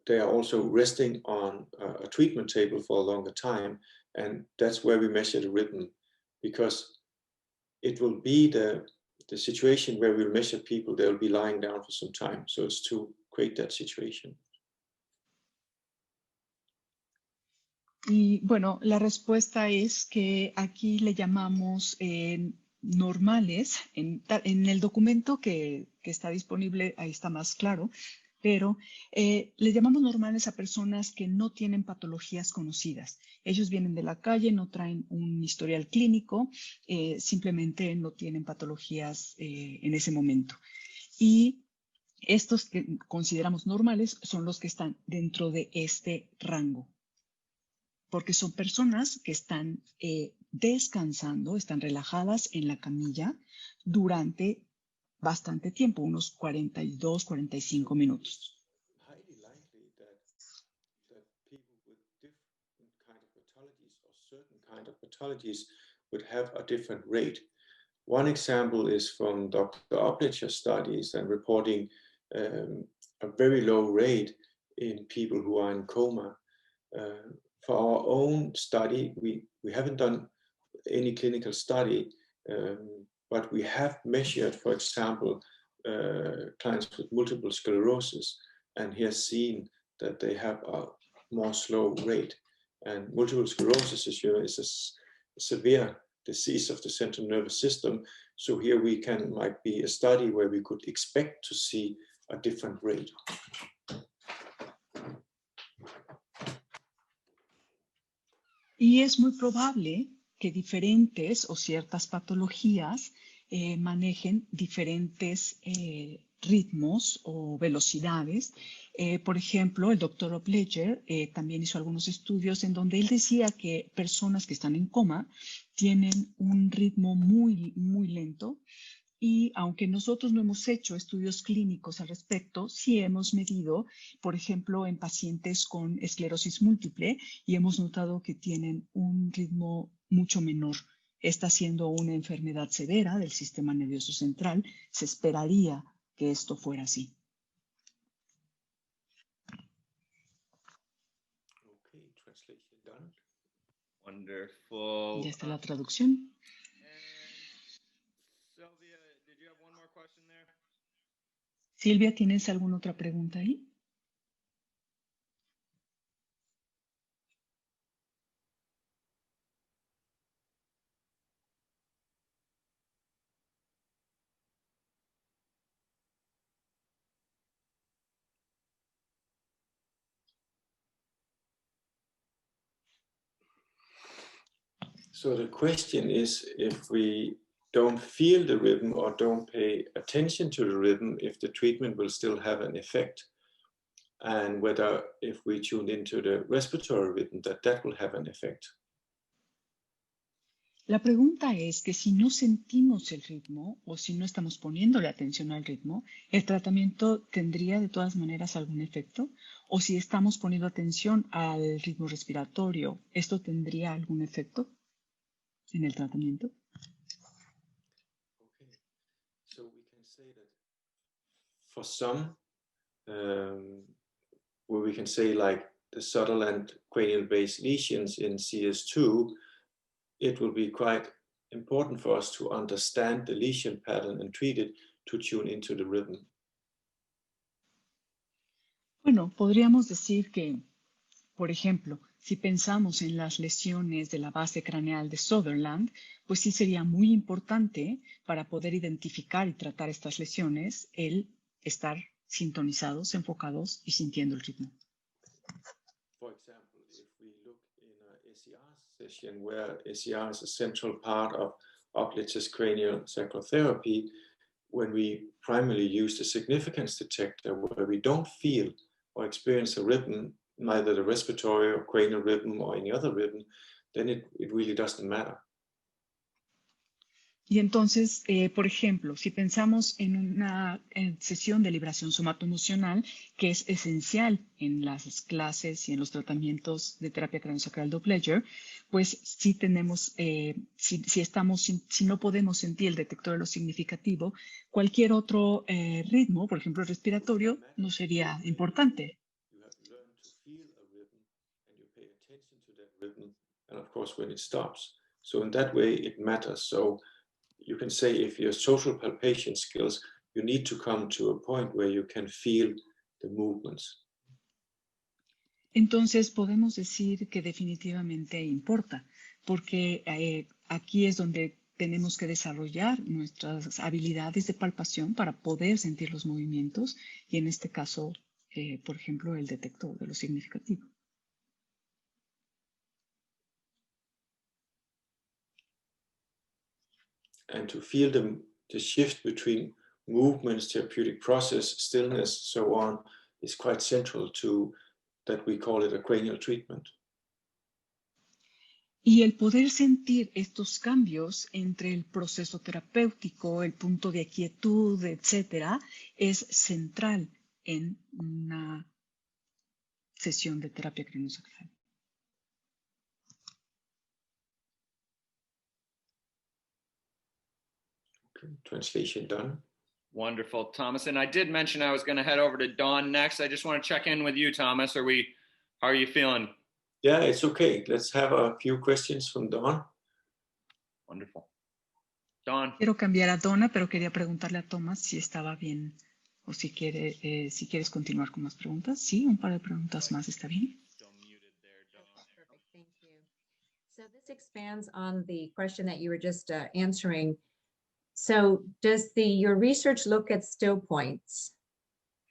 they are also resting on a treatment table for a longer time, and that's where we measure the rhythm, because it will be the situation where we measure people, they'll be lying down for some time. So it's to create that situation. Y bueno, la respuesta es que aquí le llamamos normales, en el documento que está disponible, ahí está más claro, pero le llamamos normales a personas que no tienen patologías conocidas. Ellos vienen de la calle, no traen un historial clínico, simplemente no tienen patologías en ese momento. Y estos que consideramos normales son los que están dentro de este rango, porque son personas que están descansando, están relajadas en la camilla durante bastante tiempo, unos 42, 45 minutos. Highly likely that people with different kind of pathologies or certain kind of pathologies would have a different rate. One example is from Dr. Upledger studies and reporting a very low rate in people who are in coma. For our own study, we haven't done any clinical study, but we have measured, for example, clients with multiple sclerosis, and he has seen that they have a more slow rate. And multiple sclerosis, as you know, is a severe disease of the central nervous system. So here might be a study where we could expect to see a different rate. Y es muy probable que diferentes o ciertas patologías manejen diferentes ritmos o velocidades. Por ejemplo, el doctor Upledger también hizo algunos estudios en donde él decía que personas que están en coma tienen un ritmo muy, muy lento. Y aunque nosotros no hemos hecho estudios clínicos al respecto, sí hemos medido, por ejemplo, en pacientes con esclerosis múltiple y hemos notado que tienen un ritmo mucho menor. Esta siendo una enfermedad severa del sistema nervioso central, se esperaría que esto fuera así. Okay, translation done. Wonderful. Ya está la traducción. Sylvia, did you have one more question there? Silvia, ¿tienes alguna otra pregunta ahí? So the question is, if we don't feel the rhythm or don't pay attention to the rhythm, if the treatment will still have an effect, and whether if we tune into the respiratory rhythm, that will have an effect. La pregunta es que si no sentimos el ritmo o si no estamos poniéndole atención al ritmo, ¿el tratamiento tendría de todas maneras algún efecto? O si estamos poniendo atención al ritmo respiratorio, ¿esto tendría algún efecto en el tratamiento? Okay, so we can say that for some, where we can say like the Sutherland cranial-based lesions in CS2, it will be quite important for us to understand the lesion pattern and treat it to tune into the rhythm. Bueno, podríamos decir que, por ejemplo, si pensamos en las lesiones de la base craneal de Sutherland, pues sí sería muy importante para poder identificar y tratar estas lesiones el estar sintonizados, enfocados y sintiendo el ritmo. For example, if we look in a SER session where SER is a central part of Upledger's cranial sacral therapy, when we primarily use the significance detector where we don't feel or experience a rhythm, neither the respiratory or cranial rhythm or any other rhythm, then it really doesn't matter. Y entonces, por ejemplo, si pensamos en una sesión de liberación somatoemocional, que es esencial en las clases y en los tratamientos de terapia craniosacral de Upledger, pues si tenemos, si no podemos sentir el detector de lo significativo, cualquier otro ritmo, por ejemplo el respiratorio, no sería importante. You have learned to feel a rhythm and you pay attention to that rhythm, and of course when it stops. So in that way it matters. So you can say if your social palpation skills, you need to come to a point where you can feel the movements. Entonces podemos decir que definitivamente importa, porque aquí es donde tenemos que desarrollar nuestras habilidades de palpación para poder sentir los movimientos y en este caso, por ejemplo, el detector de lo significativo. And to feel the shift between movements, therapeutic process, stillness, so on, is quite central to that we call it a cranial treatment. Y el poder sentir estos cambios entre el proceso terapéutico, el punto de quietud, etcétera, es central en una sesión de terapia craniosacral. Okay, translation done. Wonderful, Thomas. And I did mention I was going to head over to Dawn next. I just want to check in with you, Thomas. How are you feeling? Yeah, it's okay. Let's have a few questions from Dawn. Wonderful. Dawn. Quiero cambiar a Donna, pero quería preguntarle a Thomas si estaba bien o si quieres continuar con más preguntas. Sí, un par de preguntas más, ¿está bien? Perfect, thank you. So this expands on the question that you were just answering. So does your research look at still points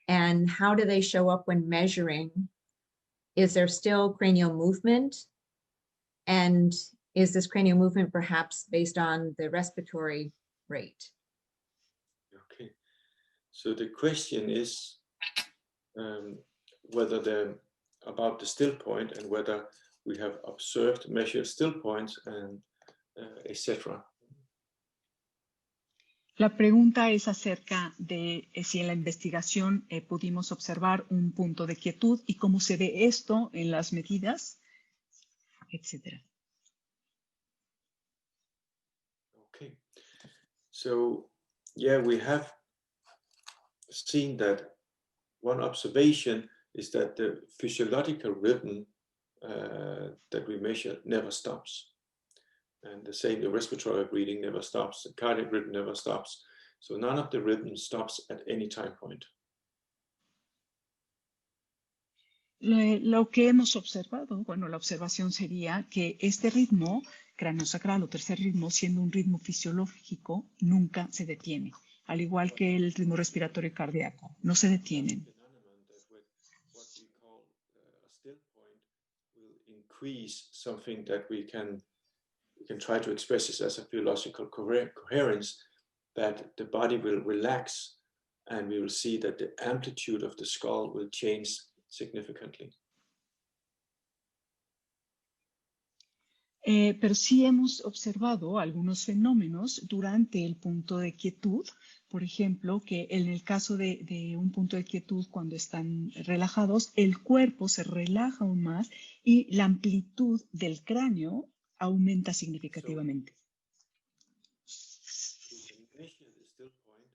and how do they show up when measuring? Is there still cranial movement? And is this cranial movement perhaps based on the respiratory rate? Okay, so the question is whether about the still point and whether we have observed, measured still points and etc. La pregunta es acerca de si en la investigación pudimos observar un punto de quietud y cómo se ve esto en las medidas, etcétera. Okay, so yeah, we have seen that one observation is that the physiological rhythm that we measure never stops. And the same, the respiratory breathing never stops, the cardiac rhythm never stops. So none of the rhythm stops at any time point. Lo que hemos observado, bueno, la observación sería que este ritmo craniosacral o tercer ritmo, siendo un ritmo fisiológico, nunca se detiene, al igual que el ritmo respiratorio y cardíaco, no se detienen. What we call a still point will increase something that we can try to express this as a physiological coherence, that the body will relax and we will see that the amplitude of the skull will change significantly. Pero sí hemos observado algunos fenómenos durante el punto de quietud, por ejemplo, que en el caso de un punto de quietud cuando están relajados, el cuerpo se relaja aún más y la amplitud del cráneo aumenta significativamente. We can measure the still point,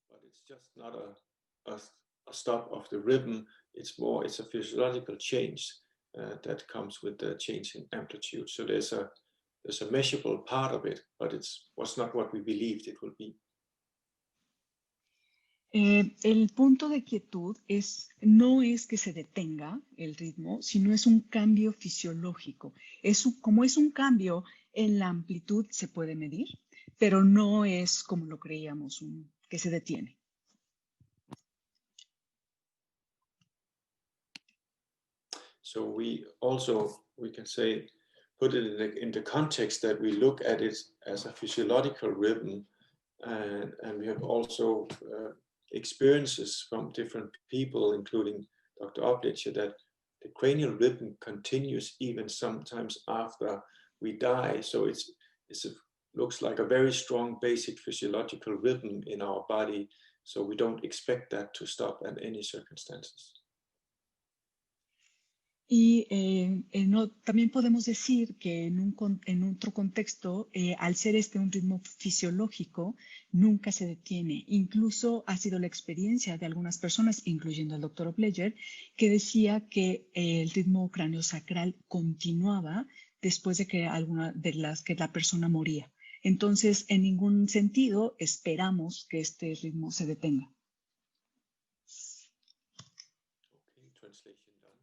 but it's just not a stop of the rhythm. It's a physiological change that comes with the change in amplitude. So there's a measurable part of it, but was not what we believed it would be. El punto de quietud no es que se detenga el ritmo, sino es un cambio fisiológico. Como es un cambio en la amplitud, se puede medir, pero no es como lo creíamos, que se detiene. So we can say, put it in the context that we look at it as a physiological rhythm, and we have also experiences from different people, including Dr. Upledger, that the cranial rhythm continues even sometimes after we die. So it looks like a very strong basic physiological rhythm in our body. So we don't expect that to stop at any circumstances. Y también podemos decir que en otro contexto, al ser un ritmo fisiológico, nunca se detiene. Incluso ha sido la experiencia de algunas personas, incluyendo al doctor Upledger, que decía que el ritmo craneosacral continuaba después de que la persona moría. Entonces, en ningún sentido esperamos que este ritmo se detenga. Okay, translation done.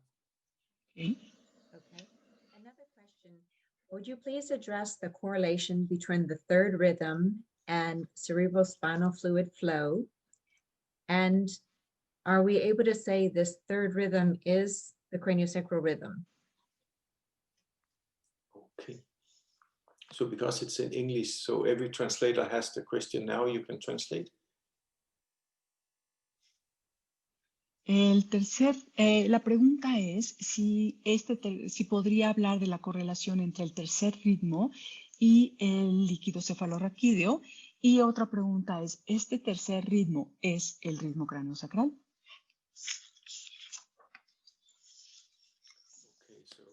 Okay. Okay. Another question. Would you please address the correlation between the third rhythm and cerebrospinal fluid flow? And are we able to say this third rhythm is the craniosacral rhythm? Okay. So because it's in English, so every translator has the question now, you can translate. La pregunta es si, si podría hablar de la correlación entre el tercer ritmo y el líquido cefalorraquídeo. Y otra pregunta es, ¿este tercer ritmo es el ritmo craneosacral? Okay, so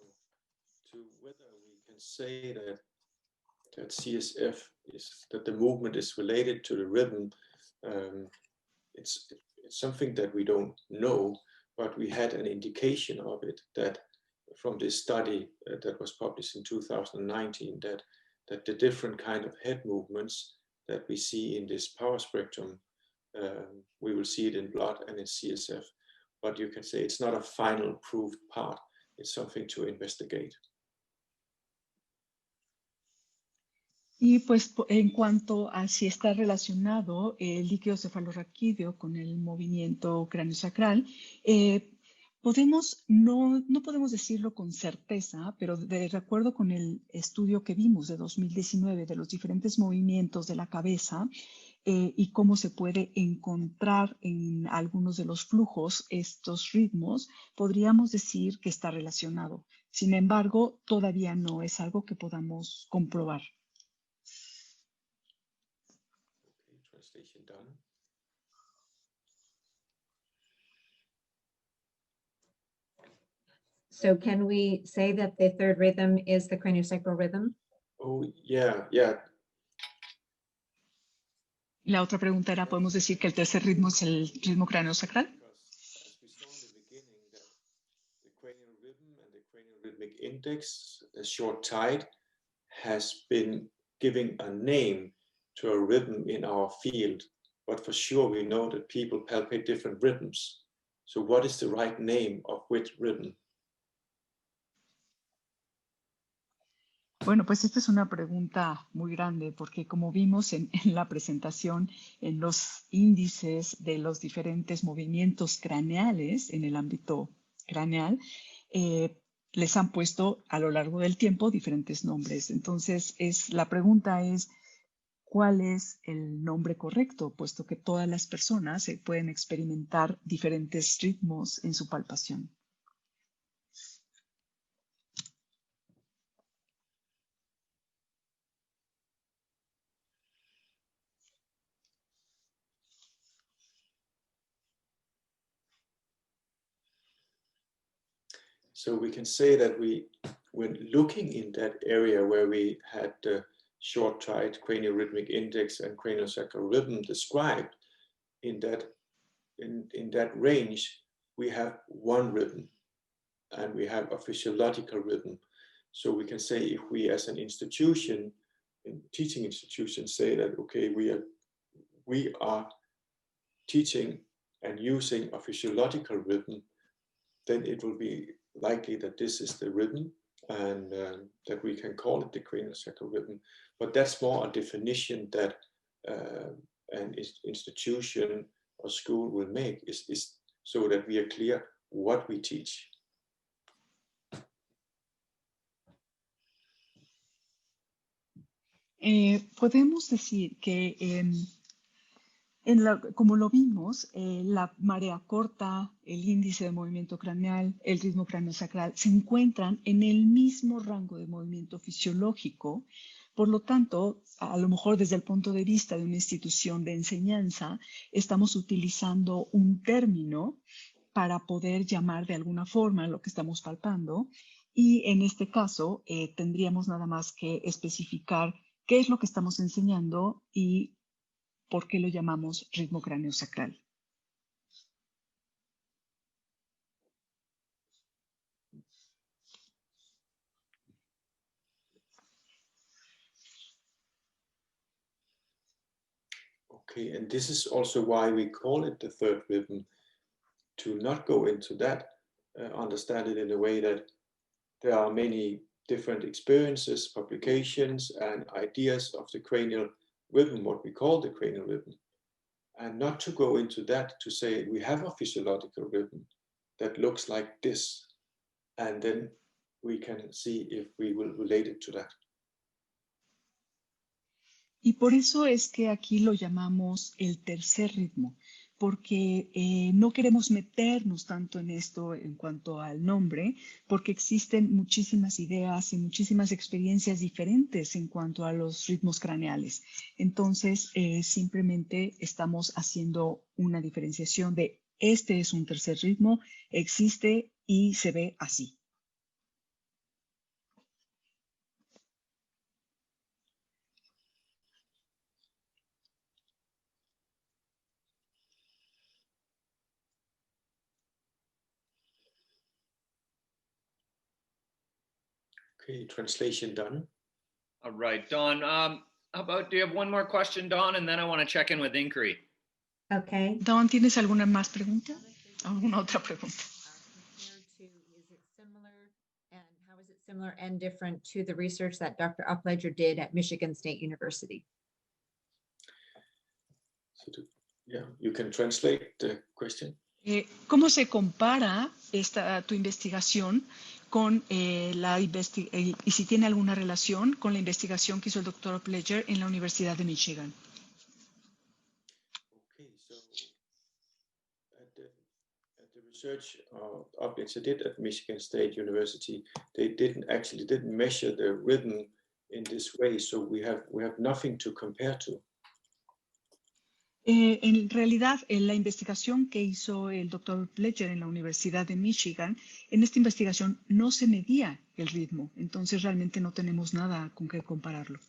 to whether we can say that CSF is, that the movement is related to the rhythm, it's something that we don't know, but we had an indication of it that from this study that was published in 2019, that the different kind of head movements that we see in this power spectrum, we will see it in blood and in CSF, but you can say it's not a final proved part, it's something to investigate. Y pues en cuanto a si está relacionado el líquido cefalorraquídeo con el movimiento craneosacral, no podemos decirlo con certeza, pero de acuerdo con el estudio que vimos de 2019 de los diferentes movimientos de la cabeza y cómo se puede encontrar en algunos de los flujos estos ritmos, podríamos decir que está relacionado. Sin embargo, todavía no es algo que podamos comprobar. Translation done. So can we say that the third rhythm is the craniosacral rhythm? Oh, yeah, yeah. La otra pregunta era, ¿podemos decir que el tercer ritmo es el ritmo craneosacral? As we saw in the beginning, that the cranial rhythm and the cranial rhythmic index, a short tide, has been giving a name to a rhythm in our field, but for sure we know that people palpate different rhythms. So what is the right name of which rhythm? Bueno, pues esta es una pregunta muy grande porque como vimos en la presentación, en los índices de los diferentes movimientos craneales en el ámbito craneal, les han puesto a lo largo del tiempo diferentes nombres. Entonces, la pregunta es, ¿cuál es el nombre correcto? Puesto que todas las personas pueden experimentar diferentes ritmos en su palpación. So we can say that when looking in that area where we had the short tide, cranial rhythmic index, and craniosacral rhythm described, in that range, we have one rhythm, and we have a physiological rhythm. So we can say, if we as an institution, teaching institution, say that, okay, we are teaching and using a physiological rhythm, then it will be likely that this is the rhythm, and that we can call it the craniosacral rhythm. But that's more a definition that an institution or school will make, is so that we are clear what we teach. Podemos decir que como lo vimos, la marea corta, el índice de movimiento craneal, el ritmo craneosacral se encuentran en el mismo rango de movimiento fisiológico. Por lo tanto, a lo mejor desde el punto de vista de una institución de enseñanza, estamos utilizando un término para poder llamar de alguna forma lo que estamos palpando. Y en este caso, tendríamos nada más que especificar qué es lo que estamos enseñando y por qué lo llamamos ritmo craneosacral. Okay, and this is also why we call it the third rhythm, to not go into that, understand it in a way that there are many different experiences, publications, and ideas of the cranial rhythm, what we call the cranial rhythm, and not to go into that to say we have a physiological rhythm that looks like this, and then we can see if we will relate it to that. Y por eso es que aquí lo llamamos el tercer ritmo, porque no queremos meternos tanto en esto en cuanto al nombre, porque existen muchísimas ideas y muchísimas experiencias diferentes en cuanto a los ritmos craneales. Entonces, simplemente estamos haciendo una diferenciación de este es un tercer ritmo, existe y se ve así. Okay, translation done. All right, Dawn. Do you have one more question, Dawn? And then I want to check in with Inquiry. Okay. Dawn, ¿tienes alguna más pregunta? ¿Alguna otra pregunta? Is it similar, and how is it similar and different to the research that Dr. Upledger did at Michigan State University? So yeah, you can translate the question. ¿Cómo se compara tu investigación con y si tiene alguna relación con la investigación que hizo el doctor Upledger en la Universidad de Michigan? Okay, so at the research Upledger did at Michigan State University, they didn't measure the rhythm in this way, so we have nothing to compare to. En realidad, en la investigación que hizo el doctor Upledger en la Universidad de Michigan, en esta investigación no se medía el ritmo, entonces realmente no tenemos nada con qué compararlo.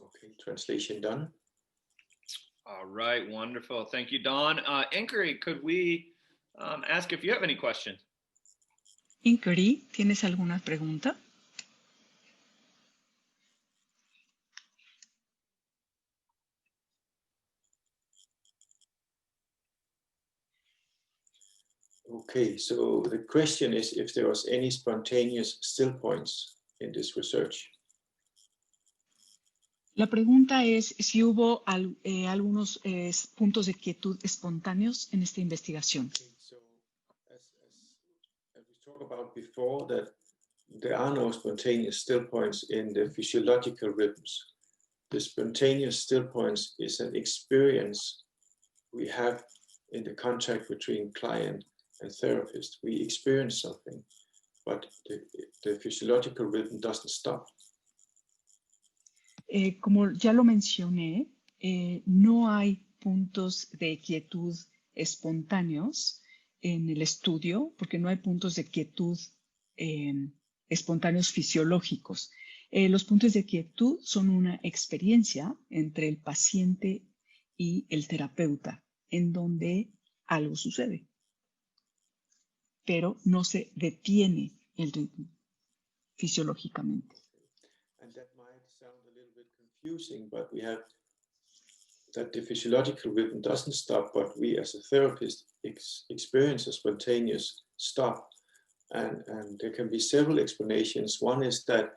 Okay, translation done. All right, wonderful. Thank you, Dawn. Inquiry, could we ask if you have any questions? Inquiry, ¿tienes alguna pregunta? Okay, so the question is if there was any spontaneous still points in this research. La pregunta es si hubo algunos puntos de quietud espontáneos en esta investigación. Okay, so as we talked about before, that there are no spontaneous still points in the physiological rhythms. The spontaneous still points is an experience we have in the contact between client and therapist. We experience something, but the physiological rhythm doesn't stop. Como ya lo mencioné, no hay puntos de quietud espontáneos en el estudio, porque no hay puntos de quietud espontáneos fisiológicos. Los puntos de quietud son una experiencia entre el paciente y el terapeuta, en donde algo sucede, pero no se detiene el ritmo fisiológicamente. And that might sound a little bit confusing, but we have that the physiological rhythm doesn't stop, but we as a therapist experience a spontaneous stop. And there can be several explanations. One is that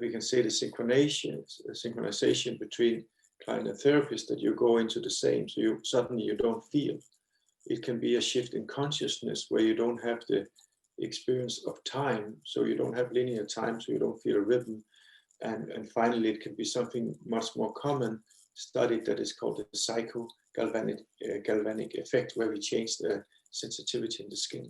we can say the synchronization between client and therapist, that you go into the same, so you suddenly don't feel. It can be a shift in consciousness where you don't have the experience of time, so you don't have linear time, so you don't feel a rhythm. And finally, it can be something much more common studied that is called the psychogalvanic effect, where we change the sensitivity in the skin.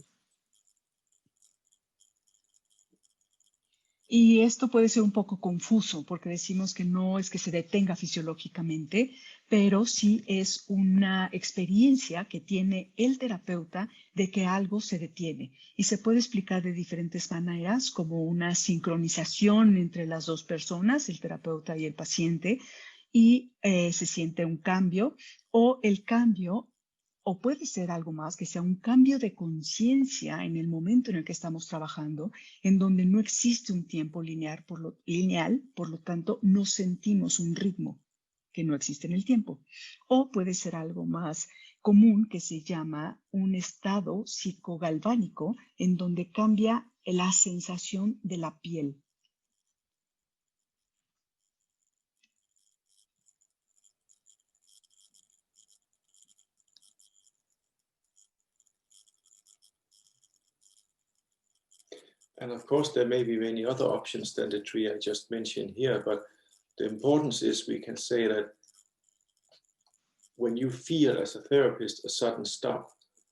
Y esto puede ser un poco confuso porque decimos que no es que se detenga fisiológicamente, pero sí es una experiencia que tiene el terapeuta de que algo se detiene. Y se puede explicar de diferentes maneras, como una sincronización entre las dos personas, el terapeuta y el paciente, y se siente un cambio, o el cambio, o puede ser algo más, que sea un cambio de conciencia en el momento en el que estamos trabajando, en donde no existe un tiempo lineal, por lo tanto, no sentimos un ritmo que no existe en el tiempo. O puede ser algo más común que se llama un estado psicogalvánico en donde cambia la sensación de la piel. And of course, there may be many other options than the three I just mentioned here, but the importance is we can say that when you feel as a therapist a sudden stop,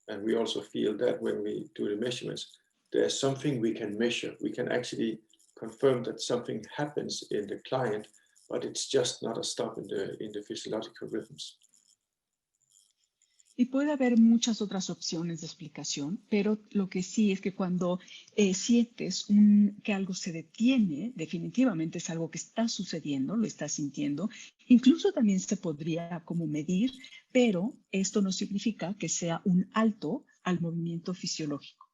and we also feel that when we do the measurements, there's something we can measure. We can actually confirm that something happens in the client, but it's just not a stop in the physiological rhythms. Y puede haber muchas otras opciones de explicación, pero lo que sí es que cuando sientes que algo se detiene, definitivamente es algo que está sucediendo, lo estás sintiendo. Incluso también se podría como medir, pero esto no significa que sea un alto al movimiento fisiológico.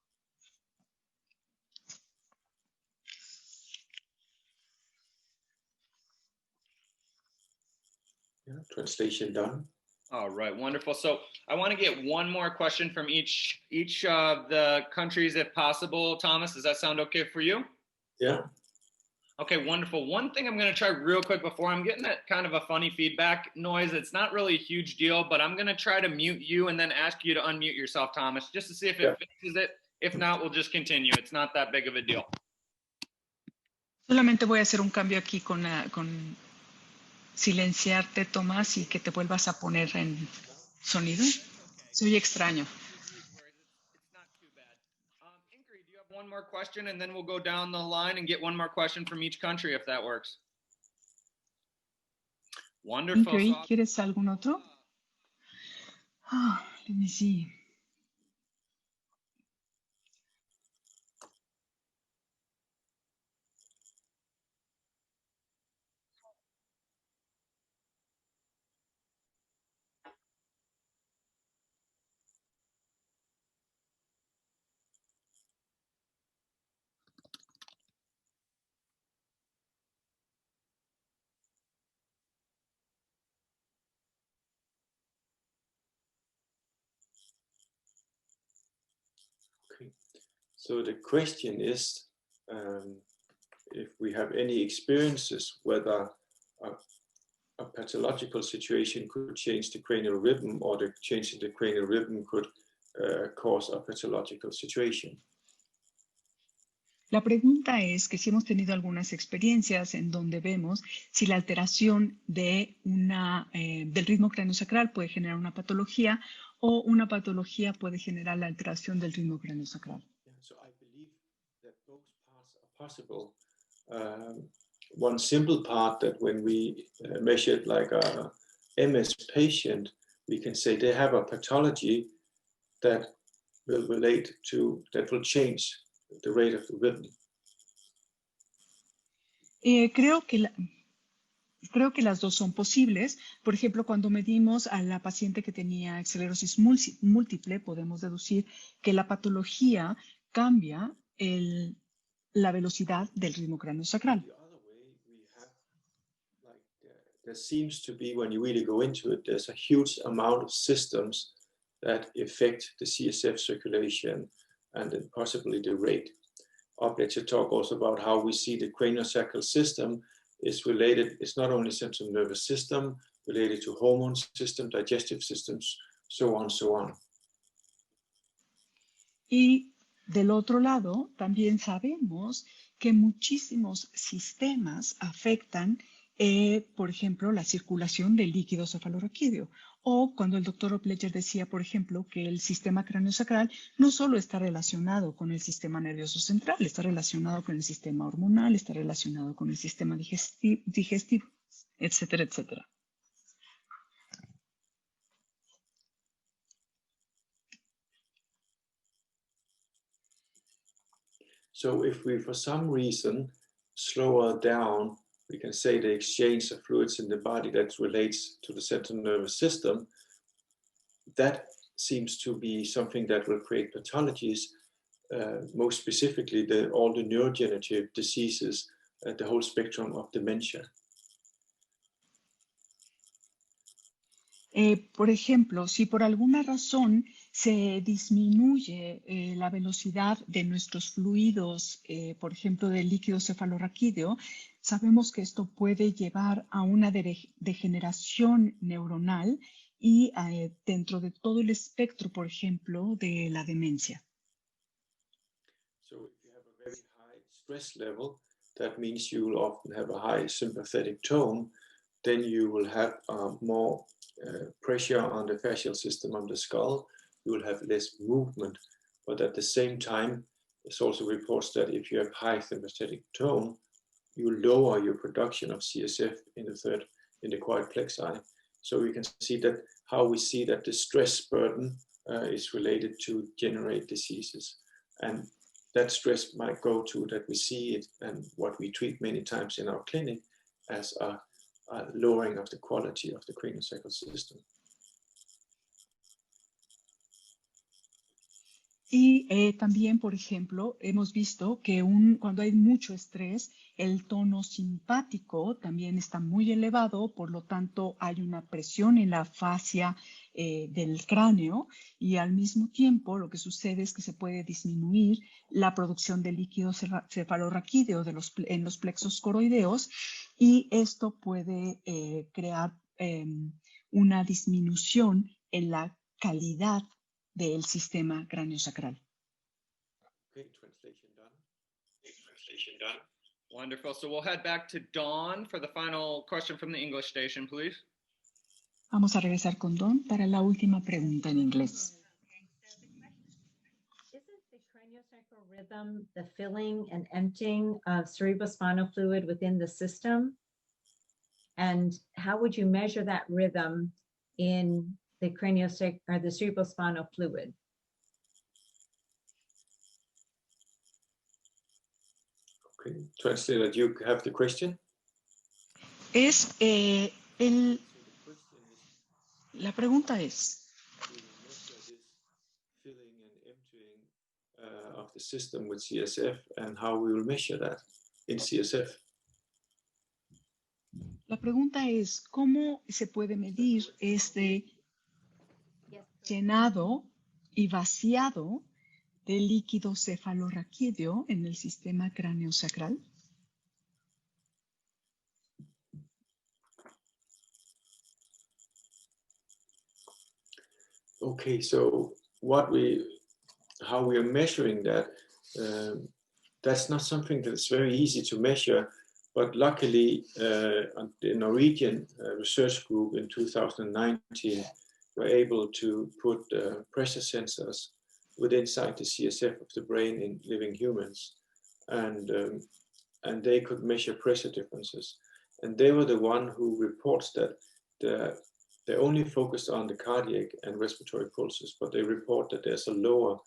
Yeah, translation done. All right, wonderful. So I want to get one more question from each of the countries if possible. Thomas, does that sound okay for you? Yeah. Okay, wonderful. One thing I'm going to try real quick before I'm getting that kind of a funny feedback noise. It's not really a huge deal, but I'm going to try to mute you and then ask you to unmute yourself, Thomas, just to see if it fixes it. If not, we'll just continue. It's not that big of a deal. Solamente voy a hacer un cambio aquí con silenciarte, Tomás, y que te vuelvas a poner en sonido. Se oye extraño. Ingrid, do you have one more question, and then we'll go down the line and get one more question from each country, if that works. Wonderful. Ingrid, ¿quieres algún otro? Let me see. Okay. So the question is if we have any experiences whether a pathological situation could change the cranial rhythm, or the change in the cranial rhythm could cause a pathological situation. La pregunta es que si hemos tenido algunas experiencias en donde vemos si la alteración de del ritmo craneosacral puede generar una patología o una patología puede generar la alteración del ritmo craneosacral. Yeah, so I believe that both parts are possible. One simple part that when we measured like a MS patient, we can say they have a pathology that will relate to, that will change the rate of the rhythm. Creo que las dos son posibles. Por ejemplo, cuando medimos a la paciente que tenía esclerosis múltiple, podemos deducir que la patología cambia la velocidad del ritmo craneosacral. There seems to be, when you really go into it, there's a huge amount of systems that affect the CSF circulation and then possibly the rate. Upledger talk also about how we see the craniosacral system is related, it's not only central nervous system, related to hormone system, digestive systems, so on, so on. Y del otro lado, también sabemos que muchísimos sistemas afectan, por ejemplo, la circulación del líquido cefalorraquídeo. O cuando el doctor Upledger decía, por ejemplo, que el sistema craneosacral no solo está relacionado con el sistema nervioso central, está relacionado con el sistema hormonal, está relacionado con el sistema digestivo, etcétera, etcétera. So if we, for some reason, slow down, we can say the exchange of fluids in the body that relates to the central nervous system, that seems to be something that will create pathologies, most specifically all the neurodegenerative diseases, the whole spectrum of dementia. Por ejemplo, si por alguna razón se disminuye la velocidad de nuestros fluidos, por ejemplo, del líquido cefalorraquídeo, sabemos que esto puede llevar a una degeneración neuronal y dentro de todo el espectro, por ejemplo, de la demencia. So if you have a very high stress level, that means you will often have a high sympathetic tone, then you will have more pressure on the fascial system of the skull, you will have less movement. But at the same time, there's also reports that if you have high sympathetic tone, you lower your production of CSF in the quiet plexi. So we can see that how we see that the stress burden is related to generate diseases. And that stress might go to that we see it and what we treat many times in our clinic as a lowering of the quality of the craniosacral system. Y también, por ejemplo, hemos visto que cuando hay mucho estrés, el tono simpático también está muy elevado, por lo tanto hay una presión en la fascia del cráneo y al mismo tiempo lo que sucede es que se puede disminuir la producción de líquido cefalorraquídeo en los plexos coroideos y esto puede crear una disminución en la calidad del sistema cráneo sacral. Okay, translation done. Translation done. Wonderful. So we'll head back to Dawn for the final question from the English station, please. Vamos a regresar con Don para la última pregunta en inglés. Isn't the craniosacral rhythm the filling and emptying of cerebrospinal fluid within the system? And how would you measure that rhythm in the craniosacral or the cerebrospinal fluid? Okay, translator, do you have the question? La pregunta es, We will measure this filling and emptying of the system with CSF and how we will measure that in CSF. la pregunta es, ¿cómo se puede medir este llenado y vaciado de líquido cefalorraquídeo en el sistema cráneo sacral? Okay, so how we are measuring that, that's not something that's very easy to measure, but luckily the Norwegian research group in 2019 were able to put pressure sensors inside the CSF of the brain in living humans, and they could measure pressure differences. And they were the one who reports that they only focused on the cardiac and respiratory pulses, but they report that there's a lower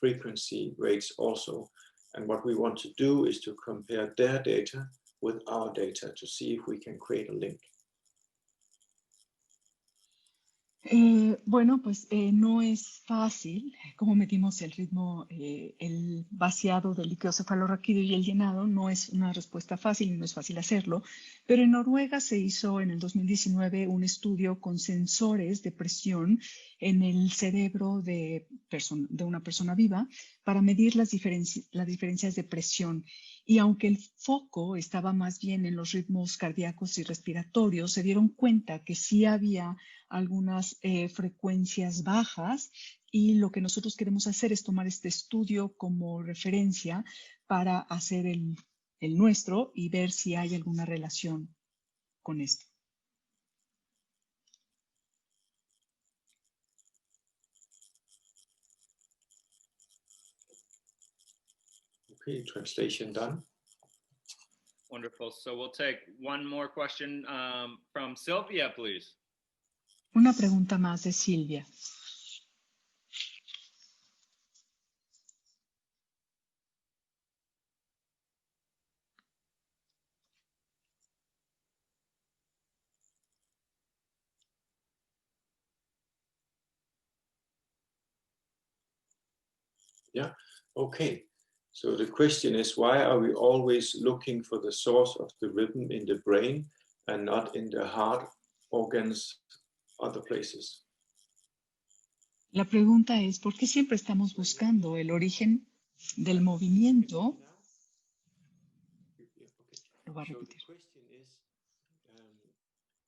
frequency rates also. And what we want to do is to compare their data with our data to see if we can create a link. Bueno, pues no es fácil cómo medimos el ritmo, el vaciado del líquido cefalorraquídeo y el llenado. No es una respuesta fácil y no es fácil hacerlo. Pero en Noruega se hizo en el 2019 un estudio con sensores de presión en el cerebro de una persona viva para medir las diferencias de presión. Y aunque el foco estaba más bien en los ritmos cardíacos y respiratorios, se dieron cuenta que sí había algunas frecuencias bajas y lo que nosotros queremos hacer es tomar este estudio como referencia para hacer el nuestro y ver si hay alguna relación con esto. Okay, translation done. Wonderful. So we'll take one more question from Sylvia, please. Una pregunta más de Silvia. Yeah, okay. So the question is, why are we always looking for the source of the rhythm in the brain and not in the heart organs other places. La pregunta es, ¿por qué siempre estamos buscando el origen del movimiento? Lo va a So the repetir. question is,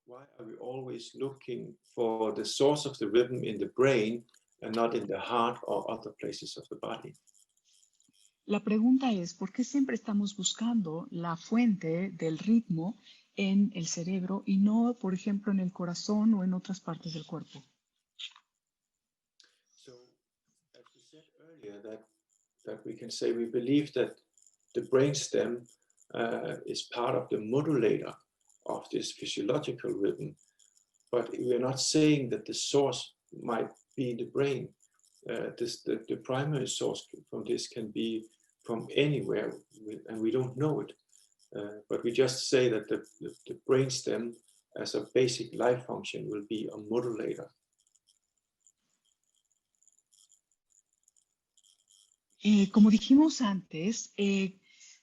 why are we always looking for the source of the rhythm in the brain and not in the heart or other places of the body? La pregunta es, ¿por qué siempre estamos buscando la fuente del ritmo en el cerebro y no, por ejemplo, en el corazón o en otras partes del cuerpo? So, as we said earlier, that we can say we believe that the brainstem is part of the modulator of this physiological rhythm, but we're not saying that the source might be the brain. The primary source from this can be from anywhere, and we don't know it. But we just say that the brainstem as a basic life function will be a modulator. Como dijimos antes,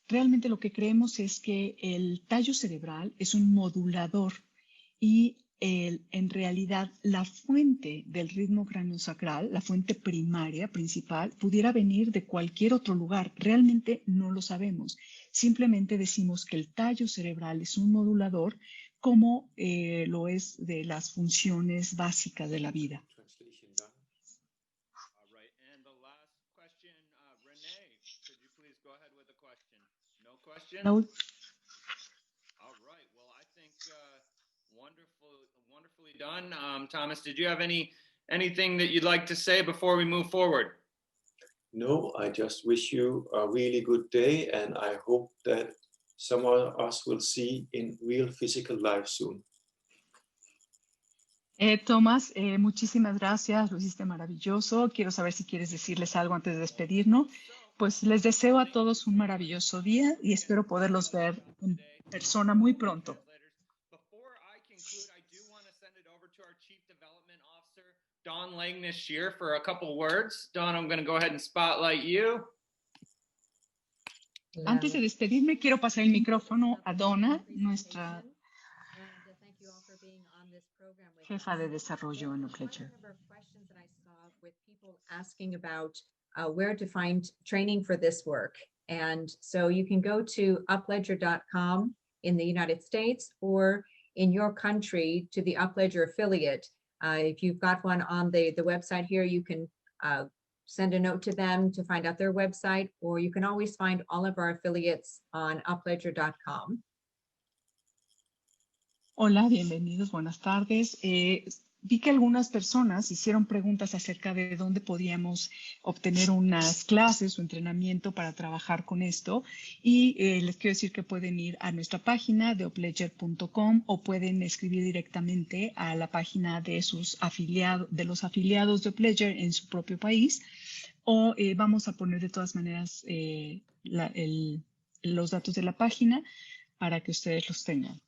realmente lo que creemos es que el tallo cerebral es un modulador y en realidad la fuente del ritmo craneosacral, la fuente primaria, principal, pudiera venir de cualquier otro lugar. Realmente no lo sabemos. Simplemente decimos que el tallo cerebral es un modulador como lo es de las funciones básicas de la vida. Translation done. All right. And the last question, Renee, could you please go ahead with the question? No question? La ul- All right. Well, I think wonderfully done. Thomas, did you have anything that you'd like to say before we move forward? No, I just wish you a really good day, and I hope that some of us will see in real physical life soon. Thomas, muchísimas gracias, lo hiciste maravilloso. Quiero saber si quieres decirles algo antes de despedirnos. Pues les deseo a todos un maravilloso día y espero poderlos ver en persona muy pronto. Before I conclude, I do want to send it over to our Chief Development Officer, Dawn Langnish-Shear, for a couple words. Dawn, I'm going to go ahead and spotlight you. Antes de despedirme, quiero pasar el micrófono a Donna, nuestra jefa de desarrollo en Upledger. Asking about where to find training for this work. And so you can go to upledger.com in the United States or in your country to the Upledger affiliate. If you've got one on the website here, you can send a note to them to find out their website, or you can always find all of our affiliates on upledger.com. Hola, bienvenidos, buenas tardes. Vi que algunas personas hicieron preguntas acerca de dónde podíamos obtener unas clases o entrenamiento para trabajar con esto y les quiero decir que pueden ir a nuestra página de upledger.com o pueden escribir directamente a la página de los afiliados de Upledger en su propio país o vamos a poner de todas maneras los datos de la página para que ustedes los tengan.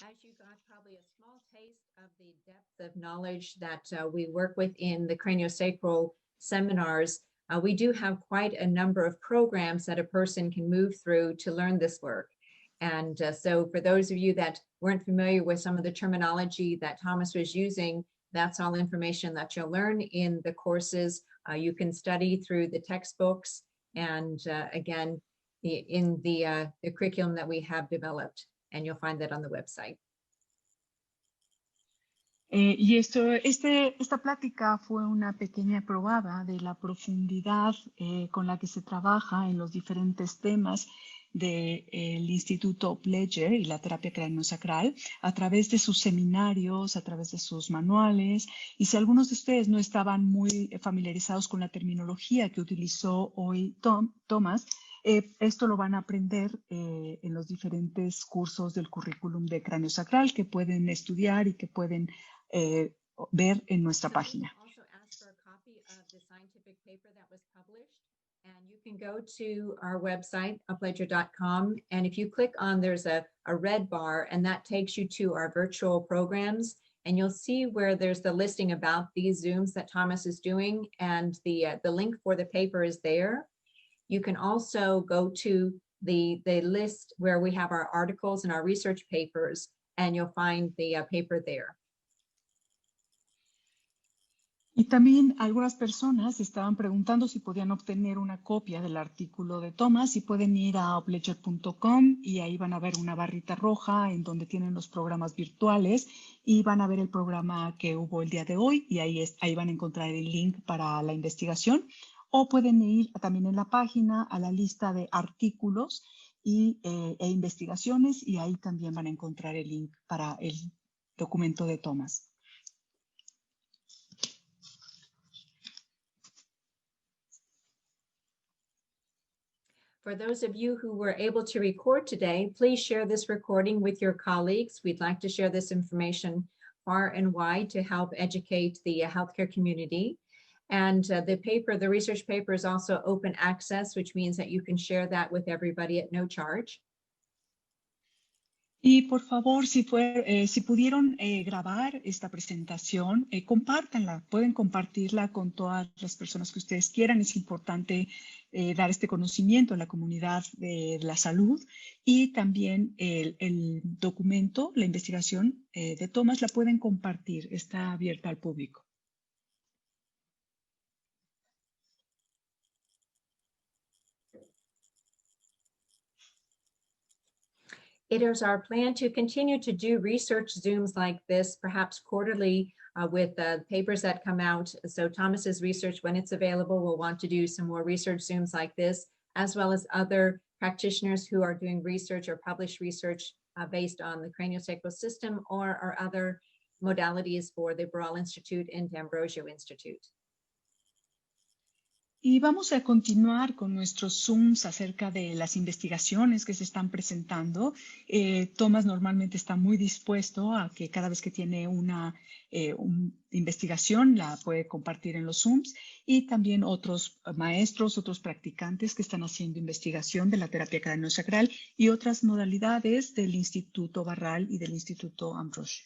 As you got probably a small taste of the depth of knowledge that we work with in the craniosacral seminars, we do have quite a number of programs that a person can move through to learn this work. And so for those of you that weren't familiar with some of the terminology that Thomas was using, that's all information that you'll learn in the courses. You can study through the textbooks and again, in the curriculum that we have developed. And you'll find that on the website. Y esta plática fue una pequeña probada de la profundidad con la que se trabaja en los diferentes temas del Instituto Upledger y la terapia craneosacral a través de sus seminarios, a través de sus manuales. Y si algunos de ustedes no estaban muy familiarizados con la terminología que utilizó hoy Thomas, esto lo van a aprender en los diferentes cursos del currículum de craneosacral que pueden estudiar y que pueden ver en nuestra página. And you can go to our website, upledger.com, and if you click on, there's a red bar, and that takes you to our virtual programs, and you'll see where there's the listing about these Zooms that Thomas is doing, and the link for the paper is there. You can also go to the list where we have our articles and our research papers, and you'll find the paper there. Y también algunas personas estaban preguntando si podían obtener una copia del artículo de Thomas, y pueden ir a upledger.com y ahí van a ver una barrita roja en donde tienen los programas virtuales y van a ver el programa que hubo el día de hoy, y ahí van a encontrar el link para la investigación. O pueden ir también en la página a la lista de artículos e investigaciones, y ahí también van a encontrar el link para el documento de Thomas. For those of you who were able to record today, please share this recording with your colleagues. We'd like to share this information far and wide to help educate the healthcare community. And the research paper is also open access, which means that you can share that with everybody at no charge. Y por favor, si pudieron grabar esta presentación, compártanla, pueden compartirla con todas las personas que ustedes quieran. Es importante dar este conocimiento a la comunidad de la salud, y también el documento, la investigación de Thomas, la pueden compartir, está abierta al público. It is our plan to continue to do research Zooms like this, perhaps quarterly, with papers that come out. So Thomas's research, when it's available, will want to do some more research Zooms like this, as well as other practitioners who are doing research or published research based on the craniosacral system or other modalities for the Barral Institute and D'Ambrosio Institute. Y vamos a continuar con nuestros Zooms acerca de las investigaciones que se están presentando. Thomas normalmente está muy dispuesto a que cada vez que tiene una investigación la puede compartir en los Zooms, y también otros maestros, otros practicantes que están haciendo investigación de la terapia cráneo sacral y otras modalidades del Instituto Barral y del Instituto Ambrosio.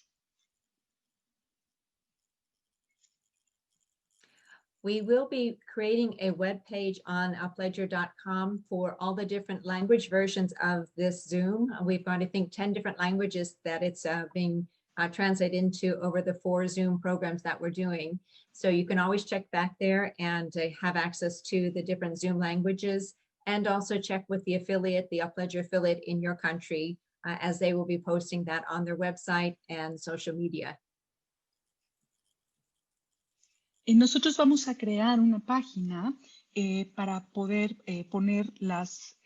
We will be creating a web page on upledger.com for all the different language versions of this Zoom. We've got, I think, 10 different languages that it's being translated into over the 4 Zoom programs that we're doing. So you can always check back there and have access to the different Zoom languages, and also check with the affiliate, the Upledger affiliate in your country, as they will be posting that on their website and social media. Y nosotros vamos a crear una página para poder poner las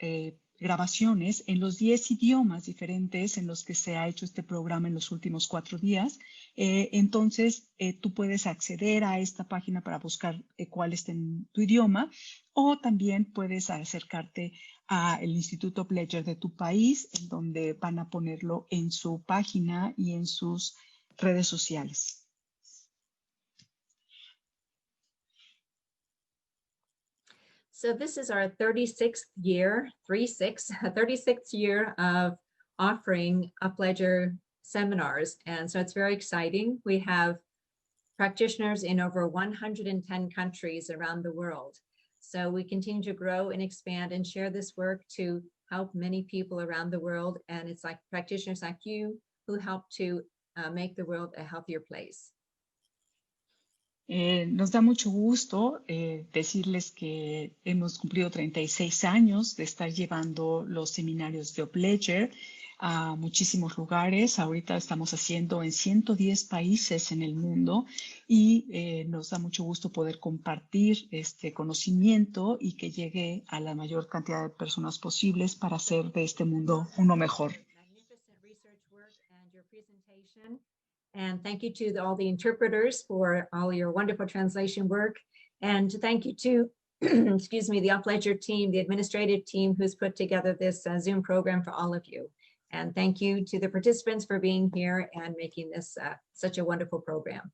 grabaciones en los 10 idiomas diferentes en los que se ha hecho este programa en los últimos 4 días. Entonces, tú puedes acceder a esta página para buscar cuál está en tu idioma, o también puedes acercarte al Instituto Upledger de tu país, en donde van a ponerlo en su página y en sus redes sociales. So this is our 36th year, 36th year of offering Upledger seminars. And so it's very exciting. We have practitioners in over 110 countries around the world. So we continue to grow and expand and share this work to help many people around the world. And it's like practitioners like you who help to make the world a healthier place. Nos da mucho gusto decirles que hemos cumplido 36 años de estar llevando los seminarios de Upledger a muchísimos lugares. Ahorita estamos haciendo en 110 países en el mundo, y nos da mucho gusto poder compartir este conocimiento y que llegue a la mayor cantidad de personas posibles para hacer de este mundo uno mejor. And thank you to all the interpreters for all your wonderful translation work. And thank you to, excuse me, the Upledger team, the administrative team who's put together this Zoom program for all of you. And thank you to the participants for being here and making this such a wonderful program.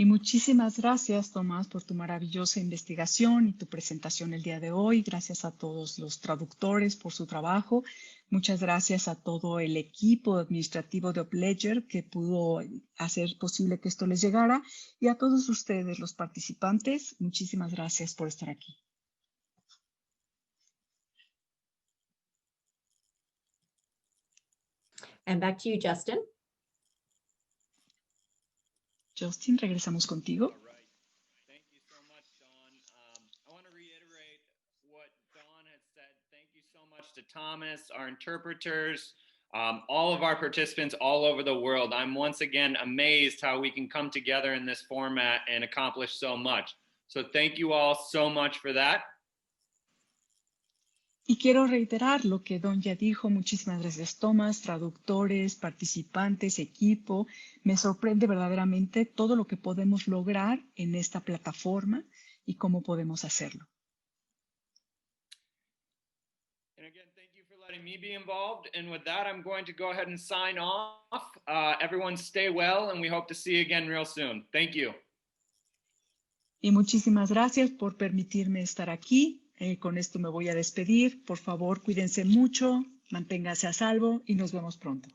Y muchísimas gracias, Tomás, por tu maravillosa investigación y tu presentación el día de hoy. Gracias a todos los traductores por su trabajo. Muchas gracias a todo el equipo administrativo de Upledger que pudo hacer posible que esto les llegara. Y a todos ustedes, los participantes, muchísimas gracias por estar aquí. And back to you, Justin. Justin, regresamos contigo. All right. Thank you so much, Dawn. I want to reiterate what Dawn has said. Thank you so much to Thomas, our interpreters, all of our participants all over the world. I'm once again amazed how we can come together in this format and accomplish so much. So thank you all so much for that. Y quiero reiterar lo que Don ya dijo. Muchísimas gracias, Thomas, traductores, participantes, equipo. Me sorprende verdaderamente todo lo que podemos lograr en esta plataforma y cómo podemos hacerlo. And again, thank you for letting me be involved. And with that, I'm going to go ahead and sign off. Everyone stay well, and we hope to see you again real soon. Thank you. Y muchísimas gracias por permitirme estar aquí. Con esto me voy a despedir. Por favor, cuídense mucho, manténganse a salvo y nos vemos pronto.